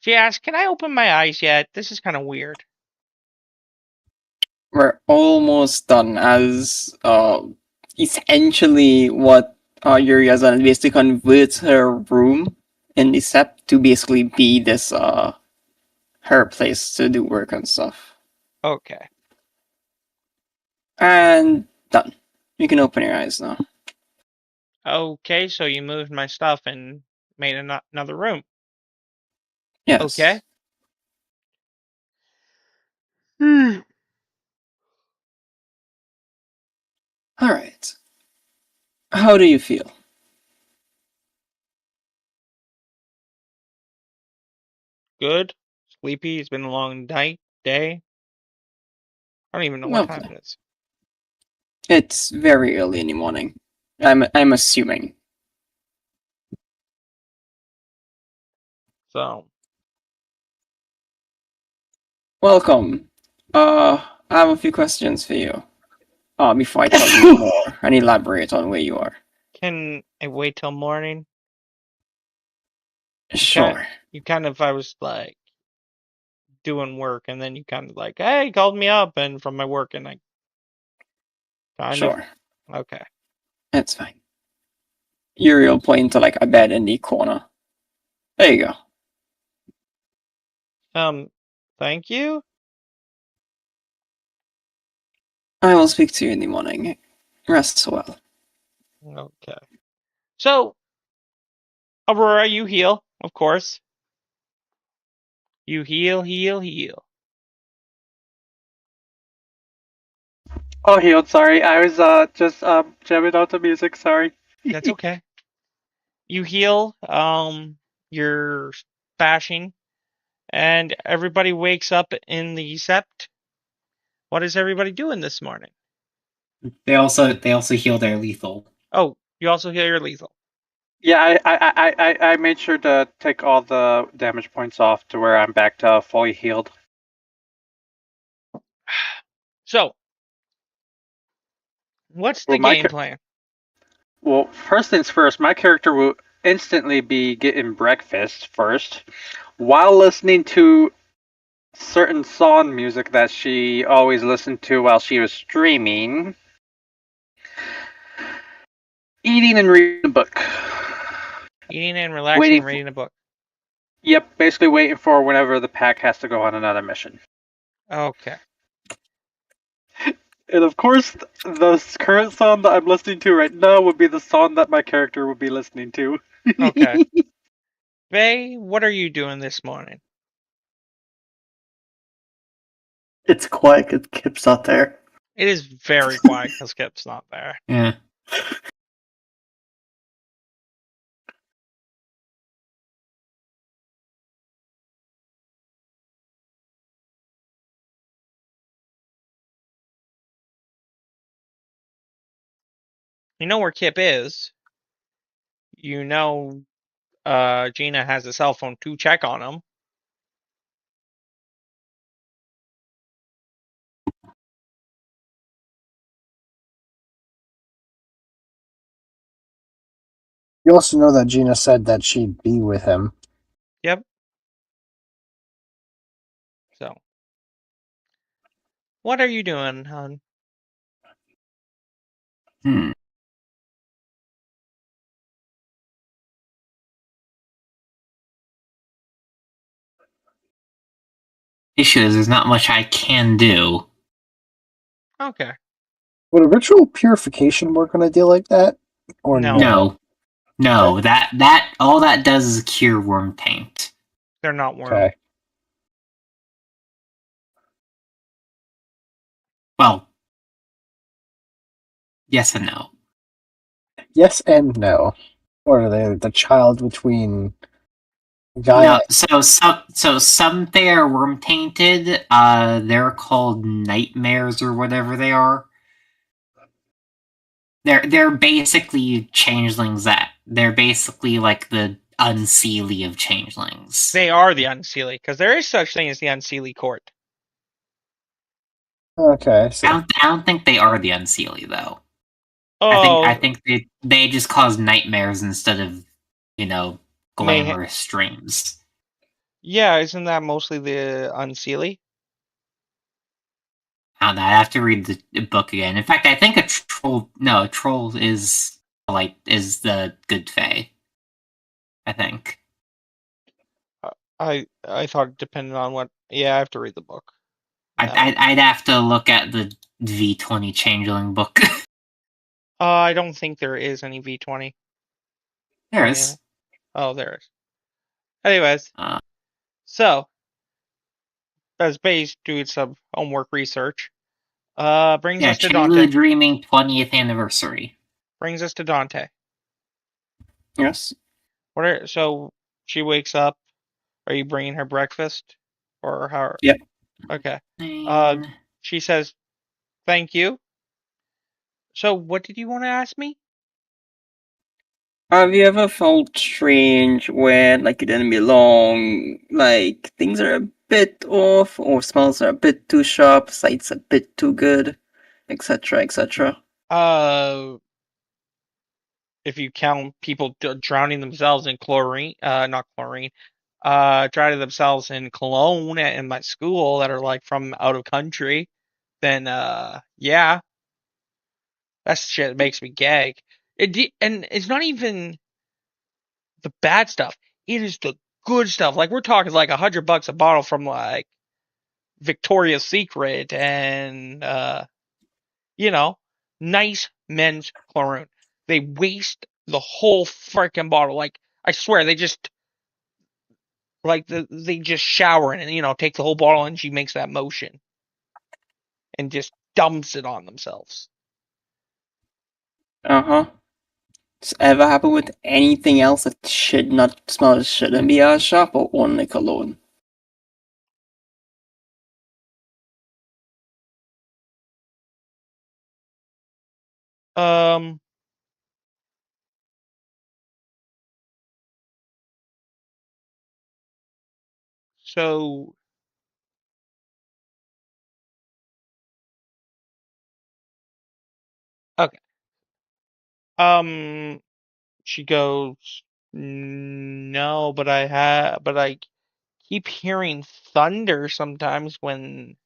She asks, "Can I open my eyes yet? This is kind of weird." We're almost done as essentially what Yuri has done is basically converts her room in the set to basically be this her place to do work and stuff. Okay. And done. You can open your eyes now. Okay, so you moved my stuff and made another room. Yes. Okay. Alright. How do you feel? Good. Sleepy. It's been a long night, day. I don't even know what time Lovely. it is. It's very early in the morning. I'm assuming. So, Welcome. I have a few questions for you. Before I tell you more and elaborate on where you are. can I wait till morning? Sure. I was like doing work, and then you kind of like, hey, called me up and from my work, and I kind Sure. of okay. That's fine. Uriel point to like a bed in the corner. There you go. Thank you. I will speak to you in the morning. Rest well. Okay. So, Aurora, you heal, of course. You heal. Oh, healed. Sorry, I was just jamming out the music. Sorry. That's okay. You heal. You're bashing, and everybody wakes up in the sept. What is everybody doing this morning? They also heal their lethal. Oh, you also heal your lethal. Yeah, I made sure to take all the damage points off to where I'm back to fully healed. So, what's the game plan? Well, first things first, my character will instantly be getting breakfast first, while listening to certain song music that she always listened to while she was streaming, eating and reading a book. Eating and relaxing, and reading a book. Yep, basically waiting for whenever the pack has to go on another mission. Okay. And of course, the current song that I'm listening to right now would be the song that my character would be listening to. Okay. Faye, what are you doing this morning? It's quiet because Kip's not there. It is very quiet because Kip's not there. Yeah. You know where Kip is. You know Gina has a cell phone to check on him. You also know that Gina said that she'd be with him. Yep. So, what are you doing, hon? Issue is there's not much I can do. Okay. Would a ritual purification work on a deal like that? Or No. No. That all that does is cure worm taint. They're not worm. Okay. Well, yes and no. Yes and no. Or are they the child between Gaia? No, so some they are worm tainted. They're called nightmares or whatever they are. They're basically changelings they're basically like the unseelie of changelings. They are the unseelie, because there is such thing as the unseelie court. Okay, so I don't think they are the unseelie though. Oh, I think they just cause nightmares instead of, glamorous dreams. Yeah, isn't that mostly the unseelie? I don't know, I have to read the book again. In fact, I think a troll is the good fae. I think. I thought it depended on what. Yeah, I have to read the book. I'd have to look at the V20 changeling book. I don't think there is any V20. There is. Oh, there is. Anyways, Uh, so as Bay's doing some homework research, brings us to Changeling Dante. Dreaming 20th anniversary. Brings us to Dante. Yes. So she wakes up. Are you bringing her breakfast, or how? Yep. Okay. And She says, "Thank you." So, what did you want to ask me? Have you ever felt strange where, like, you didn't belong, like, things are a bit off, or smells are a bit too sharp, sights a bit too good, etc., etc.? if you count people drowning themselves in chlorine, not chlorine, drowning themselves in cologne in my school that are like from out of country, then yeah, that shit makes me gag. And it's not even the bad stuff. It is the good stuff. Like we're talking like $100 a bottle from like Victoria's Secret and you know, nice men's cologne. They waste the whole freaking bottle. Like I swear, they just they just shower in it, you know, take the whole bottle and she makes that motion and just dumps it on themselves. Uh-huh. Does it ever happen with anything else that should not smell, shouldn't be a shop, or only cologne? Um, so okay. She goes, no, but I keep hearing thunder sometimes when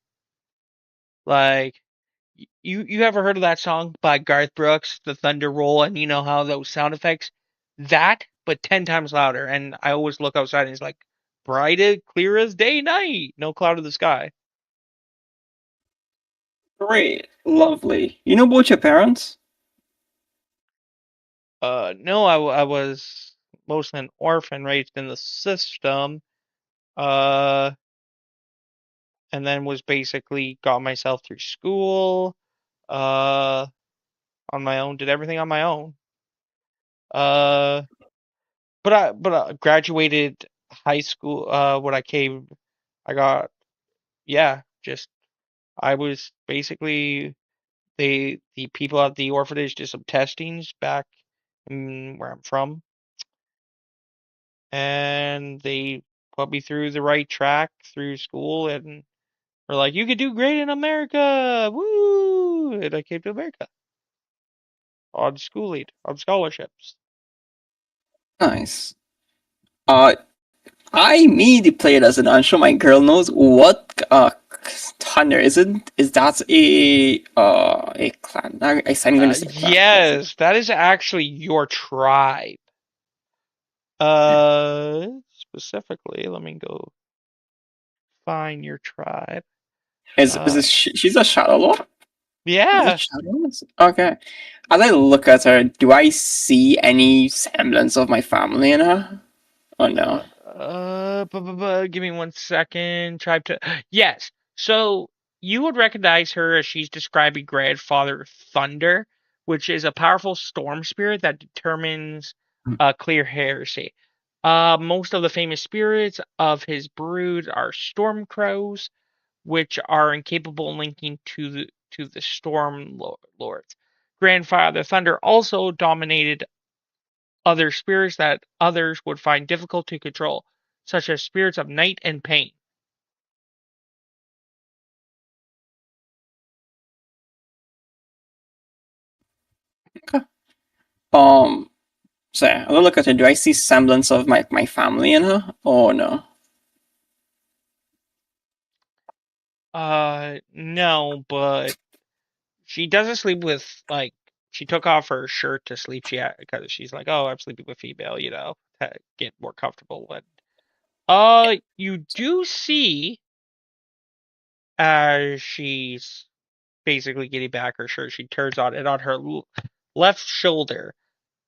like you ever heard of that song by Garth Brooks, The Thunder Roll, and you know how those sound effects? That, but 10 times louder. And I always look outside and it's like bright as clear as day night. No cloud in the sky. Great, lovely. You know about your parents? No, I was mostly an orphan raised in the system. Uh, and then was basically got myself through school. Uh, on my own, did everything on my own. Uh, but I graduated high school. When I came, I got yeah. Just I was basically the people at the orphanage did some testings back in where I'm from, and they put me through the right track through school, and were like, "You could do great in America, woo!" And I came to America on scholarships. Nice. Uh, I immediately played as an I'm sure my girl knows what thunder is it? Is that a clan? I'm gonna say clan. Yes, that is actually your tribe. Specifically, let me go find your tribe. Is this she's a shadow lord? Is Yeah. it shadows? Okay. As I look at her, do I see any semblance of my family in her? Oh no. Give me 1 second. Tribe to yes. So you would recognize her as she's describing Grandfather Thunder, which is a powerful storm spirit that determines clear heresy. Most of the famous spirits of his brood are storm crows, which are incapable of linking to the storm lords. Grandfather Thunder also dominated other spirits that others would find difficult to control, such as spirits of night and pain. Okay. So yeah, I will look at her. Do I see semblance of my family in her? Oh no. No, but she doesn't sleep with like she took off her shirt to sleep. Because she's like, oh, I'm sleeping with female, you know, to get more comfortable. And you do see as she's basically getting back her shirt, she turns on it on her left shoulder.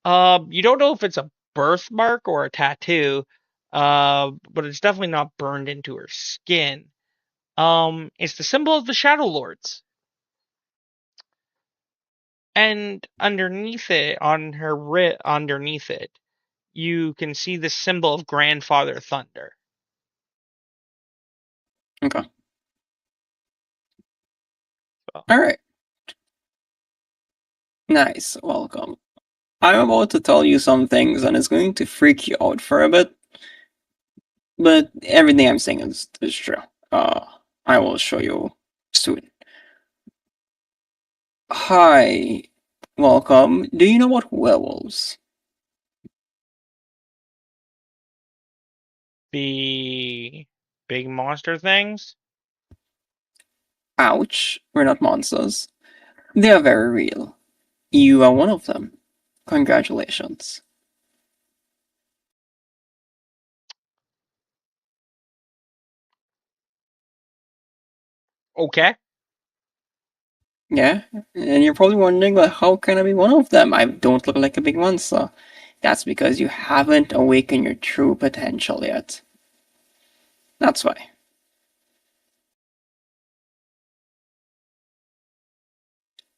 You don't know if it's a birthmark or a tattoo, but it's definitely not burned into her skin. It's the symbol of the Shadow Lords. And underneath it, on her underneath it, you can see the symbol of Grandfather Thunder. Okay. So. Alright. Nice, welcome. I'm about to tell you some things and it's going to freak you out for a bit. But everything I'm saying is true. I will show you soon. Hi, welcome. Do you know what werewolves? The big monster things? Ouch, we're not monsters. They are very real. You are one of them. Congratulations. Okay. Yeah, and you're probably wondering, well, how can I be one of them? I don't look like a big monster. That's because you haven't awakened your true potential yet. That's why.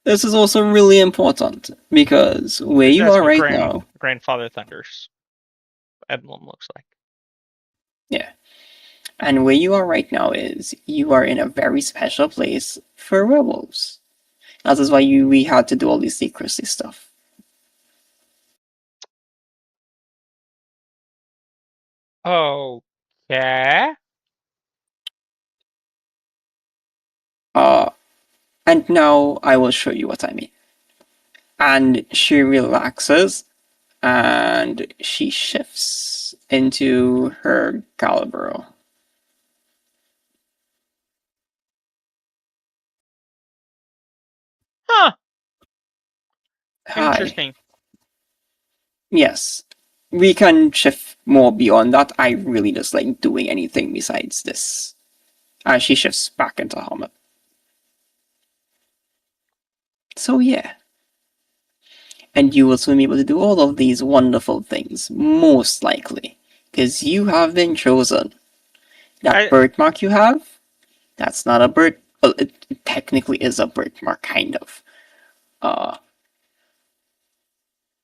This is also really important because where you That's are what right now, Grandfather Thunder's emblem looks like. yeah, and where you are right now is you are in a very special place for werewolves. That is why we had to do all this secrecy stuff. Okay. Uh, and now I will show you what I mean. And she relaxes and she shifts into her Calibro. Huh. Hi. Interesting. Yes. We can shift more beyond that. I really just like doing anything besides this. As she shifts back into helmet. So yeah. And you will soon be able to do all of these wonderful things, most likely. Because you have been chosen. That birthmark you have, that's not a birth. Well, it technically is a birthmark, kind of.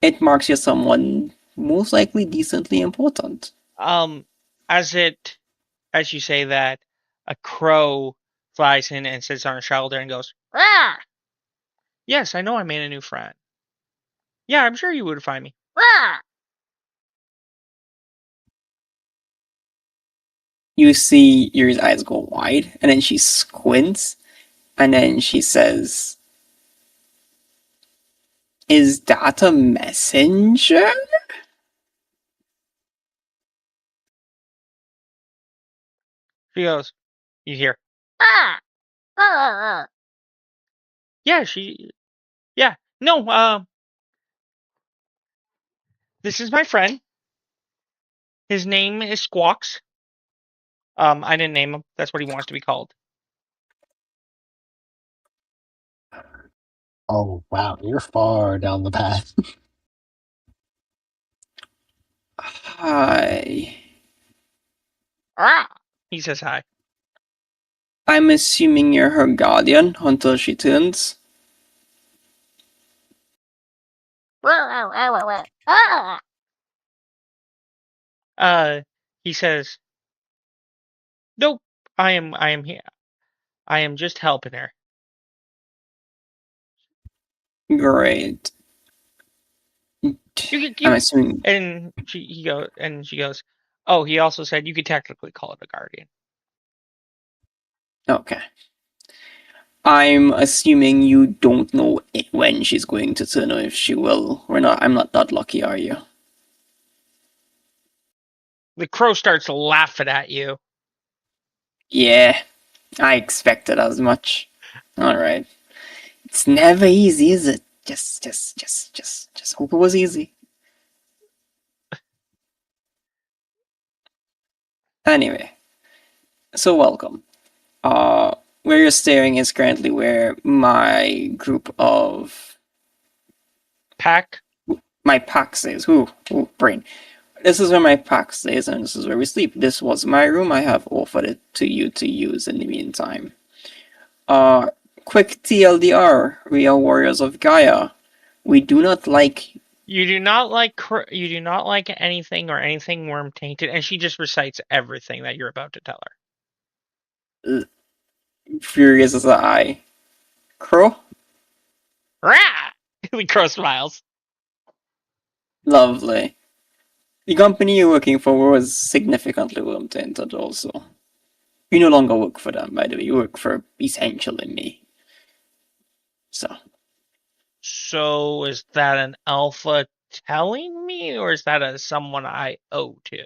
It marks you someone most likely decently important. As you say that, a crow flies in and sits on her shoulder and goes, "Rah! Yes, I know I made a new friend. Yeah, I'm sure you would find me. Rah!" You see Yuri's eyes go wide, and then she squints, and then she says, "Is that a messenger?" She goes, you hear, "Ah! Ah!" Yeah, yeah. No, this is my friend. His name is Squawks. I didn't name him. That's what he wants to be called. Oh wow, you're far down the path. Hi. Ah! He says hi. I'm assuming you're her guardian until she turns. He says, "Nope. I am here. I am just helping her." Great. I'm assuming. And she goes, "Oh, he also said you could technically call it a guardian." Okay. I'm assuming you don't know when she's going to turn or if she will. We're not. I'm not that lucky, are you? The crow starts laughing at you. Yeah, I expected as much. Alright. It's never easy, is it? Just hope it was easy. Anyway. So welcome. Where you're staring is currently where my group of Pack. my pack stays. Ooh, brain. This is where my pack stays, and this is where we sleep. This was my room. I have offered it to you to use in the meantime. Quick TLDR. We are warriors of Gaia. We do not like. You do not like anything or anything worm tainted, and she just recites everything that you're about to tell her. Furious as I. Crow? Rah! The crow smiles. Lovely. The company you're working for was significantly worm tainted also. You no longer work for them, by the way. You work for essentially me. So is that an alpha telling me, or is that someone I owe to?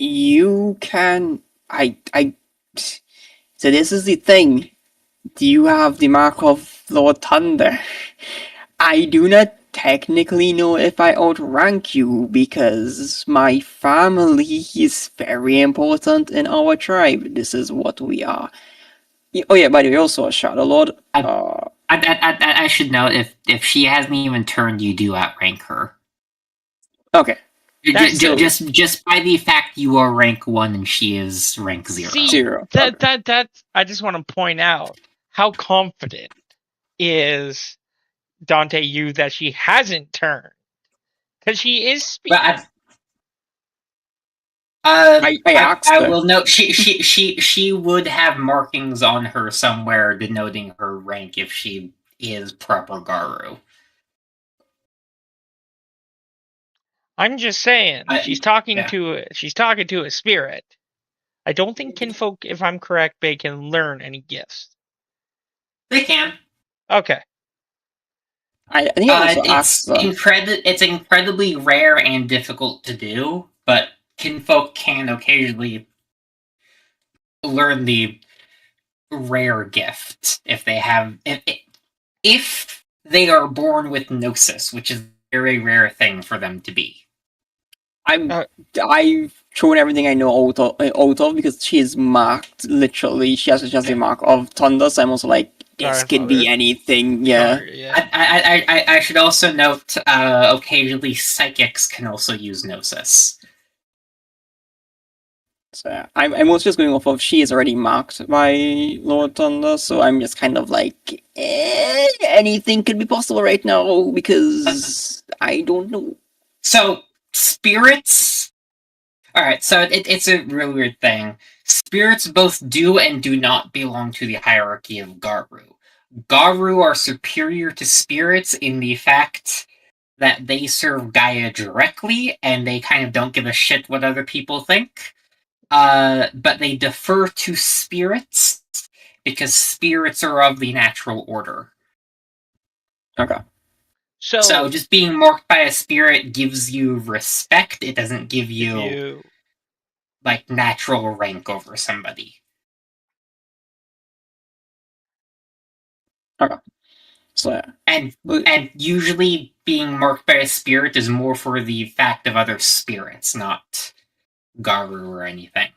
You can. I. So this is the thing. Do you have the mark of Lord Thunder? I do not technically know if I outrank you because my family is very important in our tribe. This is what we are. Oh yeah, by the way, also a Shadow Lord. I should note if she hasn't even turned, you do outrank her. Okay. Just by the fact you are rank 1 and she is rank 0. See, Zero. that I just want to point out how confident is Dante you that she hasn't turned, because she is speaking. But I asked I her. will note she would have markings on her somewhere denoting her rank if she is proper Garu. I'm just saying, she's talking yeah. to a spirit. I don't think kinfolk, if I'm correct, they can learn any gifts. They can. Okay. I think I also asked her. It's incredibly rare and difficult to do, but kinfolk can occasionally learn the rare gift if they have if they are born with gnosis, which is a very rare thing for them to be. I've thrown everything I know out of because she is marked literally. She has the mark of thunder. So I'm also like, this could be anything. Yeah. Sorry, yeah. I should also note, occasionally psychics can also use gnosis. So yeah, I'm also just going off of she is already marked by Lord Thunder, so I'm just kind of like, anything could be possible right now because I don't know. So spirits. All right, so it's a really weird thing. Spirits both do and do not belong to the hierarchy of Garu. Garu are superior to spirits in the fact that they serve Gaia directly and they kind of don't give a shit what other people think. But they defer to spirits because spirits are of the natural order. Okay. So just being marked by a spirit gives you respect. It doesn't give you like natural rank over somebody. Okay. So yeah. And usually being marked by a spirit is more for the fact of other spirits, not Garu or anything.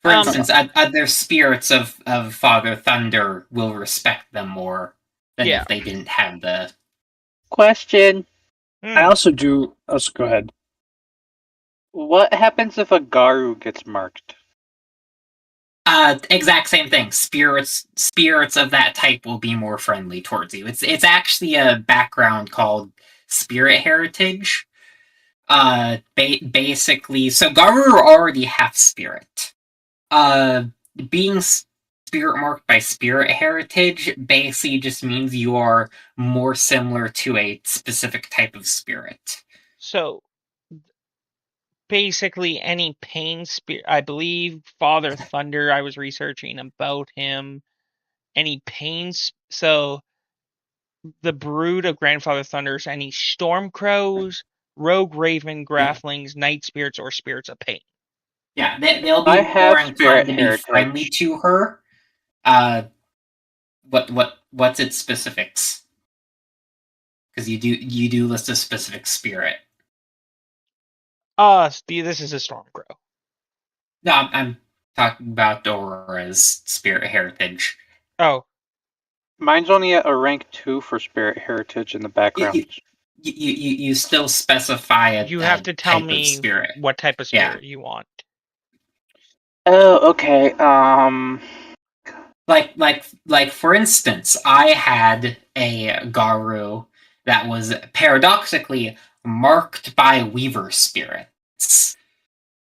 For instance, other spirits of Father Thunder will respect them more than if they didn't have the... Question. I also do... Also, go ahead. What happens if a Garu gets marked? Exact same thing. Spirits of that type will be more friendly towards you. It's actually a background called spirit heritage. Basically, so Garu are already half spirit. Being spirit marked by spirit heritage basically just means you are more similar to a specific type of spirit. So basically any pain spirit, I believe Father Thunder, I was researching about him, any pains, so the brood of Grandfather Thunders, any storm crows, rogue raven, graflings, night spirits, or spirits of pain. Yeah, they'll be more inclined to be friendly to her. What's its specifics? Because you do list a specific spirit. This is a storm crow. No, I'm talking about Aurora's spirit heritage. Oh. Mine's only at a rank 2 for spirit heritage in the background. You still specify You have to tell me what type of spirit you want. Oh, okay. Like for instance, I had a Garu that was paradoxically marked by Weaver spirits.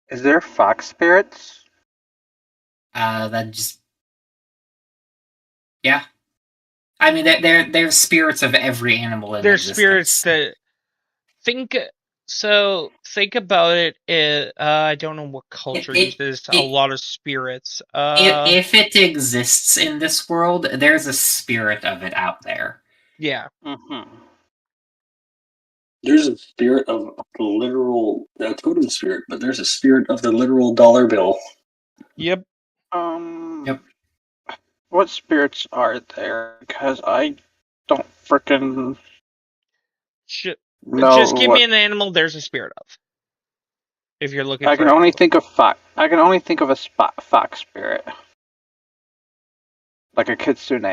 Is there fox spirits? That just... Yeah. I mean, there's spirits of every animal in There's existence. spirits that... Think about it. I don't know what culture uses a lot of spirits. If it exists in this world, there's a spirit of it out there. Yeah. Mm-hmm. There's a spirit of the literal totem spirit, but there's a spirit of the literal dollar bill. Yep. Yep. What spirits are there? Because I don't frickin' know. Just give me an animal there's a spirit of. If you're looking I for can only animals. think of fox. I can only think of a fox spirit, like a kitsune.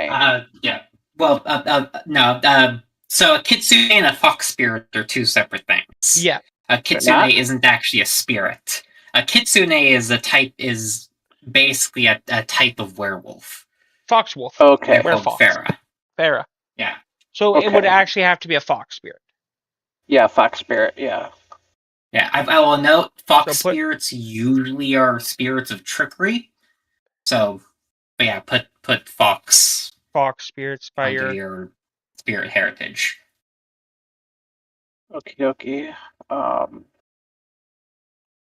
Yeah. Well, no. So a kitsune and a fox spirit are two separate things. Yeah. A kitsune not? isn't actually a spirit. A kitsune is basically a type of werewolf. Foxwolf. Okay. They're called Werefox. Farah. Farah. Yeah. So it would Okay. actually have to be a fox spirit. Yeah, fox spirit. Yeah. Yeah, I will note fox So put- spirits usually are spirits of trickery. So, but yeah, put fox Fox spirits by under your. your spirit heritage. Okay.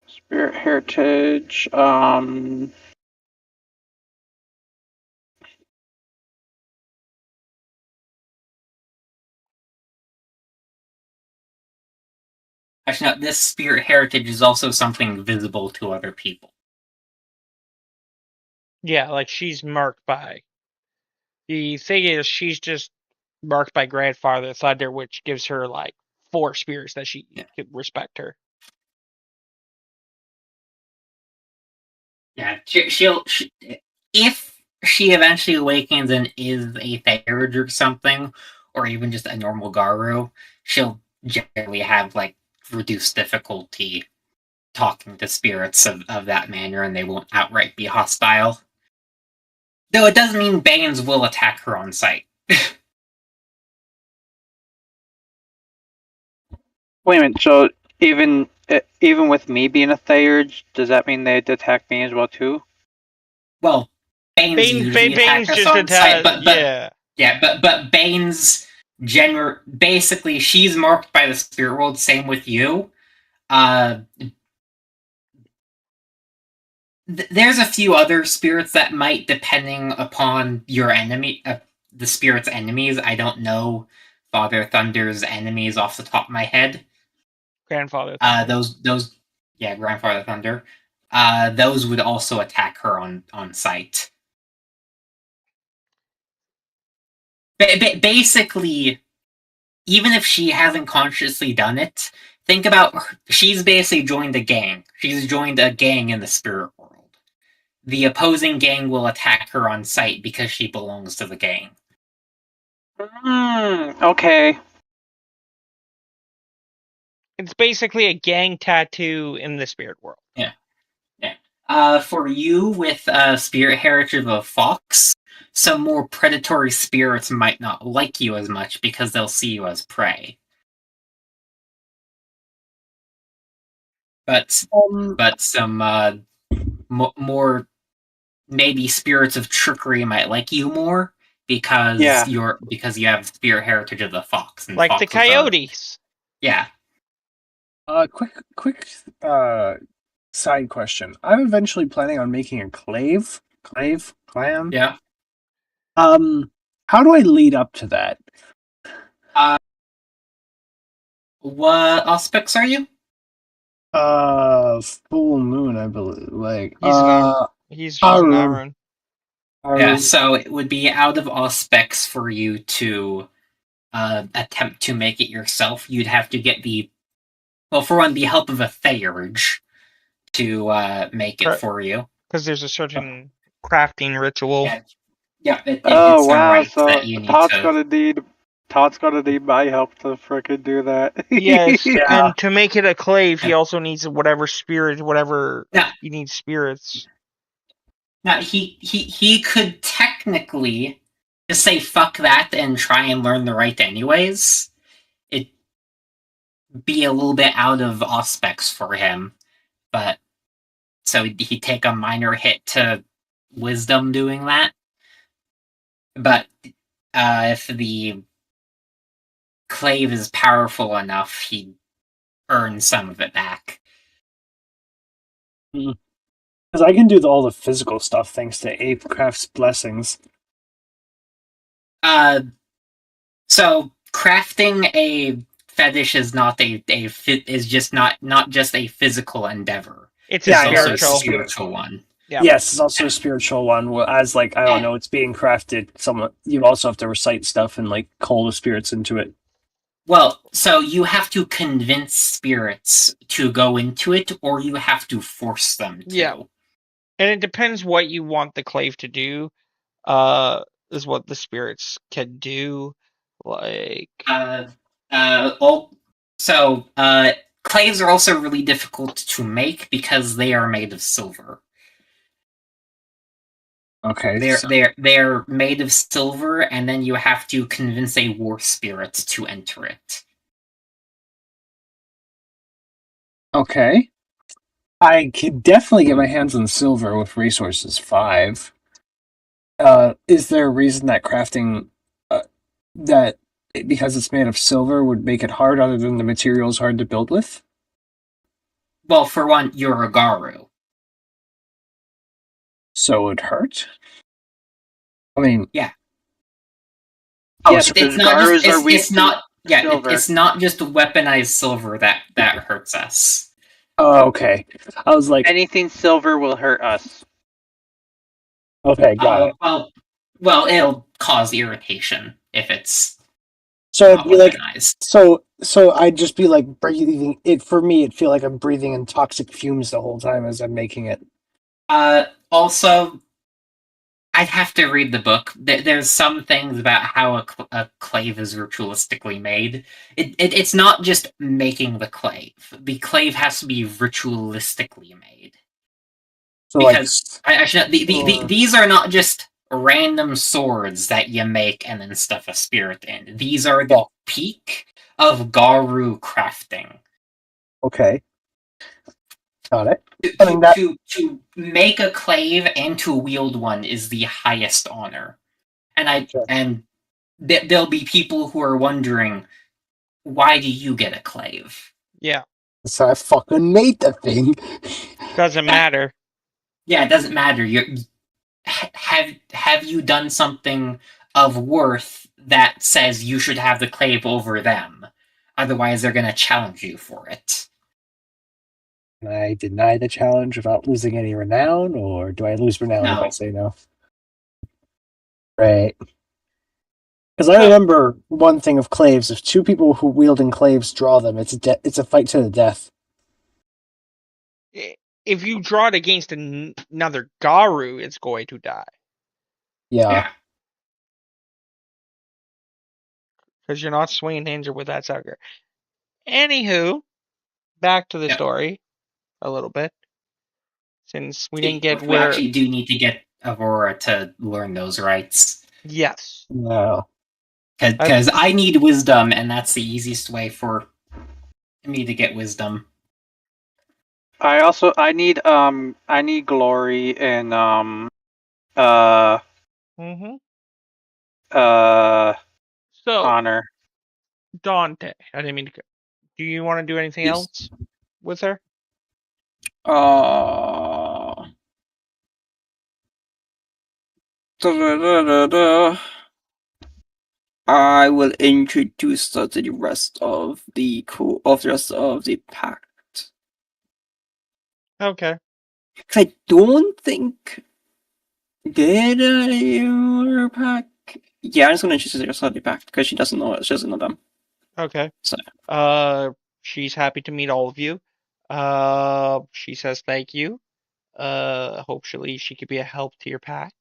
Spirit heritage. Actually, no, this spirit heritage is also something visible to other people. Yeah, like she's marked by. The thing is, she's just marked by Grandfather Thunder, which gives her like 4 spirits that she could respect her. Yeah, if she eventually awakens and is a Theurge or something, or even just a normal Garu, she'll generally have like reduced difficulty talking to spirits of that manner, and they won't outright be hostile. Though it doesn't mean Banes will attack her on sight. Wait a minute. So even with me being a Theurge, does that mean they'd attack me as well too? Well, Banes usually attack us just on sight, attack. but Banes basically she's marked by the spirit world. Same with you. There's a few other spirits that might, depending upon your enemy, the spirit's enemies. I don't know Father Thunder's enemies off the top of my head. Grandfather Thunder. Grandfather Thunder. Those would also attack her on sight. Basically, even if she hasn't consciously done it, think about she's basically joined a gang. She's joined a gang in the spirit world. The opposing gang will attack her on sight because she belongs to the gang. Okay. It's basically a gang tattoo in the spirit world. Yeah. For you, with spirit heritage of fox, some more predatory spirits might not like you as much because they'll see you as prey. But some more maybe spirits of trickery might like you more because you have spirit heritage of the fox. And like the coyotes. Yeah. Quick side question. I'm eventually planning on making a clan. Yeah. How do I lead up to that? What aspects are you? Full moon, I believe. Like, he's an Aaron. Yeah, so it would be out of aspects for you to attempt to make it yourself. You'd have to get the help of a Theurge to make it for you. Because there's a certain crafting ritual. Yeah. Wow. So that you need Todd's gonna need my help to frickin' do that. Yes, and to make it a clave, he also needs whatever spirit, he needs spirits. Now he could technically just say fuck that and try and learn the rite anyways. It'd be a little bit out of aspects for him, but so he'd take a minor hit to wisdom doing that. But if the clave is powerful enough, he'd earn some of it back. Because I can do all the physical stuff thanks to Apecraft's blessings. So crafting a fetish is not is just not just a physical endeavor. It's Yeah, a I know, Also a spiritual. spiritual one. Yeah. Yes, it's also a spiritual one. As like I don't know, it's being crafted. Someone you also have to recite stuff and like call the spirits into it. Well, so you have to convince spirits to go into it, or you have to force them to. Yeah. And it depends what you want the clave to do. Is what the spirits can do. Like Claves are also really difficult to make because they are made of silver. Okay. They're made of silver, and then you have to convince a war spirit to enter it. Okay. I could definitely get my hands on silver with resources 5. Is there a reason that crafting that because it's made of silver would make it hard other than the material is hard to build with? Well, for one, you're a Garu. So it would hurt? I mean, Yeah. Yes, so because Garus are weak it's not to silver. it's not just weaponized silver that hurts us. oh, okay. I was like, Anything silver will hurt us. okay, got it. Well, it'll cause irritation if it's So not it'd be like, weaponized. so I'd just be like breathing it. For me, it'd feel like I'm breathing in toxic fumes the whole time as I'm making it. Also, I'd have to read the book. There's some things about how a clave is ritualistically made. It's not just making the clave. The clave has to be ritualistically made. So Because like, these are not just random swords that you make and then stuff a spirit in. These are the peak of Garu crafting. okay, got it. To make a clave and to wield one is the highest honor. And there'll be people who are wondering, why do you get a clave? yeah. So I fucking made the thing. Doesn't matter. Yeah, it doesn't matter. Have you done something of worth that says you should have the clave over them? Otherwise, they're going to challenge you for it. Can I deny the challenge without losing any renown, or do I lose renown if No. I say no? Right. Because I remember one thing of claves: if 2 people who wielding claves draw them, it's a fight to the death. If you draw it against another Garu, it's going to die. Yeah. Because you're not swinging hands with that sucker. Anywho, back to the story a little bit. Since we didn't get We actually do need to get Aurora to learn those rights. Yes. No. Because I need wisdom, and that's the easiest way for me to get wisdom. I need glory and So honor. Dante, I didn't mean to. Do you want to do anything else with her? I will introduce her to the rest of the pact. Okay. I don't think did your pack. Yeah, I'm just gonna introduce her to the rest of the pact because she doesn't know it. She doesn't know them. Okay. So. She's happy to meet all of you. She says thank you. Hopefully she could be a help to your pack.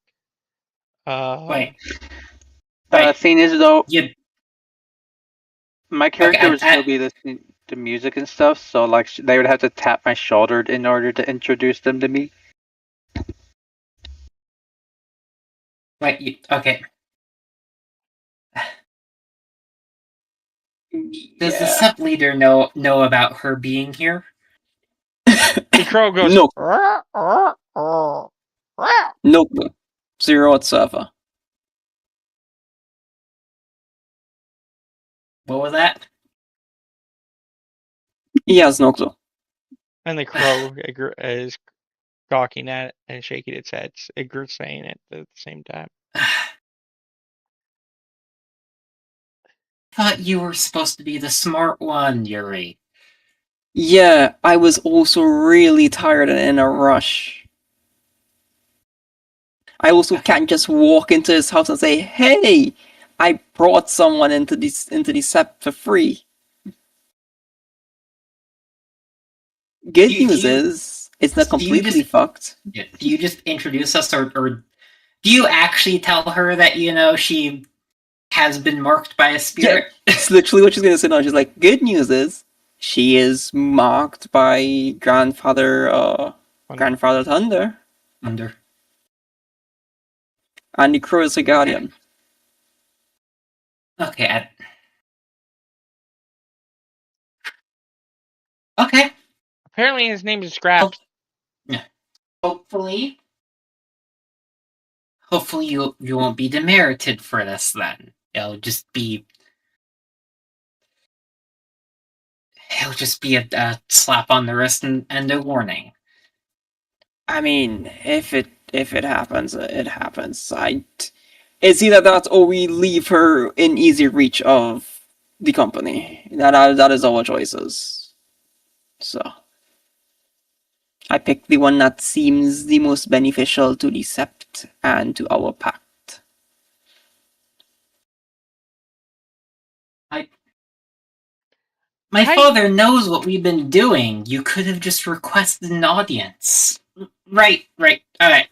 Wait. Thing is though, my character Okay, would still be listening to music and stuff, so like they would have to tap my shoulder in order to introduce them to me. Wait, okay. Does the sub leader know about her being here? The crow goes. No. No clue. 0 whatsoever. What was that? He has no clue. And the crow is gawking at it and shaking its head, saying it at the same time. thought you were supposed to be the smart one, Yuri. Yeah, I was also really tired and in a rush. I also can't just walk into his house and say, "Hey, I brought someone into the sept for free." Good news is, it's not completely fucked. Do you just introduce us, or do you actually tell her that she has been marked by a spirit? Yeah, it's literally what she's gonna say now. She's like, "Good news is, she is marked by Grandfather Thunder, Under. and the Crow is her guardian." Okay. Okay. Apparently, his name is Scraps. Hopefully you won't be demerited for this then. It'll just be a slap on the wrist and a warning. I mean, if it happens, it happens. It's either that or we leave her in easy reach of the company. That is our choices. So I picked the one that seems the most beneficial to the Sept and to our pact. My father knows what we've been doing. You could have just requested an audience. Right. Alright.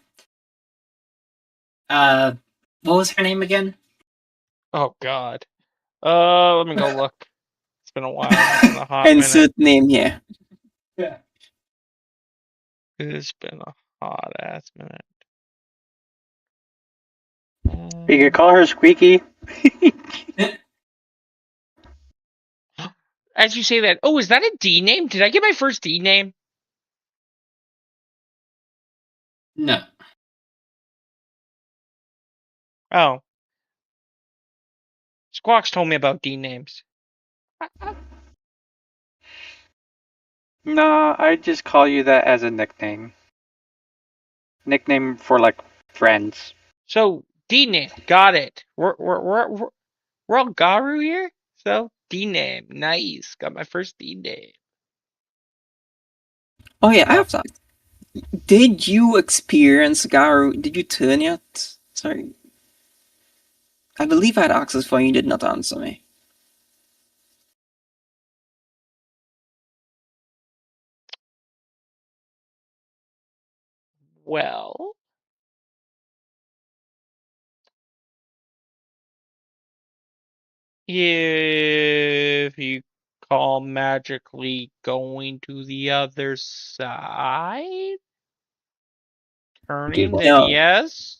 What was her name again? Oh God. Let me go look. It's been a while. It's been a hot Insert name here. Yeah. It's been a hot ass minute. You could call her Squeaky. As you say that, oh, is that a D name? Did I get my first D name? No. Oh. Squawks told me about D names. No, I just call you that as a nickname. Nickname for like friends. So D name, got it. We're all Garu here, so D name, nice. Got my first D name. Oh yeah, I have that. Did you experience Garu? Did you turn yet? Sorry. I believe I had access for you. You did not answer me. Well, if you call magically going to the other side, turning, then No. yes.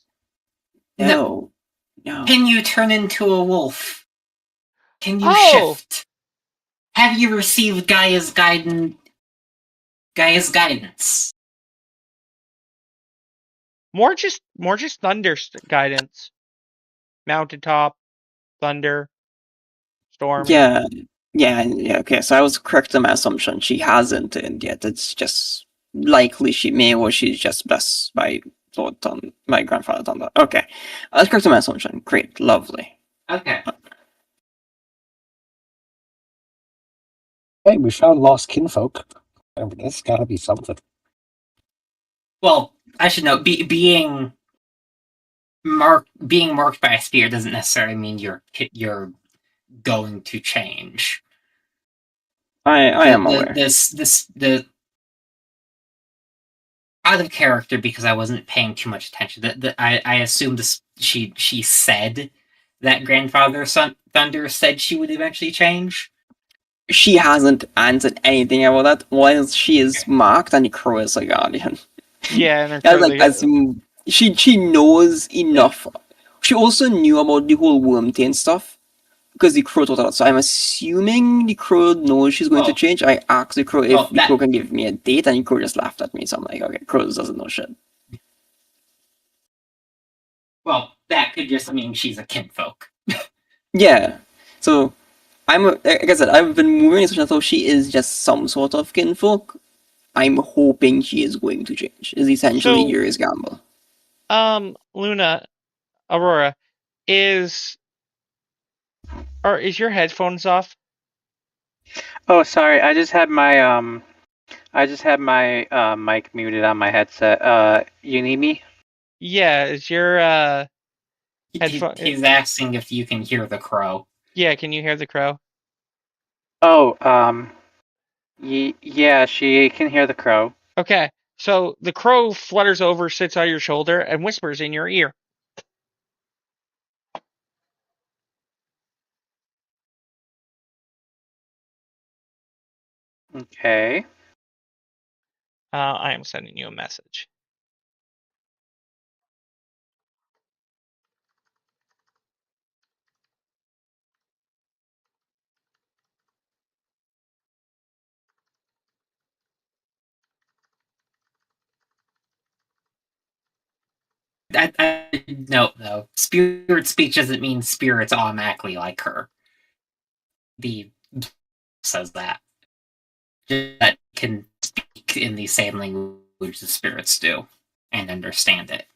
No. Can you turn into a wolf? Can you Oh! shift? Have you received Gaia's guidance? More just thunder guidance. Mountaintop, thunder, storm. Yeah. Okay, so I was correct in my assumption. She hasn't turned yet. It's just likely she may, or she's just blessed by my grandfather Thunder. Okay, I was correct in my assumption. Great, lovely. Okay. Hey, we found lost kinfolk. That's gotta be something. Well, I should note, being marked by a spear doesn't necessarily mean you're going to change. I am aware. The out of character, because I wasn't paying too much attention. I assumed she said that Grandfather Thunder said she would eventually change. She hasn't answered anything about that. Once she is marked and the Crow is a guardian. Yeah, and she knows enough. She also knew about the whole worm thing stuff because the Crow taught her that. So I'm assuming the Crow knows she's going to change. I asked the Crow if the Crow can give me a date, and the Crow just laughed at me. So I'm like, okay, Crow doesn't know shit. Well, that could just mean she's a kinfolk. Yeah. So like I said, I've been moving such until she is just some sort of kinfolk. I'm hoping she is going to change. Is essentially Yuri's gamble. Luna, Aurora, is Or is your headphones off? Oh, sorry. I just had my mic muted on my headset. You need me? Yeah, is your headphone? He's asking if you can hear the crow. Yeah, can you hear the crow? Oh, yeah, she can hear the crow. Okay, so the crow flutters over, sits on your shoulder, and whispers in your ear. Okay. I am sending you a message. No. Spirit speech doesn't mean spirits automatically like her. The says that. That can speak in the same language the spirits do and understand it.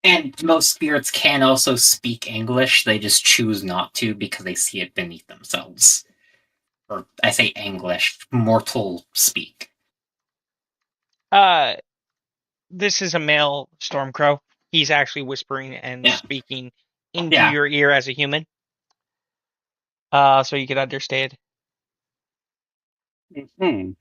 And most spirits can also speak English, they just choose not to because they see it beneath themselves. Or I say English, mortal speak. This is a male storm crow. He's actually whispering and speaking into your ear as a human. So you can understand. Mm-hmm.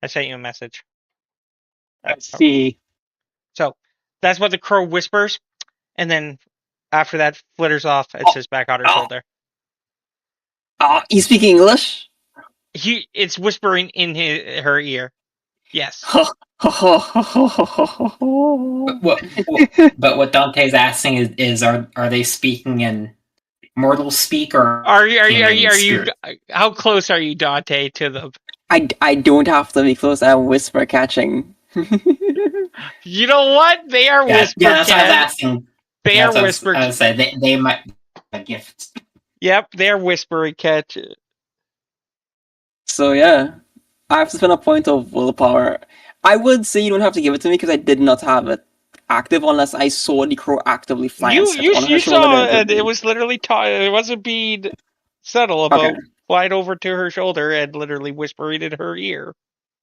I sent you a message. I see. So that's what the crow whispers, and then after that flitters off and sits back on her shoulder. You speak English? It's whispering in her ear. Yes. But what Dante's asking is are they speaking in mortal speak or are you how close are you, Dante, to them? I don't have to be close. I'm whisper catching. You know what? They are whisper. Yeah, that's what I was asking. They are whisper. I said they might be a gift. Yep, they're whispering catch. So yeah, I have to spend a point of willpower. I would say you don't have to give it to me because I did not have it active unless I saw the crow actively fly and sit on her shoulder. Saw it. It was literally it wasn't being subtle about flying over to her shoulder and literally whispering in her ear.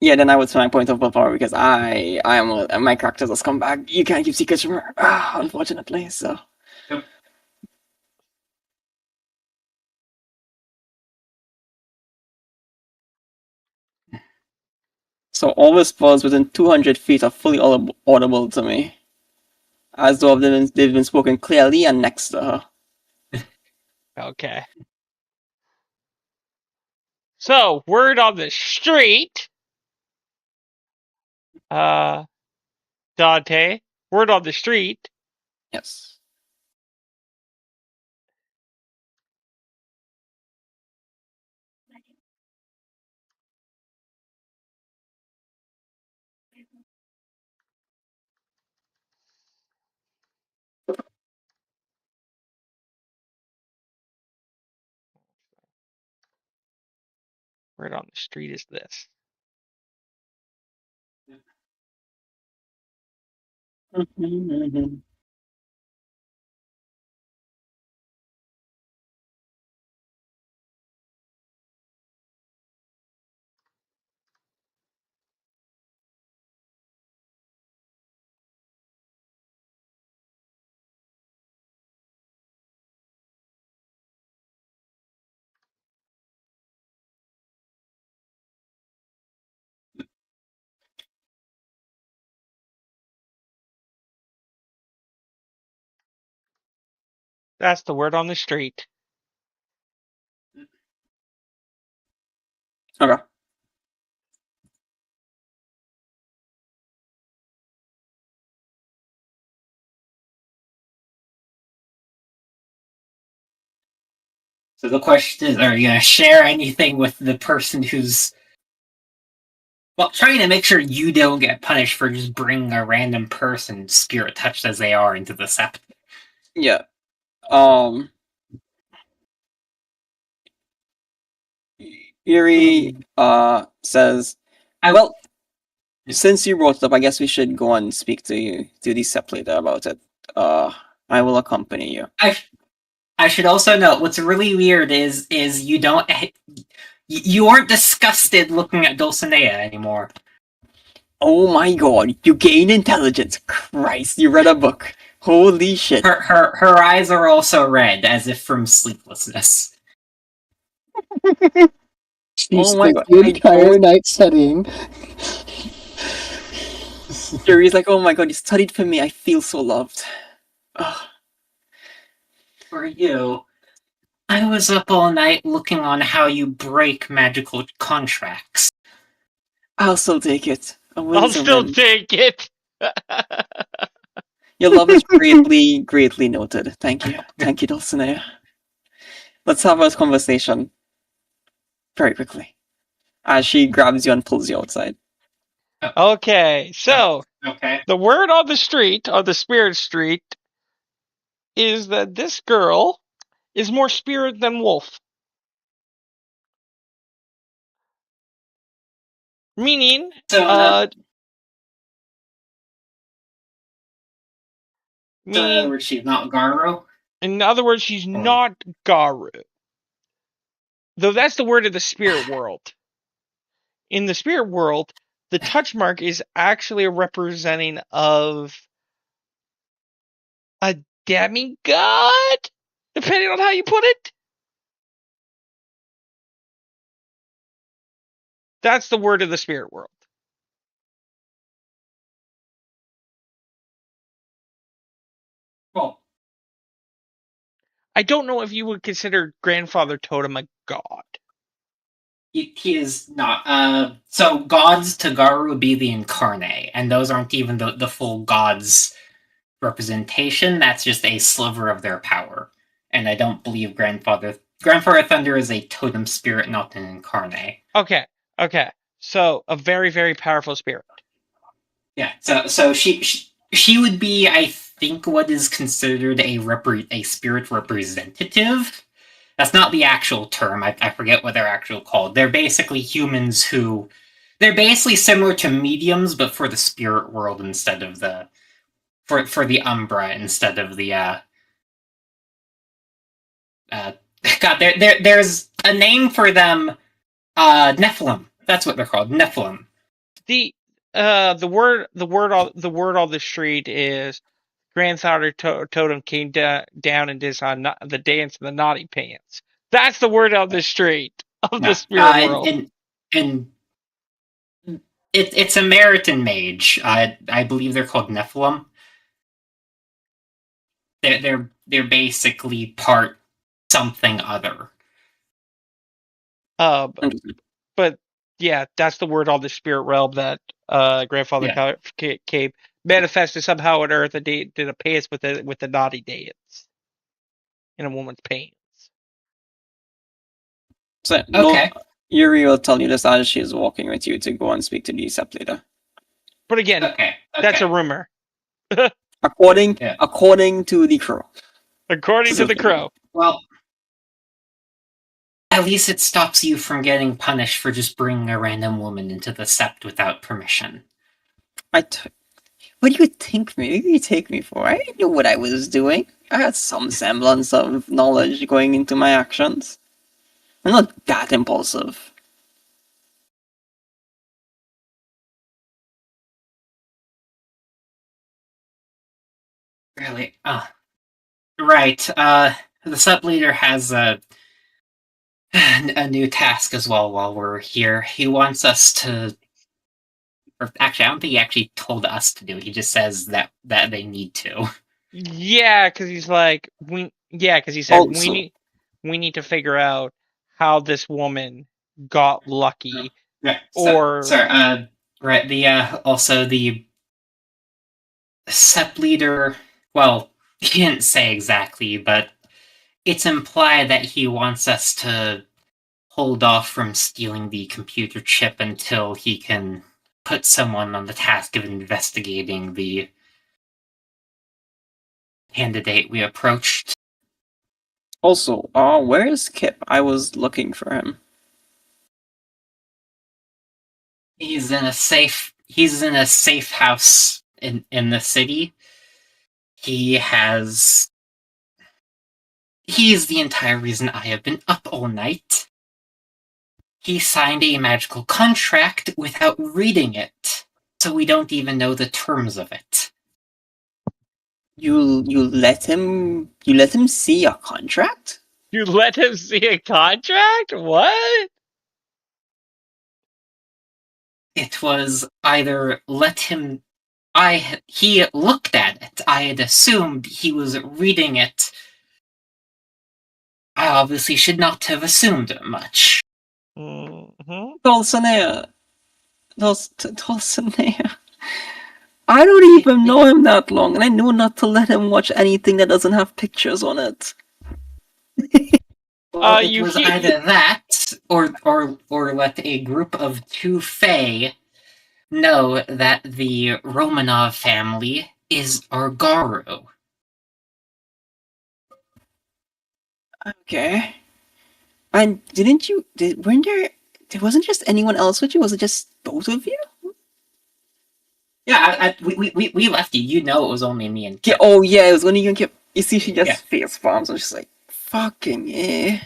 Yeah, then I would spend my point of willpower because I am my character's a scumbag. You can't keep secrets from her, unfortunately. So. Yep. So all whispers within 200 feet are fully audible to me, as though they've been spoken clearly and next to her. Okay. So, word on the street. Dante, word on the street. Yes. Word on the street is this. That's the word on the street. Okay. So the question is, are you going to share anything with the person who's, well, trying to make sure you don't get punished for just bringing a random person, spirit touched as they are, into the sept? Yeah. Yuri says, well, since you brought it up, I guess we should go and speak to the sept later about it. I will accompany you. I should also note what's really weird is you don't you aren't disgusted looking at Dulcinea anymore. Oh my god, you gain intelligence. Christ, you read a book. Holy shit. Her eyes are also red, as if from sleeplessness. She Oh my spent God, the I entire don't- night studying. Yuri's like, oh my god, you studied for me. I feel so loved. Ugh. For you, I was up all night looking on how you break magical contracts. I'll still take it. I'll still take it. Your love is greatly noted. Thank you. Thank you, Dulcinea. Let's have a conversation. Very quickly. As she grabs you and pulls you outside. Okay, so Okay. the word on the street, on the spirit street, is that this girl is more spirit than wolf. Meaning, So, in other words, she's not Garo? in other words, she's not Garu. Though that's the word of the spirit world. In the spirit world, the touch mark is actually a representing of a demigod, depending on how you put it. That's the word of the spirit world. Well, I don't know if you would consider Grandfather Totem a god. he is not. So gods to Garu would be the incarnate, and those aren't even the full gods representation. That's just a sliver of their power. And I don't believe Grandfather Thunder is a totem spirit, not an incarnate. Okay. So a very, very powerful spirit. Yeah. So she would be, I think, what is considered a spirit representative. That's not the actual term. I forget what they're actually called. They're basically humans who, they're basically similar to mediums, but for the spirit world instead of the, for the Umbra instead of the God, there's a name for them. Nephilim. That's what they're called. Nephilim. The word on the street is Grandfather Totem came down and did the dance of the naughty pants. That's the word on the street of the spirit world. And it's a Samaritan mage. I believe they're called Nephilim. They're basically part something other. But yeah, that's the word on the spirit realm that Grandfather came manifested somehow on Earth and did a pants with the naughty dance in a woman's pants. So, Okay. Yuri will tell you this as she's walking with you to go and speak to the sept later. But again, that's a rumor. According to the crow. According to the crow. Well, at least it stops you from getting punished for just bringing a random woman into the sept without permission. What do you think me? What do you take me for? I knew what I was doing. I had some semblance of knowledge going into my actions. I'm not that impulsive. Really? Right. The sept leader has a new task as well while we're here. He wants us to, or actually, I don't think he actually told us to do it. He just says that they need to. Yeah, because he's like, Yeah, because he said Also- we need to figure out how this woman got lucky. Right. Or- Right. Also the SEP leader. Well, he didn't say exactly, but it's implied that he wants us to hold off from stealing the computer chip until he can put someone on the task of investigating the candidate we approached. Also, where is Kip? I was looking for him. He's in a safe house in the city. He's the entire reason I have been up all night. He signed a magical contract without reading it, so we don't even know the terms of it. You let him see a contract? You let him see a contract? What? It was either he looked at it. I had assumed he was reading it. I obviously should not have assumed much. Mm-hmm. Dulcinea. Dulcinea. I don't even know him that long, and I knew not to let him watch anything that doesn't have pictures on it. Well, it you was hear- either that, or let a group of two Fae know that the Romanov family is Argaru. Okay. And weren't there wasn't just anyone else with you? Was it just both of you? Yeah, we left you. You know it was only me and Yeah, Kip. oh yeah, it was when you kept. You see, she just Yeah. face palms. I'm just like, fucking yeah.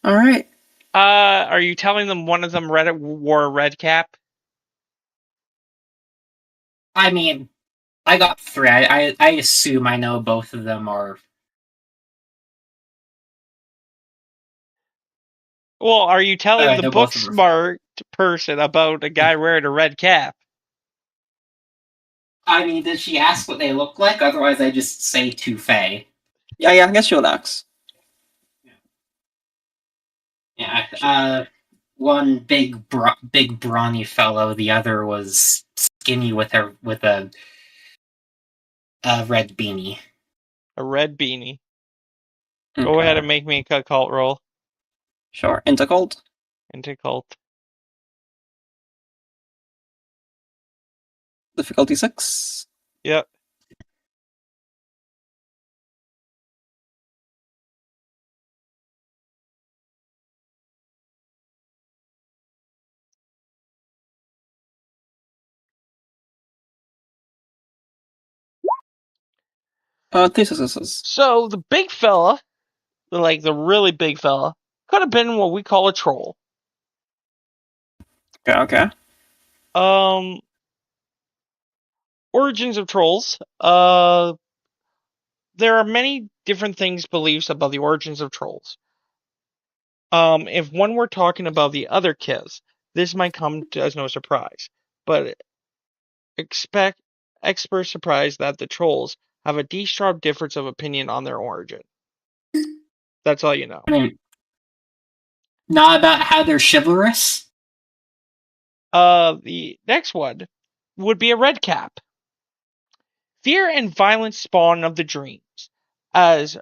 All right. Are you telling them one of them wore a red cap? I mean, I got three. I assume I know both of them are. Well, are you telling I the know book both of them. smart person about a guy wearing a red cap? I mean, did she ask what they look like? Otherwise, I just say two Fae. Yeah, I guess you'll ask. Yeah. One big brawny fellow. The other was skinny with a red beanie. A red beanie. Go ahead and make me a cult roll Sure. Intercult. into cult. Difficulty 6. Yep. Three successes. So the big fella, like the really big fella, could have been what we call a troll. Okay. Origins of trolls. There are many different things, beliefs about the origins of trolls. If one were talking about the other kids, this might come as no surprise, but expect experts surprised that the trolls have a deep difference of opinion on their origin. That's all you know. I mean, not about how they're chivalrous. The next one would be a red cap. Fear and violence spawn of the dreams, as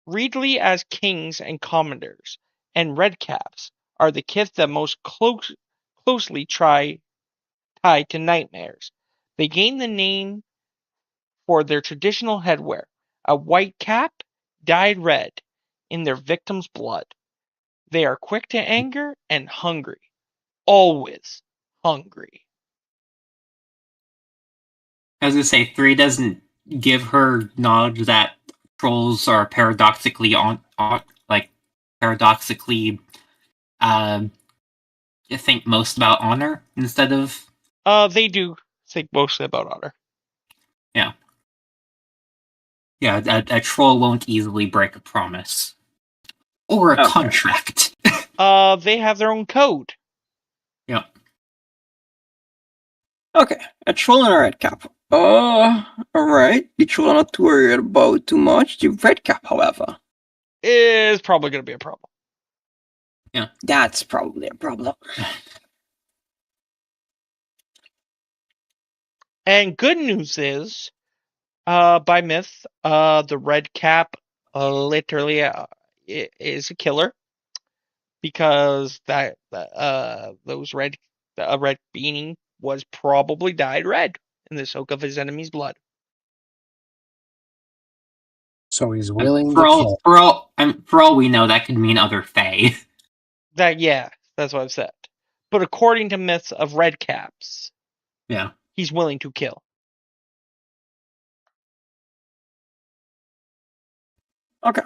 readily as kings and commanders, and redcaps are the kith that most closely tied to nightmares. They gain the name for their traditional headwear, a white cap dyed red in their victim's blood. They are quick to anger and hungry. Always hungry. I was gonna say 3 doesn't give her knowledge that trolls are paradoxically paradoxically think most about honor instead of They do think mostly about honor. a troll won't easily break a promise or a Okay. contract. They have their own code. Yeah. Okay. A troll in a red cap. Alright. The troll are not too worried about too much. The red cap, however. Is probably going to be a problem. That's probably a problem. And good news is, by myth, the red cap literally is a killer because that those red beanie was probably dyed red in the soak of his enemy's blood. So he's willing For to all, kill. for all we know, that could mean other Fae. That's what I've said. But according to myths of red caps, Yeah. he's willing to kill. Okay.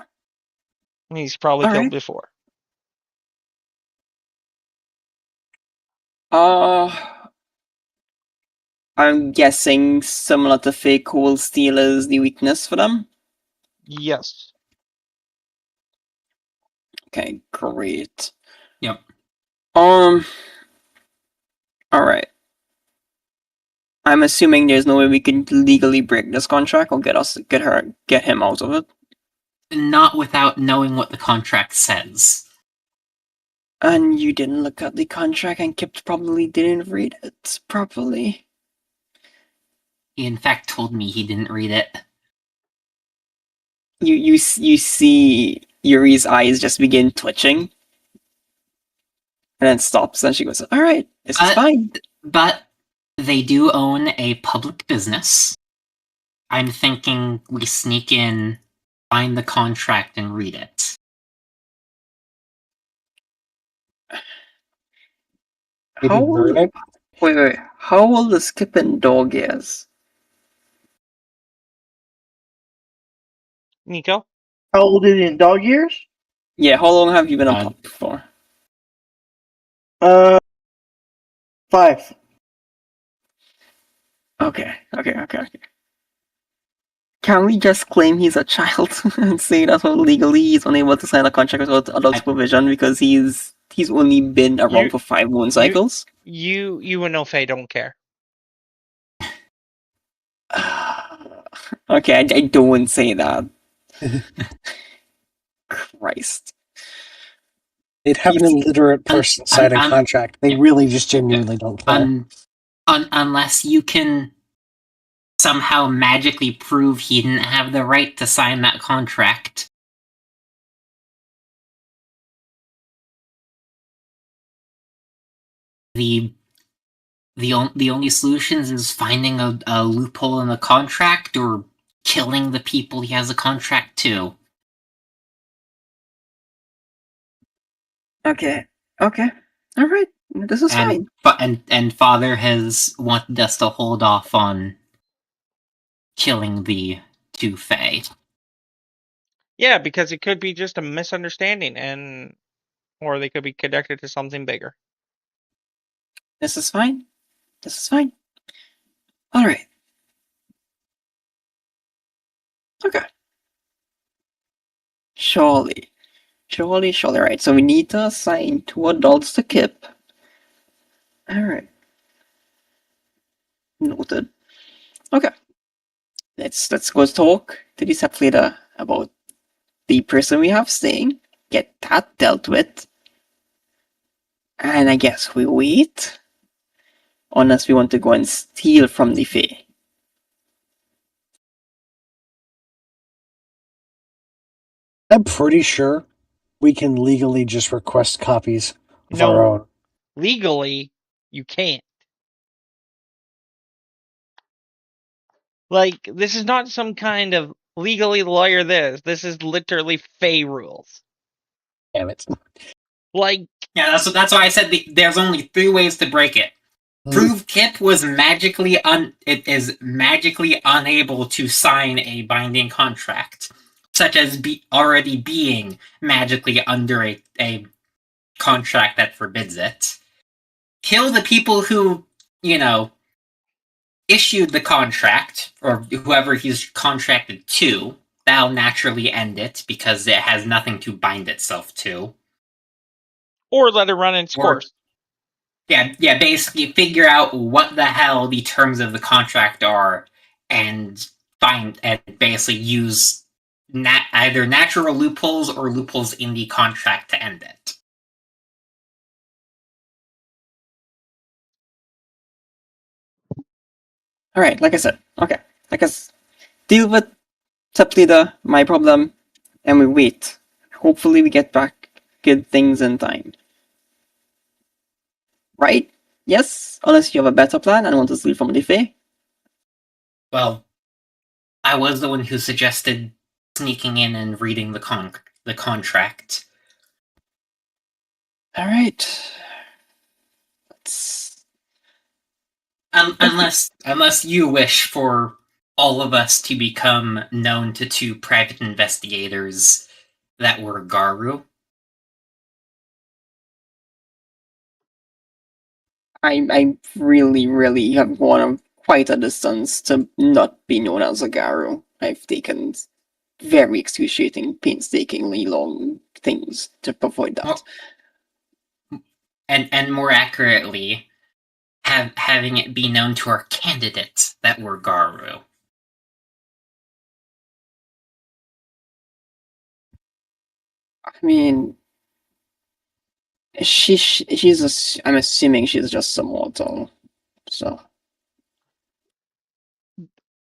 And he's probably All killed right. before. I'm guessing similar to Fake Cold Steel is the weakness for them. Yes. Okay, great. Yep. Alright. I'm assuming there's no way we can legally break this contract or get him out of it. Not without knowing what the contract says. And you didn't look at the contract, and Kip probably didn't read it properly. He in fact told me he didn't read it. You see Yuri's eyes just begin twitching, and then stops, and she goes, "Alright, this is fine." But they do own a public business. I'm thinking we sneak in, find the contract, and read it. Maybe burn it. Wait. How old is Kip and Dog is? Nico? How old is he in dog years? Yeah, how long have you been a pup for? 5. Okay. Can we just claim he's a child and say that legally he's unable to sign a contract without adult supervision because he's only been around for 5 moon cycles? You and no Faye don't care. Okay, I don't say that. Christ. They'd have an illiterate person sign a contract. They really just genuinely don't care. Unless you can somehow magically prove he didn't have the right to sign that contract. The only solutions is finding a loophole in the contract or killing the people he has a contract to. Okay. Alright. This is fine. And Father has wanted us to hold off on killing the 2 Fae. Yeah, because it could be just a misunderstanding, or they could be connected to something bigger. This is fine. Alright. Okay. Surely. Right. So we need to assign 2 adults to Kip. Alright. Noted. Okay. Let's go talk to the sub leader about the person we have staying. Get that dealt with. And I guess we wait. Unless we want to go and steal from the Fae. I'm pretty sure we can legally just request copies of our own. Legally, you can't. Like, this is not some kind of legally lawyer this. This is literally Fae rules. Damn it. Like... Yeah, that's why I said there's only 3 ways to break it. Prove Kip was magically unable to sign a binding contract, such as already being magically under a contract that forbids it. Kill the people who, issued the contract, or whoever he's contracted to. That'll naturally end it, because it has nothing to bind itself to. Or let it run its course. Yeah, basically figure out what the hell the terms of the contract are, and find and basically use either natural loopholes or loopholes in the contract to end it. All right, like I said, okay, I guess deal with top leader, my problem, and we wait. Hopefully, we get back good things in time. Right? Yes, unless you have a better plan and want to steal from the Fae. Well, I was the one who suggested sneaking in and reading the contract. All right. Let's... Unless you wish for all of us to become known to two private investigators that were Garu. I really have gone quite a distance to not be known as a Garu. I've taken very excruciating, painstakingly long things to avoid that. And more accurately, having it be known to our candidates that were Garu. I mean, I'm assuming she's just a mortal, so.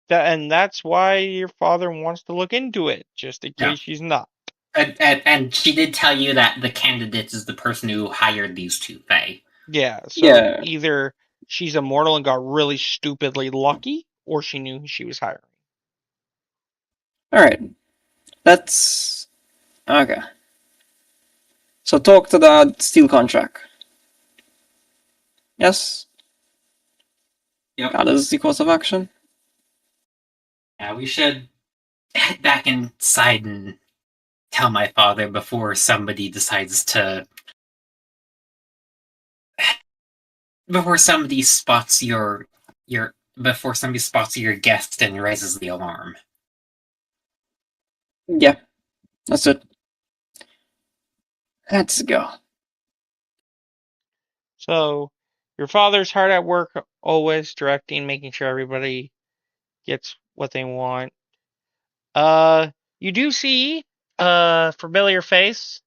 And that's why your father wants to look into it, just in Yeah. case she's not. And she did tell you that the candidate is the person who hired these two Fae. Yeah, so Yeah. either she's immortal and got really stupidly lucky, or she knew who she was hiring. Alright. Let's... Okay. So talk to the steel contract. Yes? Yep. That is the course of action. Yeah, we should head back inside and tell my father before somebody decides to... Before somebody spots your guest and raises the alarm. Yeah. That's it. Let's go. So, your father's hard at work, always directing, making sure everybody gets what they want. You do see a familiar face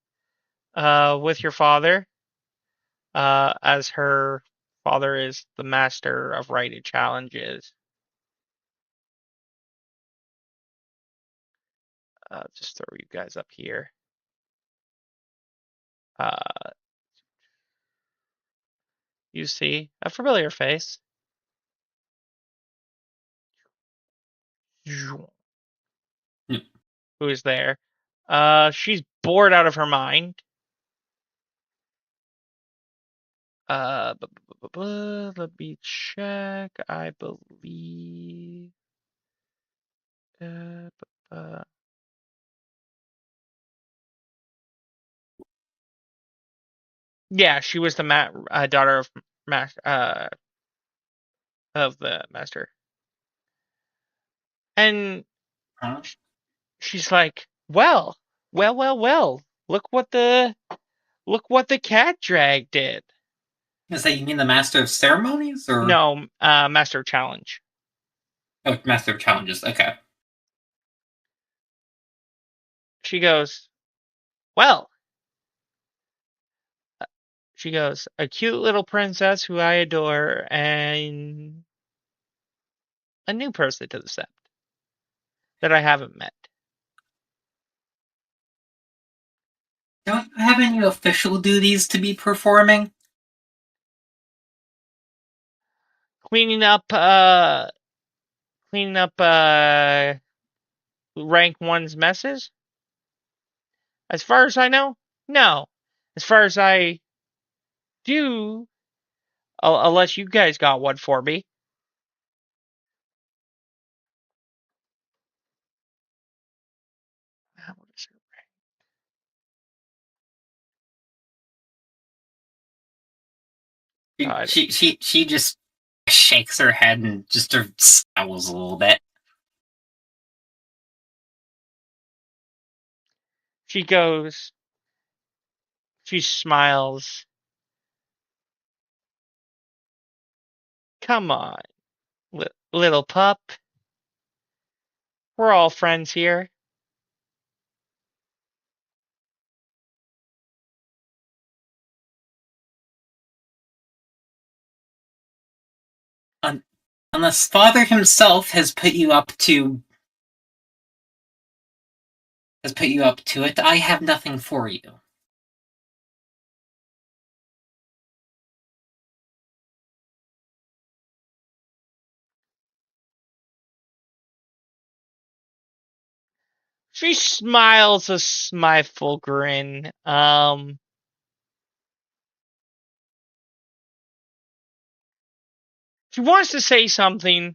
with your father, as her father is the master of righted challenges. Just throw you guys up here. You see a familiar face. Who is there? She's bored out of her mind. Let me check. I believe. Yeah, she was the daughter of the master, and Huh? she's like, "Well. Look what the cat drag did." Is that you mean the Master of Ceremonies or No, Master of Challenge. Oh, Master of Challenges? Okay. She goes, "Well." She goes, "A cute little princess who I adore, and a new person to the set that I haven't met." Don't you have any official duties to be performing? Cleaning up rank one's messes? As far as I know, no. As far as I do, unless you guys got one for me. She just shakes her head and just sort of scowls a little bit. She goes, she smiles. "Come on, little pup. We're all friends here. Unless Father himself has put you up to it, I have nothing for you. She smiles a smileful grin. She wants to say something,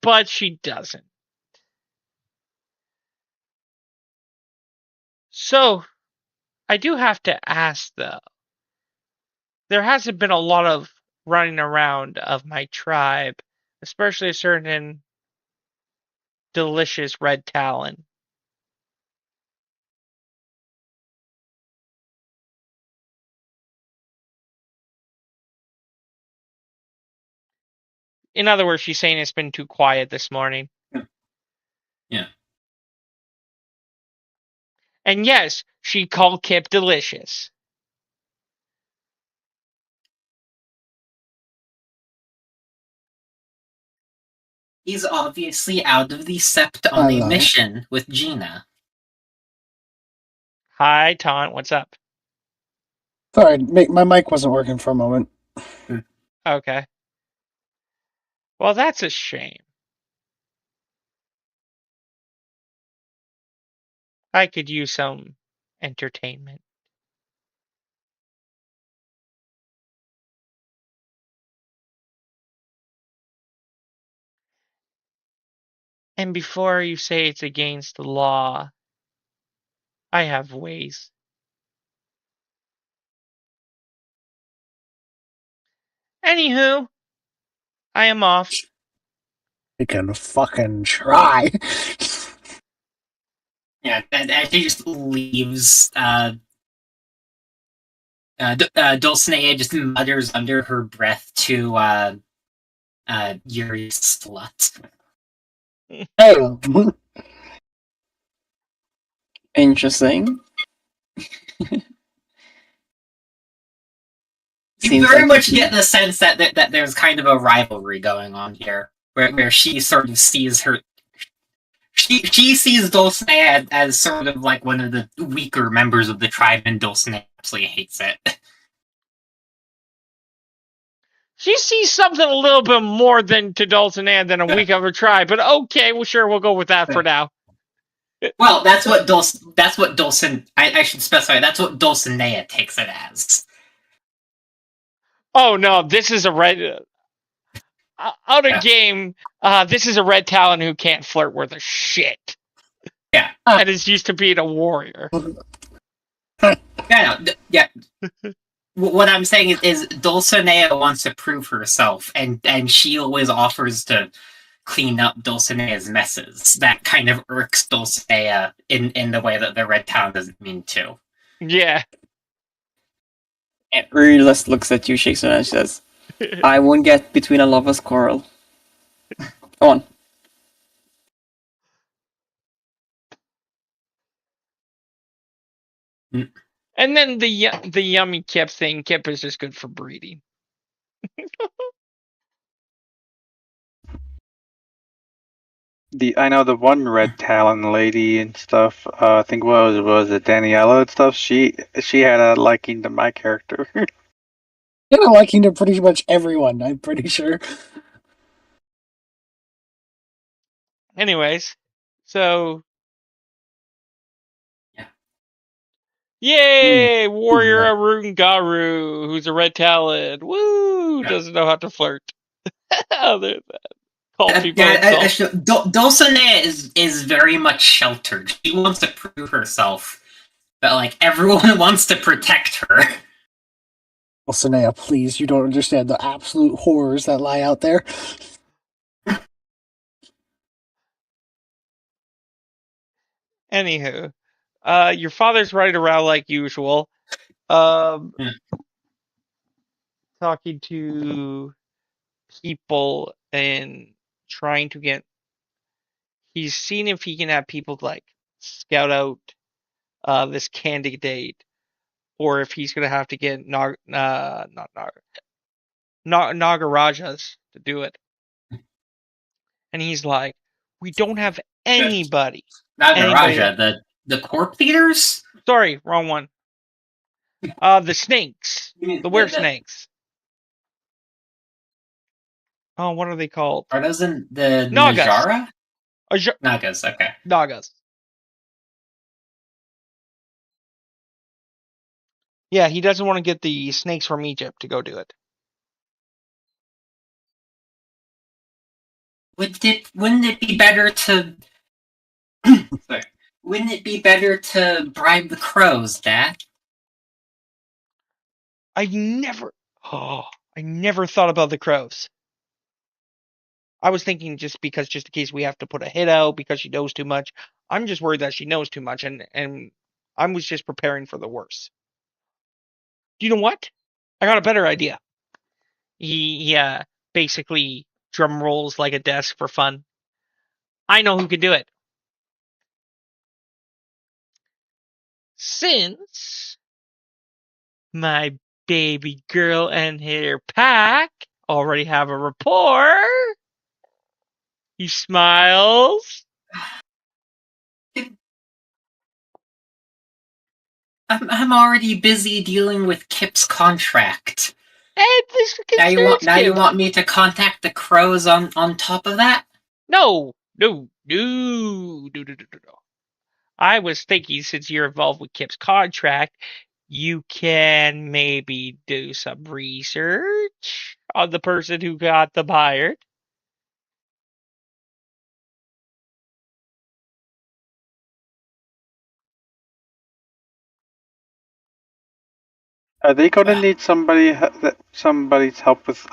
but she doesn't. So, I do have to ask, though. There hasn't been a lot of running around of my tribe, especially a certain delicious red talon. In other words, she's saying it's been too quiet this morning. Yeah. And yes, she called Kip delicious. He's obviously out of the sept on a mission with Gina. Hi, Taunt. What's up? Sorry, my mic wasn't working for a moment. Okay. Well, that's a shame. I could use some entertainment. And before you say it's against the law, I have ways. Anywho, I am off. You can fucking try. Yeah, and she just leaves. Dulcinea just mutters under her breath to Yuri slut. Hey, Interesting. You Seems very like much get the sense that there's kind of a rivalry going on here, where she sort of sees her. She sees Dulcinea as sort of like one of the weaker members of the tribe, and Dulcinea absolutely hates it. She sees something a little bit more than to Dulcinea than a weak of her tribe, but okay, well, sure, we'll go with that for now. Well, that's what Dulcin. I should specify. That's what Dulcinea takes it as. Oh no, this is a red. Out of game, this is a red talon who can't flirt worth a shit. Yeah. And is used to being a warrior. Yeah. What I'm saying is Dulcinea wants to prove herself, and she always offers to clean up Dulcinea's messes. That kind of irks Dulcinea in the way that the red town doesn't mean to. Yeah. And really just looks at you, shakes her head, and says, I won't get between a lover's quarrel. Go on. And then the yummy Kip thing. Kip is just good for breeding. I know the one red talon lady and stuff. I think what was it Daniela and stuff. She had a liking to my character. you know, liking to pretty much everyone. I'm pretty sure. Anyways, so Yeah. Yay! Warrior Arun Garu, who's a red talon. Woo! Yeah. Doesn't know how to flirt. Other than call people Dulcinea is very much sheltered. She wants to prove herself, but like everyone wants to protect her. Dulcinea, please, you don't understand the absolute horrors that lie out there. Anywho, your father's right around like usual. Talking to people and trying to get He's seen if he can have people like scout out this candidate, or if he's gonna have to get Nagarajas to do it. And he's like, we don't have anybody. Nagaraja, the corp leaders? Sorry, wrong one. The snakes. The were snakes. Oh, what are they called? Are those in the Nagas. Najara? Nagas. Nagas, okay. Nagas. Yeah, he doesn't want to get the snakes from Egypt to go do it. Wouldn't it be better to sorry. Wouldn't it be better to bribe the crows, Dad? I never thought about the crows. I was thinking just in case we have to put a hit out because she knows too much. I'm just worried that she knows too much, and I was just preparing for the worst. You know what? I got a better idea. He basically drum rolls like a desk for fun. I know who could do it. Since my baby girl and her pack already have a rapport, he smiles. I'm already busy dealing with Kip's contract. And this Now you want me to contact the crows on top of that? No. I was thinking since you're involved with Kip's contract, you can maybe do some research on the person who got them hired. Are they going to need somebody's help with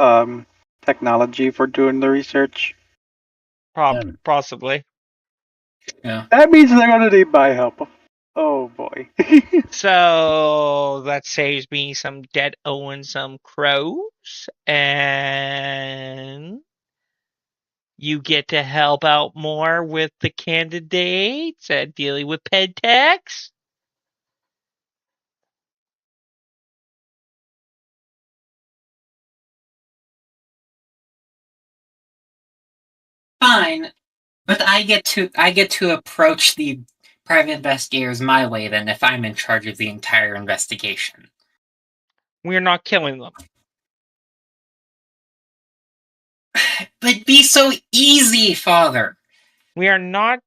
technology for doing the research? Possibly. Yeah. That means they're going to need my help. Oh boy. So that saves me some debt owing some crows, and you get to help out more with the candidates and dealing with ped tax. Fine, but I get to approach the private investigators my way then if I'm in charge of the entire investigation. We're not killing them. But it'd be so easy, Father. We are not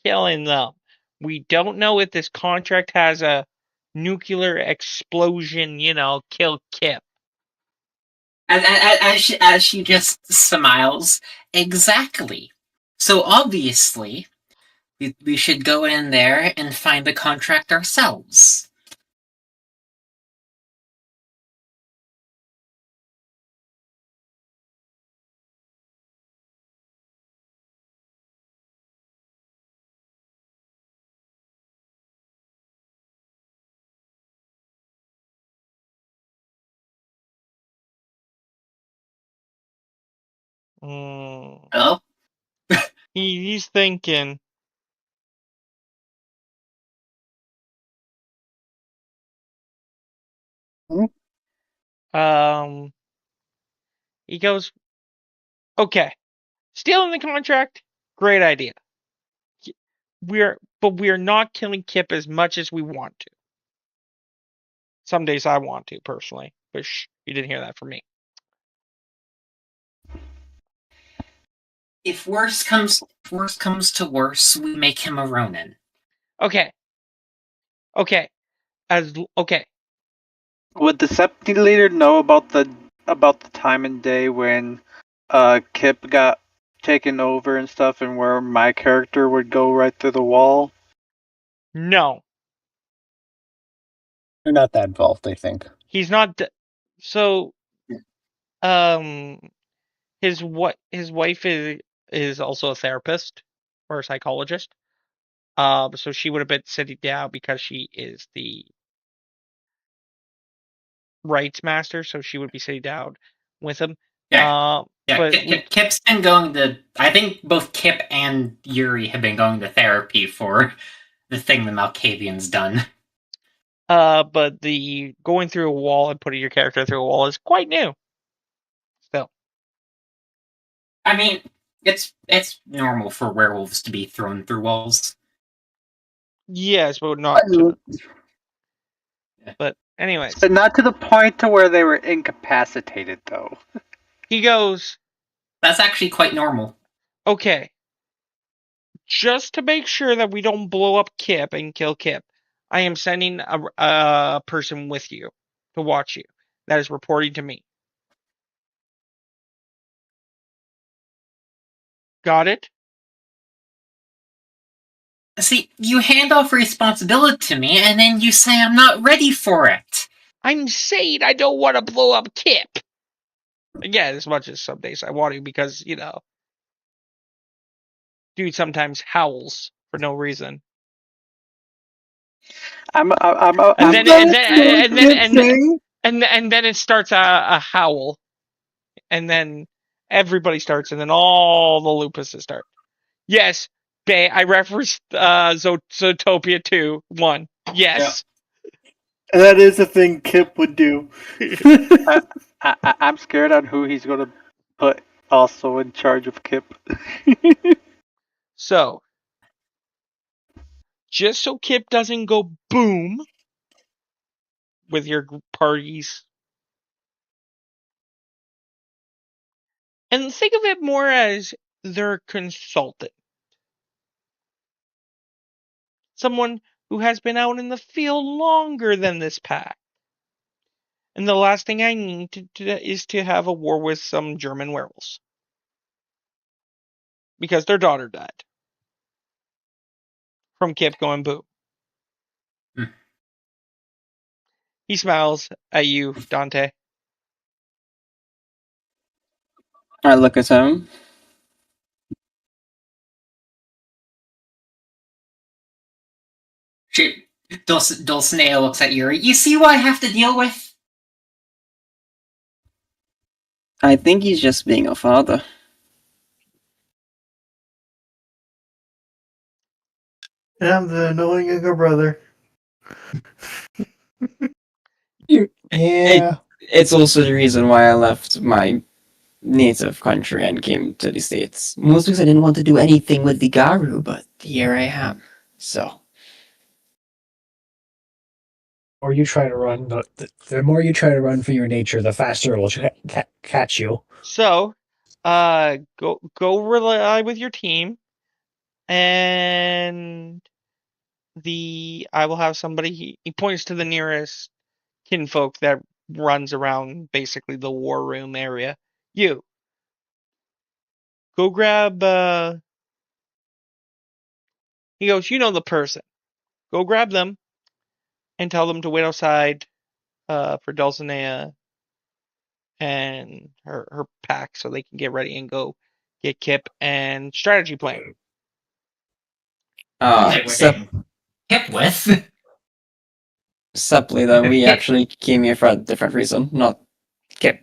killing them. We don't know if this contract has a nuclear explosion, kill Kip. As she just smiles, exactly. So obviously, we should go in there and find the contract ourselves. Hello? He's thinking. He goes, okay, stealing the contract, great idea. But we're not killing Kip as much as we want to. Some days I want to, personally. But you didn't hear that from me. If worse comes to worse, we make him a Ronin. Okay. Okay. Would the Septi leader know about the time and day when Kip got taken over and stuff, and where my character would go right through the wall? No. They're not that involved, I think. He's not. So, his wife is also a therapist or a psychologist. So she would have been sitting down because she is the rights master. So she would be sitting down with him. Yeah. Yeah, but Kip's been going to. I think both Kip and Yuri have been going to therapy for the thing the Malkavian's done. but the going through a wall and putting your character through a wall is quite new. Still, I mean, it's normal for werewolves to be thrown through walls. yes, but not. To, but anyways, But not to the point to where they were incapacitated, though. he goes, That's actually quite normal. okay, just to make sure that we don't blow up Kip and kill Kip, I am sending a person with you to watch you. That is reporting to me. Got it? See, you hand off responsibility to me, and then you say I'm not ready for it. I'm saying I don't want to blow up Kip. Again, as much as some days I want to, because, you know, dude sometimes howls for no reason. And then it starts a howl, and then everybody starts, and then all the lupuses start. Yes, Bay, I referenced Zootopia 2, 1. Yes. That is a thing Kip would do. I'm scared on who he's going to put also in charge of Kip. So, just so Kip doesn't go boom with your parties, and think of it more as their consultant. Someone who has been out in the field longer than this pack. And the last thing I need is to have a war with some German werewolves. Because their daughter died. From Kip going boom. He smiles at you, Dante. I look at him. Dulcinea looks at Yuri. You see what I have to deal with? I think he's just being a father. I'm the annoying younger brother. Yeah. It's also the reason why I left my native country and came to the States. Mostly because I didn't want to do anything with the Garu, but here I am. So. Or you try to run, the more you try to run for your nature, the faster it will catch you. So, go rely with your team, and I will have somebody. He points to the nearest kinfolk that runs around basically the war room area. You go grab. He goes, you know the person. Go grab them and tell them to wait outside for Dulcinea and her pack so they can get ready and go get Kip and strategy plan. Kip with? Separately, though, we actually came here for a different reason, not Kip.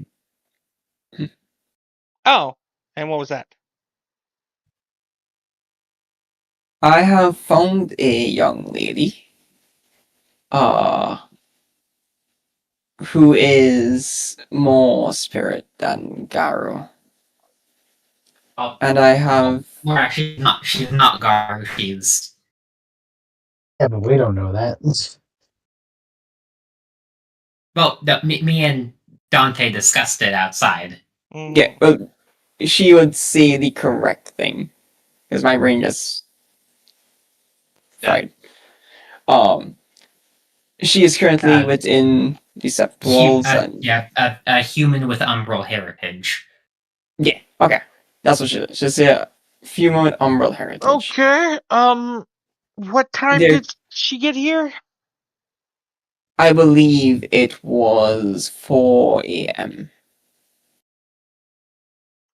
Oh, and what was that? I have found a young lady. Who is more spirit than Garu. And I have... Well, actually, she's not Garu, she's... Yeah, but we don't know that. Well, me and Dante discussed it outside. Yeah, well, she would say the correct thing. Because my brain just... fried. She is currently within the Sept walls. A human with umbral heritage. Yeah, okay. That's what she is. She's a human with umbral heritage. Okay, what time did she get here? I believe it was 4 a.m.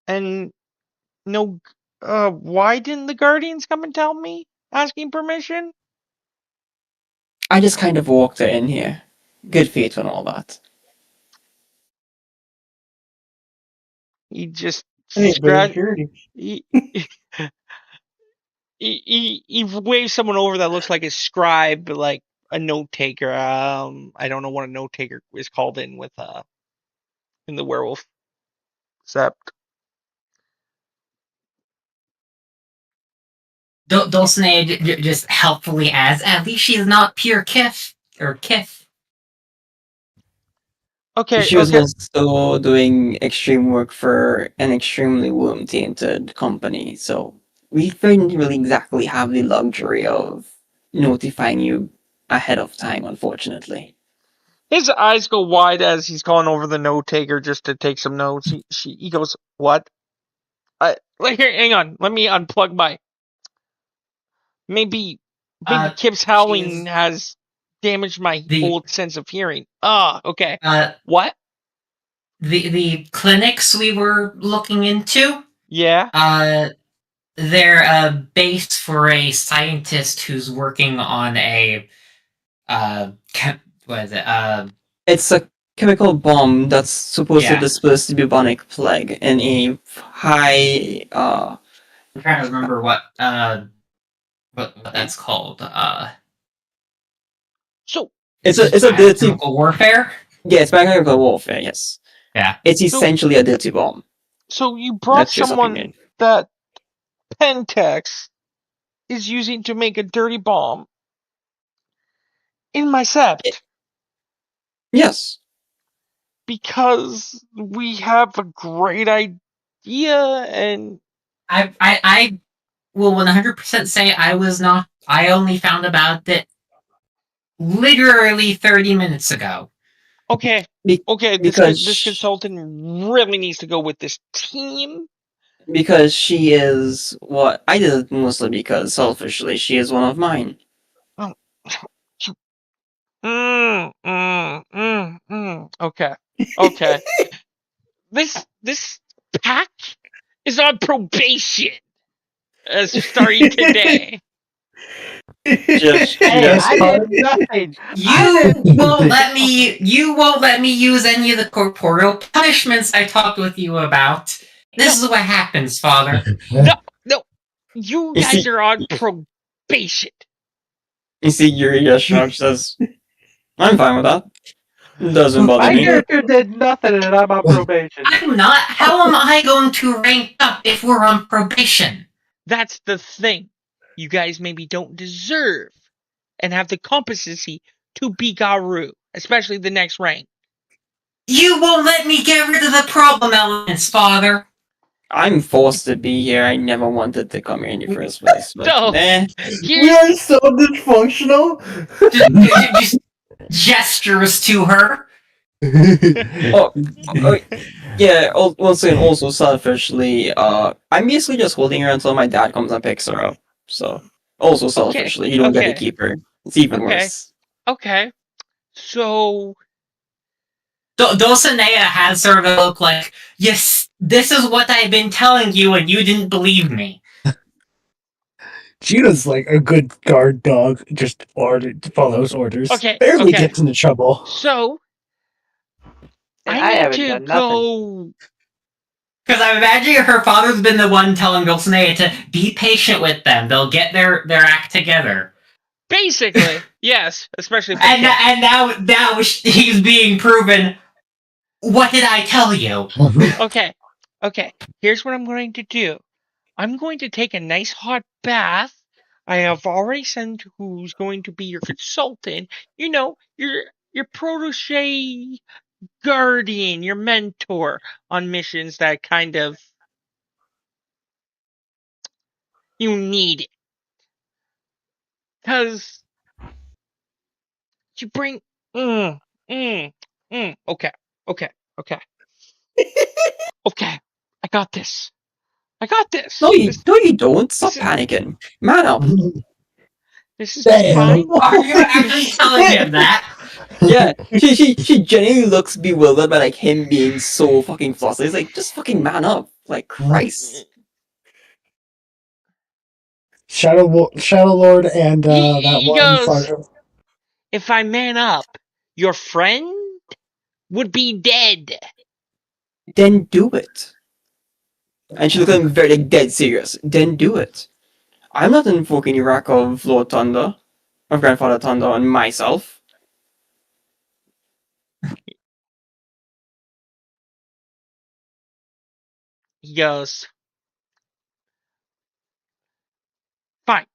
And no, why didn't the Guardians come and tell me? Asking permission? I just kind of walked her in here. Good faith and all that. He just scratch. He, he waves someone over that looks like a scribe, like a note taker. I don't know what a note taker is called in the werewolf sept. Dulcinea just helpfully adds, at least she's not pure Kith. Or Kith. Okay, She was okay. also doing extreme work for an extremely womb-tainted company, so we didn't really exactly have the luxury of notifying you ahead of time, unfortunately. His eyes go wide as he's calling over the note taker just to take some notes. He goes, "What? Here, hang on. Let me unplug my. Maybe Kip's howling has damaged my old sense of hearing. Okay. What? The clinics we were looking into? Yeah. They're a base for a scientist who's working on a what is it? It's a chemical bomb that's supposed to Yeah. disperse the bubonic plague in a high I'm trying to remember what that's called. So it's a dirty chemical warfare. Yeah, it's biochemical warfare. Yes. Yeah. It's essentially a dirty bomb. So you brought That's your someone opinion. that Pentex is using to make a dirty bomb in my sept. Yes. Because we have a great idea, and I will 100% say I was not. I only found about it literally 30 minutes ago. Okay. This consultant really needs to go with this team. Because she is what I did it mostly because selfishly she is one of mine. Okay. This pack is on probation starting today. I did nothing. You won't let me use any of the corporeal punishments I talked with you about. This is what happens, Father. No. You guys are on probation. You see, Yuri Shark says, "I'm fine with that. Doesn't bother me." My character did nothing, and I'm on probation. I'm not. How am I going to rank up if we're on probation? That's the thing. You guys maybe don't deserve and have the competency to be Garu, especially the next rank. You won't let me get rid of the problem elements, Father. I'm forced to be here. I never wanted to come here in the first place. But We are so dysfunctional. Just gestures to her. Yeah. Also selfishly, I'm basically just holding her until my dad comes and picks her up. So also selfishly, you don't get to keep her. It's even worse. Okay. So Dulcinea has sort of a look like, yes, this is what I've been telling you, and you didn't believe me. Gina's like a good guard dog, just follows orders. Okay. Barely gets into trouble. So I need to go. Because I'm imagining her father's been the one telling Dulcinea to be patient with them. They'll get their act together. Basically, yes. Especially and now he's being proven. What did I tell you? Okay. Here's what I'm going to do. I'm going to take a nice hot bath. I have already sent who's going to be your consultant. You know, your protege guardian, your mentor on missions that kind of you need it. Because you bring okay. Okay. I got this. No, you don't. Stop panicking. Man up. This is fine. Are you actually telling him that? Yeah, she genuinely looks bewildered by like him being so fucking flustered. He's like, just fucking man up. Like, Christ. Shadow Lord and that he one goes, if I man up, your friend would be dead. Then do it. And she looked at him very like, dead serious. Then do it. I'm not invoking the wrath of Lord Thunder, of Grandfather Thunder on myself. He goes, fine,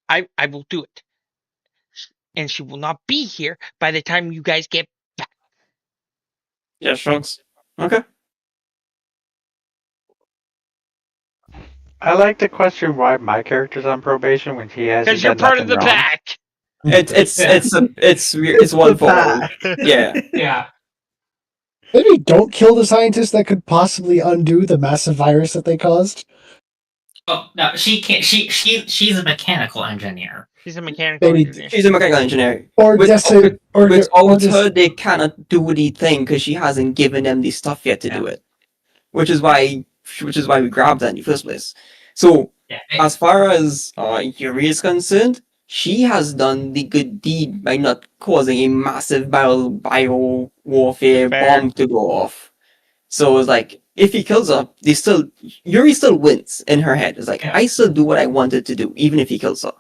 I will do it. And she will not be here by the time you guys get back. Yeah, shrugs. Okay. I like to question why my character's on probation when he hasn't Because you're done part of nothing the wrong. pack. It's weird. It's one for all. Yeah. Yeah. Maybe don't kill the scientist that could possibly undo the massive virus that they caused. Oh no, she can't. She's a mechanical engineer. She's a mechanical Maybe- engineer. She's a mechanical engineer. Or Without just her, they cannot do the thing because she hasn't given them the stuff yet to Yeah. do it. Which is why we grabbed her in the first place. So Yeah. as far as Yuri is concerned, she has done the good deed by not causing a massive bio warfare Fair. bomb to go off. So it's like, if he kills her, Yuri still wins in her head. It's like, Yeah. I still do what I wanted to do, even if he kills her.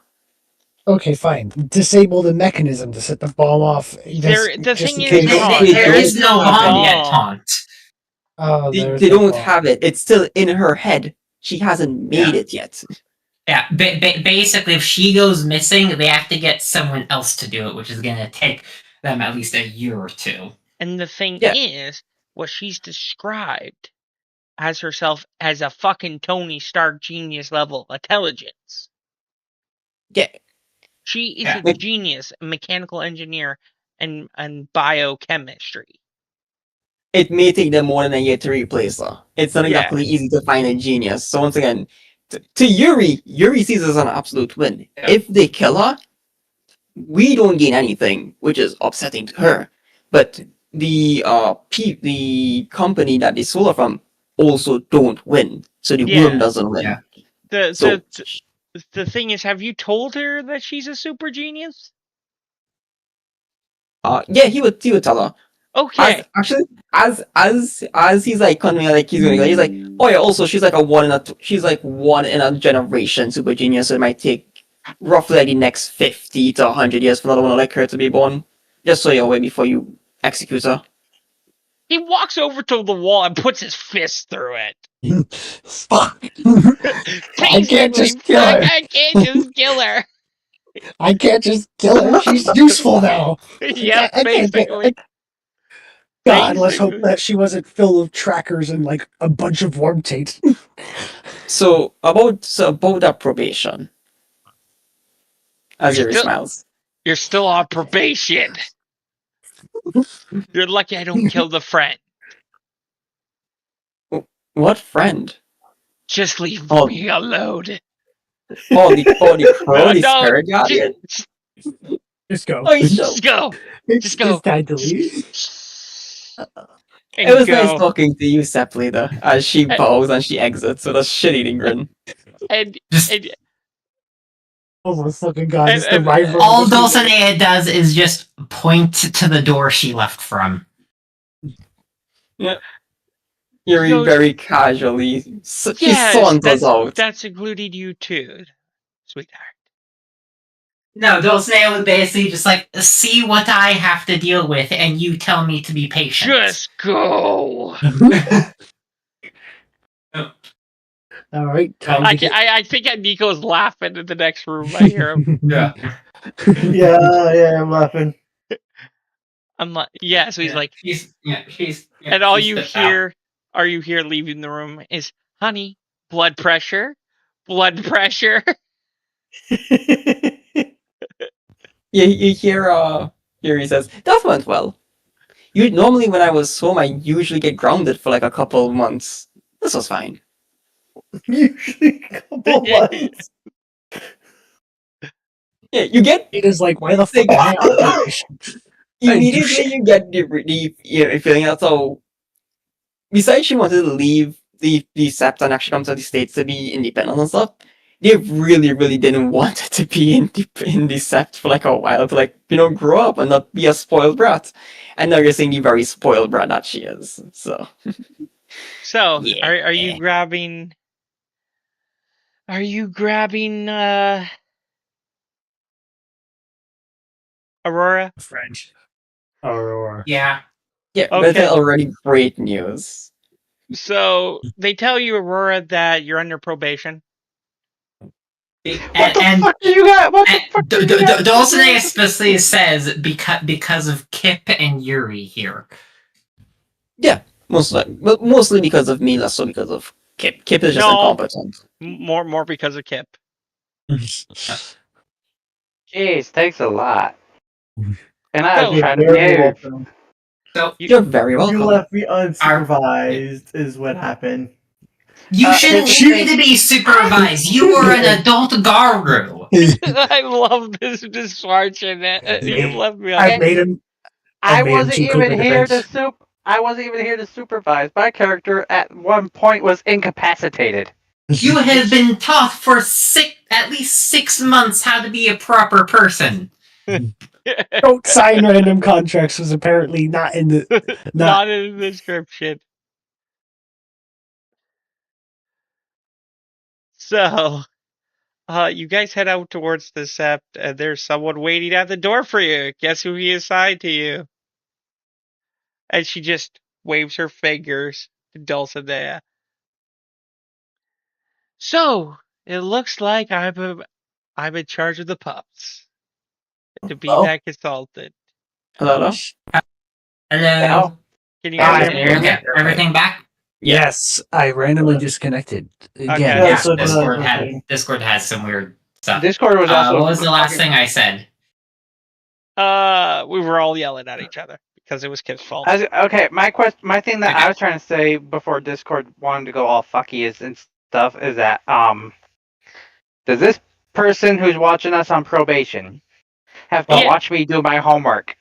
okay, fine. Disable the mechanism to set the bomb off. The thing in is, case- Taunt. There is no bomb yet, Taunt. Oh, They there's no don't bomb. have it. It's still in her head. She hasn't made it yet. Yeah, basically, if she goes missing, they have to get someone else to do it, which is going to take them at least a year or two. And the thing Yeah. is, what she's described as herself as a fucking Tony Stark genius level intelligence. Yeah. She is Yeah. a genius, a mechanical engineer, and biochemistry. It may take them more than a year to replace her. It's not Yeah. exactly easy to find a genius. So once again, to Yuri sees this as an absolute win. Yeah. If they kill her, we don't gain anything, which is upsetting to her. But the company that they sold her from also don't win. So the Yeah. worm doesn't win. Yeah. So The thing is, have you told her that she's a super genius? yeah, he would tell her. Okay. As he's like coming like he's going, he's like, oh yeah, also she's like one in a generation super genius, so it might take roughly like the next 50 to 100 years for another one like her to be born. Just so you're aware before you execute her. He walks over to the wall and puts his fist through it. Fuck! I can't just kill her. I can't just kill her. I can't just kill her. She's useful now. Yep, I can't basically. God, let's hope that she wasn't filled with trackers and like a bunch of worm tape. So about that probation. As You're Yuri still- smiles. You're still on probation. You're lucky I don't kill the friend. What friend? Just leave Oh. me alone. the Crowley No, Spirit Guardian? Just go. Oh, you should. Just go. Just go. It's time to leave. And It was go. nice talking to you, Sep Leader, as she bows and she exits with a shit-eating grin. And, Just and Oh my fucking god! It's the And- rival. all Dulcinea does is just point to the door she left from. Yuri goes- very casually, she yes, saunters out. that's included you too, sweetheart. No, Dulcinea was basically just like, see what I have to deal with, and you tell me to be patient. Just go. All right, time to get. I think Nico's laughing in the next room. I hear him. Yeah. Yeah, I'm laughing. I'm like, yeah. So he's like, she's and all she's you stepped out. hear, are you here leaving the room? Is honey, blood pressure, blood pressure. You hear, Yuri says, that went well. Normally when I was home, I usually get grounded for like a couple of months. This was fine. Usually a couple months. Yeah, you get It is like, why the fuck am I on probation? immediately you get the feeling that's how. Besides, she wanted to leave the Sept and actually come to the States to be independent and stuff. They really, really didn't want her to be in the Sept for like a while to like grow up and not be a spoiled brat. And now you're seeing the very spoiled brat that she is. So So, Yeah. are you grabbing? Are you grabbing Aurora? French. Aurora. Yeah. Yeah, Okay. that's already great news. So they tell you, Aurora, that you're under probation. What the fuck do you got? What the fuck do you got? Dulcinea explicitly says because of Kip and Yuri here. Yeah, mostly because of me, less so because of Kip. Kip is just No. incompetent. More because of Kip. Jeez, thanks a lot. And So- I'm trying to You're very behave. welcome. So You're very You welcome. left me unsupervised, is what happened. you shouldn't here's the need thing. to be supervised. You are an adult Garu. I love this misfortune. You left me I on. made him. I made him wasn't too even quick at the here to bench. I wasn't even here to supervise. My character at one point was incapacitated. You have been taught for at least 6 months how to be a proper person. Don't sign random contracts was apparently not in the Not in the description. So, you guys head out towards the sept, and there's someone waiting at the door for you. Guess who he assigned to you? And she just waves her fingers to Dulcinea. So, it looks like I'm in charge of the pups. To be Oh. that consultant. Hello? Hello. Can you guys hear me? Okay, everything back? Yes, I randomly disconnected again. Okay. Yeah, Yeah, so Discord has some weird stuff. Discord was also. What was the last thing I said? We were all yelling at each other because it was Kip's fault. Okay, my thing that Okay. I was trying to say before Discord wanted to go all fucky and stuff is that does this person who's watching us on probation have to Yeah. watch me do my homework?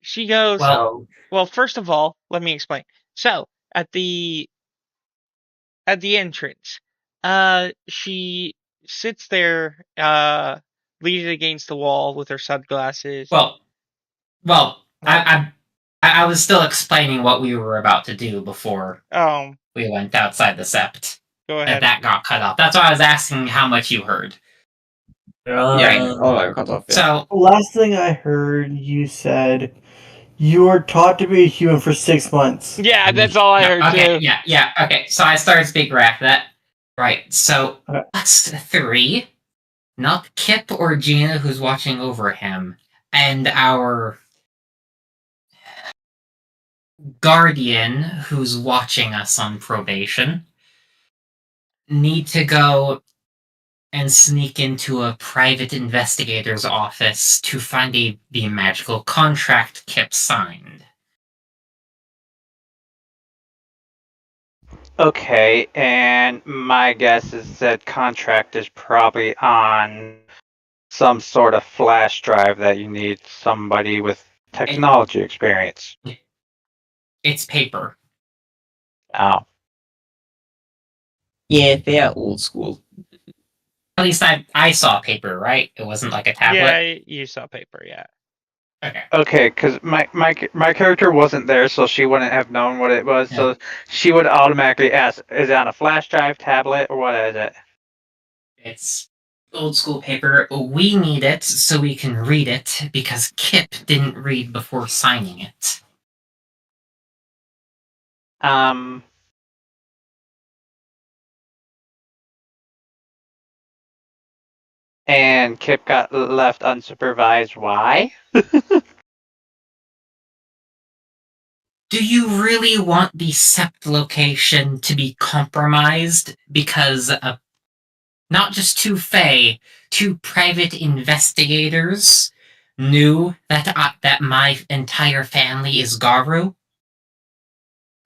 She goes, Well, well, first of all, let me explain. So, at the entrance, she sits there, leaning against the wall with her sunglasses. I was still explaining what we were about to do before we went outside the sept. Go And ahead. that got cut off. That's why I was asking how much you heard. Yeah, all I cut off. Yeah. So, Last thing I heard, you said you were taught to be a human for 6 months. Yeah, that's all I heard okay, too. yeah, okay. So I started speaking after that. Right, so Okay. us three, not Kip or Gina who's watching over him, and our guardian who's watching us on probation, need to go and sneak into a private investigator's office to find the magical contract Kip signed. Okay, and my guess is that contract is probably on some sort of flash drive that you need somebody with technology experience. It's paper. Oh. Yeah, they are old school. At least I saw paper, right? It wasn't like a tablet. Yeah, you saw paper, yeah. Okay. Okay, because my character wasn't there, so she wouldn't have known what it was. Yeah. So she would automatically ask, "Is it on a flash drive, tablet, or what is it?" It's old school paper. We need it so we can read it because Kip didn't read before signing it. And Kip got left unsupervised. Why? Do you really want the sept location to be compromised because not just two Fae, two private investigators knew that my entire family is Garu?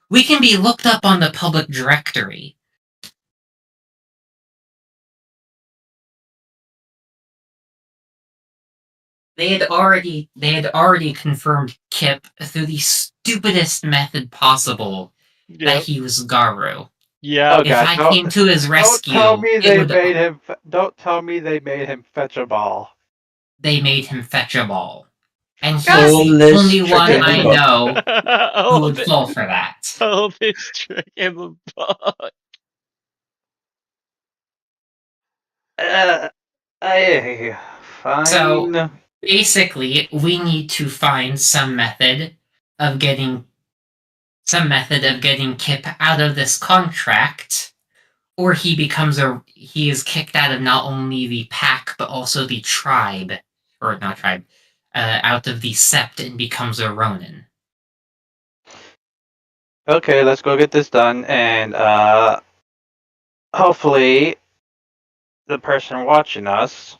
We can be looked up on the public directory. They had already confirmed Kip through the stupidest method possible that he was Garu. Yeah. Oh, If God, I came to his rescue, don't tell me it they would- made him. Don't tell me they made him fetch a ball. they made him fetch a ball. And he's Hold the this only trick one in the I book. know who Hold would it- fall for that. hold this trick in the book. Fine. So- Basically, we need to find some method of getting Kip out of this contract, or he is kicked out of not only the pack but also the tribe, or not tribe, out of the sept and becomes a Ronin. Okay, let's go get this done, and hopefully the person watching us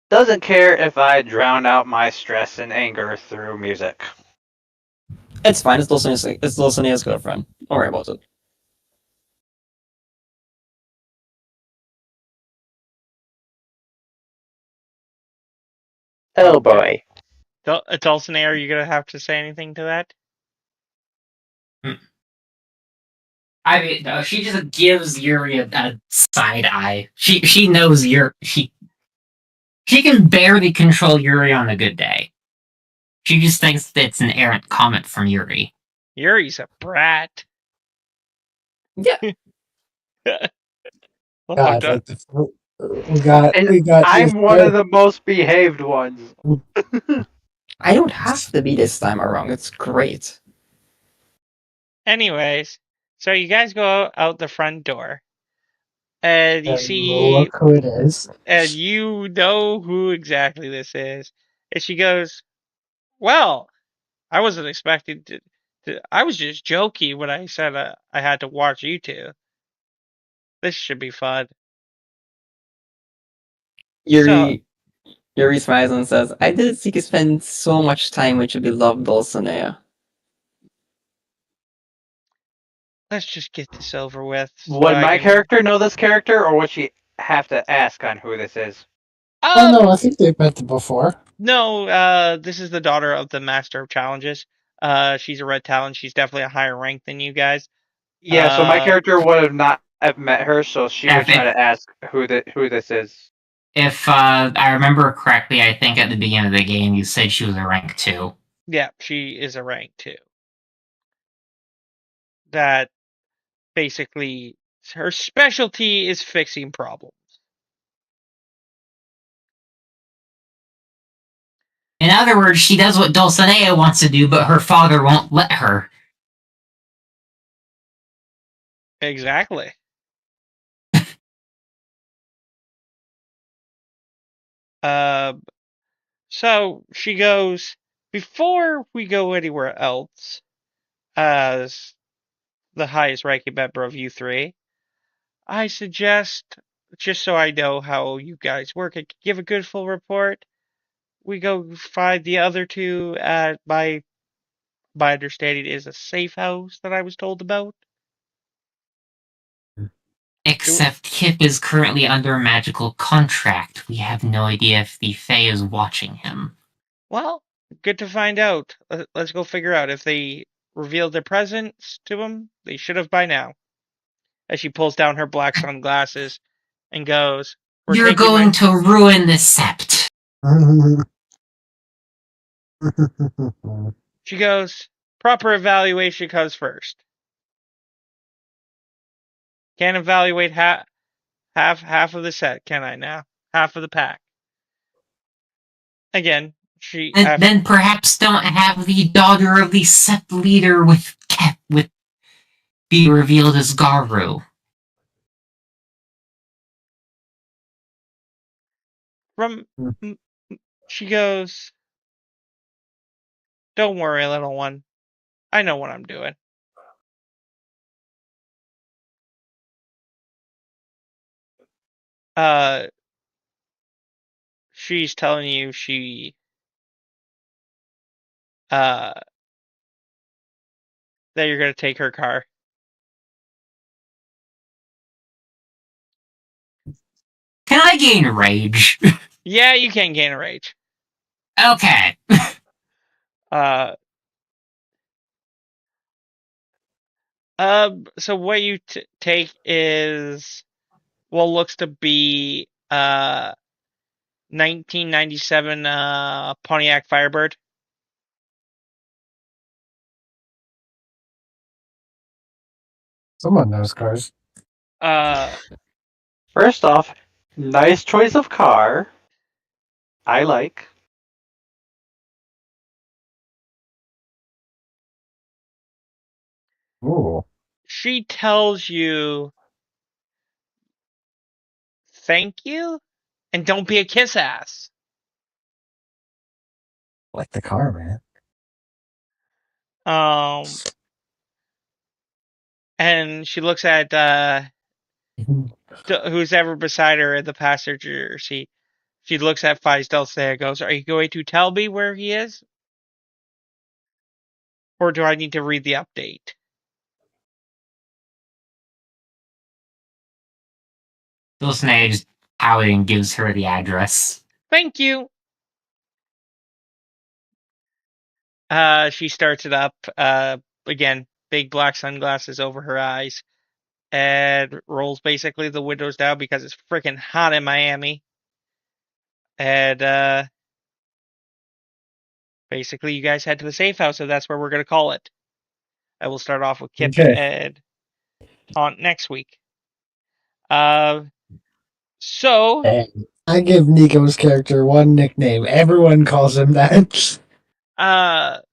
doesn't care if I drown out my stress and anger through music. It's fine. It's Dulcinea's girlfriend. Don't worry about it. Oh boy. Dulcinea, are you gonna have to say anything to that? I mean, no, she just gives Yuri a side eye. She knows she can barely control Yuri on a good day. She just thinks that it's an errant comment from Yuri. Yuri's a brat. Yeah. Oh, God, God. we got. I'm one of the most behaved ones. I don't have to be this time around. It's great. Anyways, so you guys go out the front door, and you see, Look who it is. and you know who exactly this is. And she goes, "Well, I wasn't expecting to I was just joking when I said I had to watch you two. This should be fun." Yuri smiles and says, I didn't think you spend so much time with your beloved Dulcinea. Let's just get this over with. Would my character know this character, or would she have to ask on who this is? Oh no, I think they've met before. No, this is the daughter of the Master of Challenges. She's a Red Talon. She's definitely a higher rank than you guys. Yeah, so my character would have not have met her, so she would try to ask who this is. If I remember correctly, I think at the beginning of the game you said she was a rank 2. Yeah, she is a rank 2. That basically her specialty is fixing problems. In other words, she does what Dulcinea wants to do, but her father won't let her. Exactly. So she goes, before we go anywhere else, as the highest ranking member of you three, I suggest, just so I know how you guys work and give a good full report, we go find the other two at my understanding is a safe house that I was told about. Except Kip is currently under a magical contract. We have no idea if the Fae is watching him. Well, good to find out. Let's go figure out if they revealed their presence to him. They should have by now. As she pulls down her black sunglasses and goes, You're going to ruin the sept. She goes, proper evaluation comes first. Can't evaluate half of the set, can I now? Half of the pack. Again, And then perhaps don't have the daughter of the sept leader with be revealed as Garu. She goes, don't worry, little one. I know what I'm doing. She's telling you that you're gonna take her car. Can I gain rage? Yeah, you can gain a rage. Okay. So what you take is what looks to be 1997 Pontiac Firebird. Someone knows cars. First off, nice choice of car. I like. Ooh. She tells you thank you and don't be a kiss ass. Like the car, man. And she looks at who's ever beside her in the passenger seat. She looks at Feistel and goes, "Are you going to tell me where he is? Or do I need to read the update?" Dulcinea just pouting gives her the address. Thank you. She starts it up. Again, big black sunglasses over her eyes. And rolls basically the windows down because it's freaking hot in Miami. And basically you guys head to the safe house, so that's where we're going to call it. I will start off with Kip and Taunt next week. So Hey, I give Nico's character one nickname. Everyone calls him that.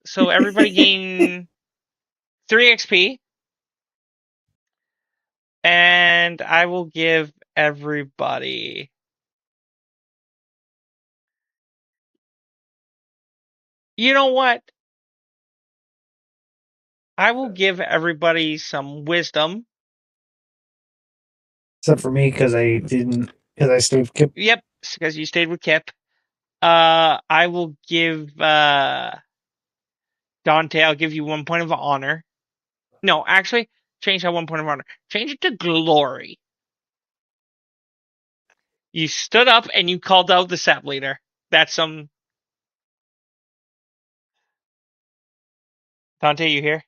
so everybody gain 3 XP. And I will give everybody you know what? I will give everybody some wisdom. Except for me, because I stayed with Kip. Yep, because you stayed with Kip. I will give Dante, I'll give you 1 point of honor. No, actually, change that 1 point of honor. Change it to glory. You stood up and you called out the set leader. That's some. Dante, you here?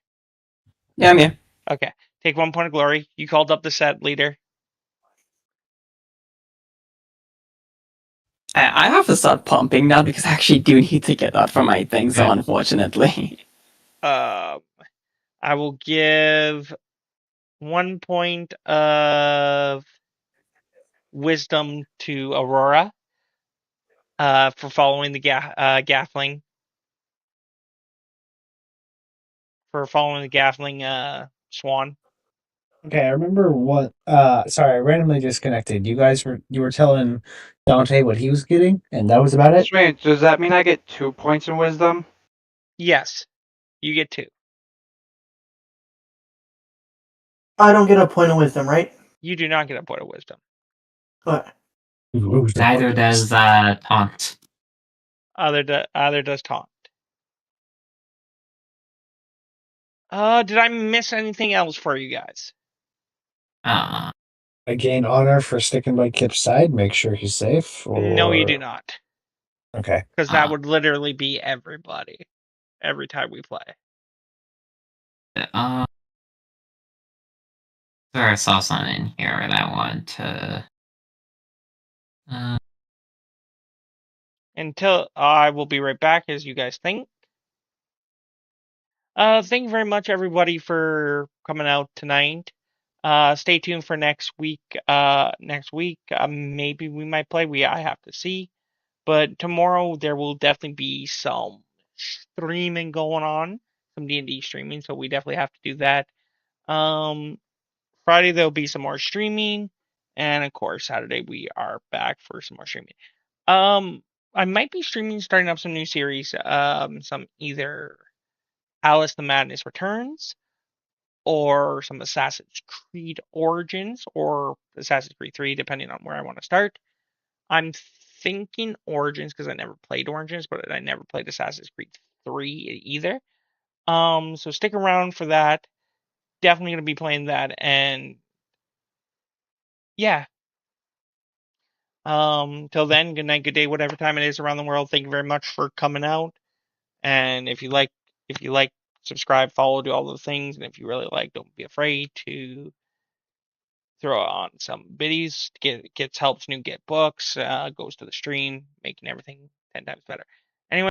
Yeah, I'm here. Okay. Take 1 point of glory. You called up the set leader. I have to start pumping now because I actually do need to get that for my thing, so unfortunately. I will give 1 point of wisdom to Aurora for following the Gaffling. For following the Gaffling Swan. Okay, I remember what. Sorry, I randomly disconnected. You were telling Dante what he was getting, and that was about it. Strange. Does that mean I get 2 points in wisdom? Yes, you get 2. I don't get a point of wisdom, right? You do not get a point of wisdom. What? Neither does Taunt. Either does Taunt. Did I miss anything else for you guys? Uh, I gain honor for sticking by Kip's side. Make sure he's safe. No, you do not. Okay. Because that would literally be everybody. Every time we play. I saw something in here that I wanted to. Until I will be right back as you guys think. Thank you very much, everybody, for coming out tonight. Stay tuned for next week. Maybe we might play. I have to see. But tomorrow there will definitely be some streaming going on, some D&D streaming. So we definitely have to do that. Friday there'll be some more streaming, and of course Saturday we are back for some more streaming. I might be starting up some new series. Some either Alice the Madness Returns, or some Assassin's Creed Origins, or Assassin's Creed 3, depending on where I want to start. I'm thinking Origins because I never played Origins, but I never played Assassin's Creed 3 either. So stick around for that. Definitely going to be playing that, and yeah. Till then, good night, good day, whatever time it is around the world. Thank you very much for coming out. And if you like, subscribe, follow, do all those things. And if you really like, don't be afraid to throw on some biddies, gets helps New get books, goes to the stream, making everything 10 times better.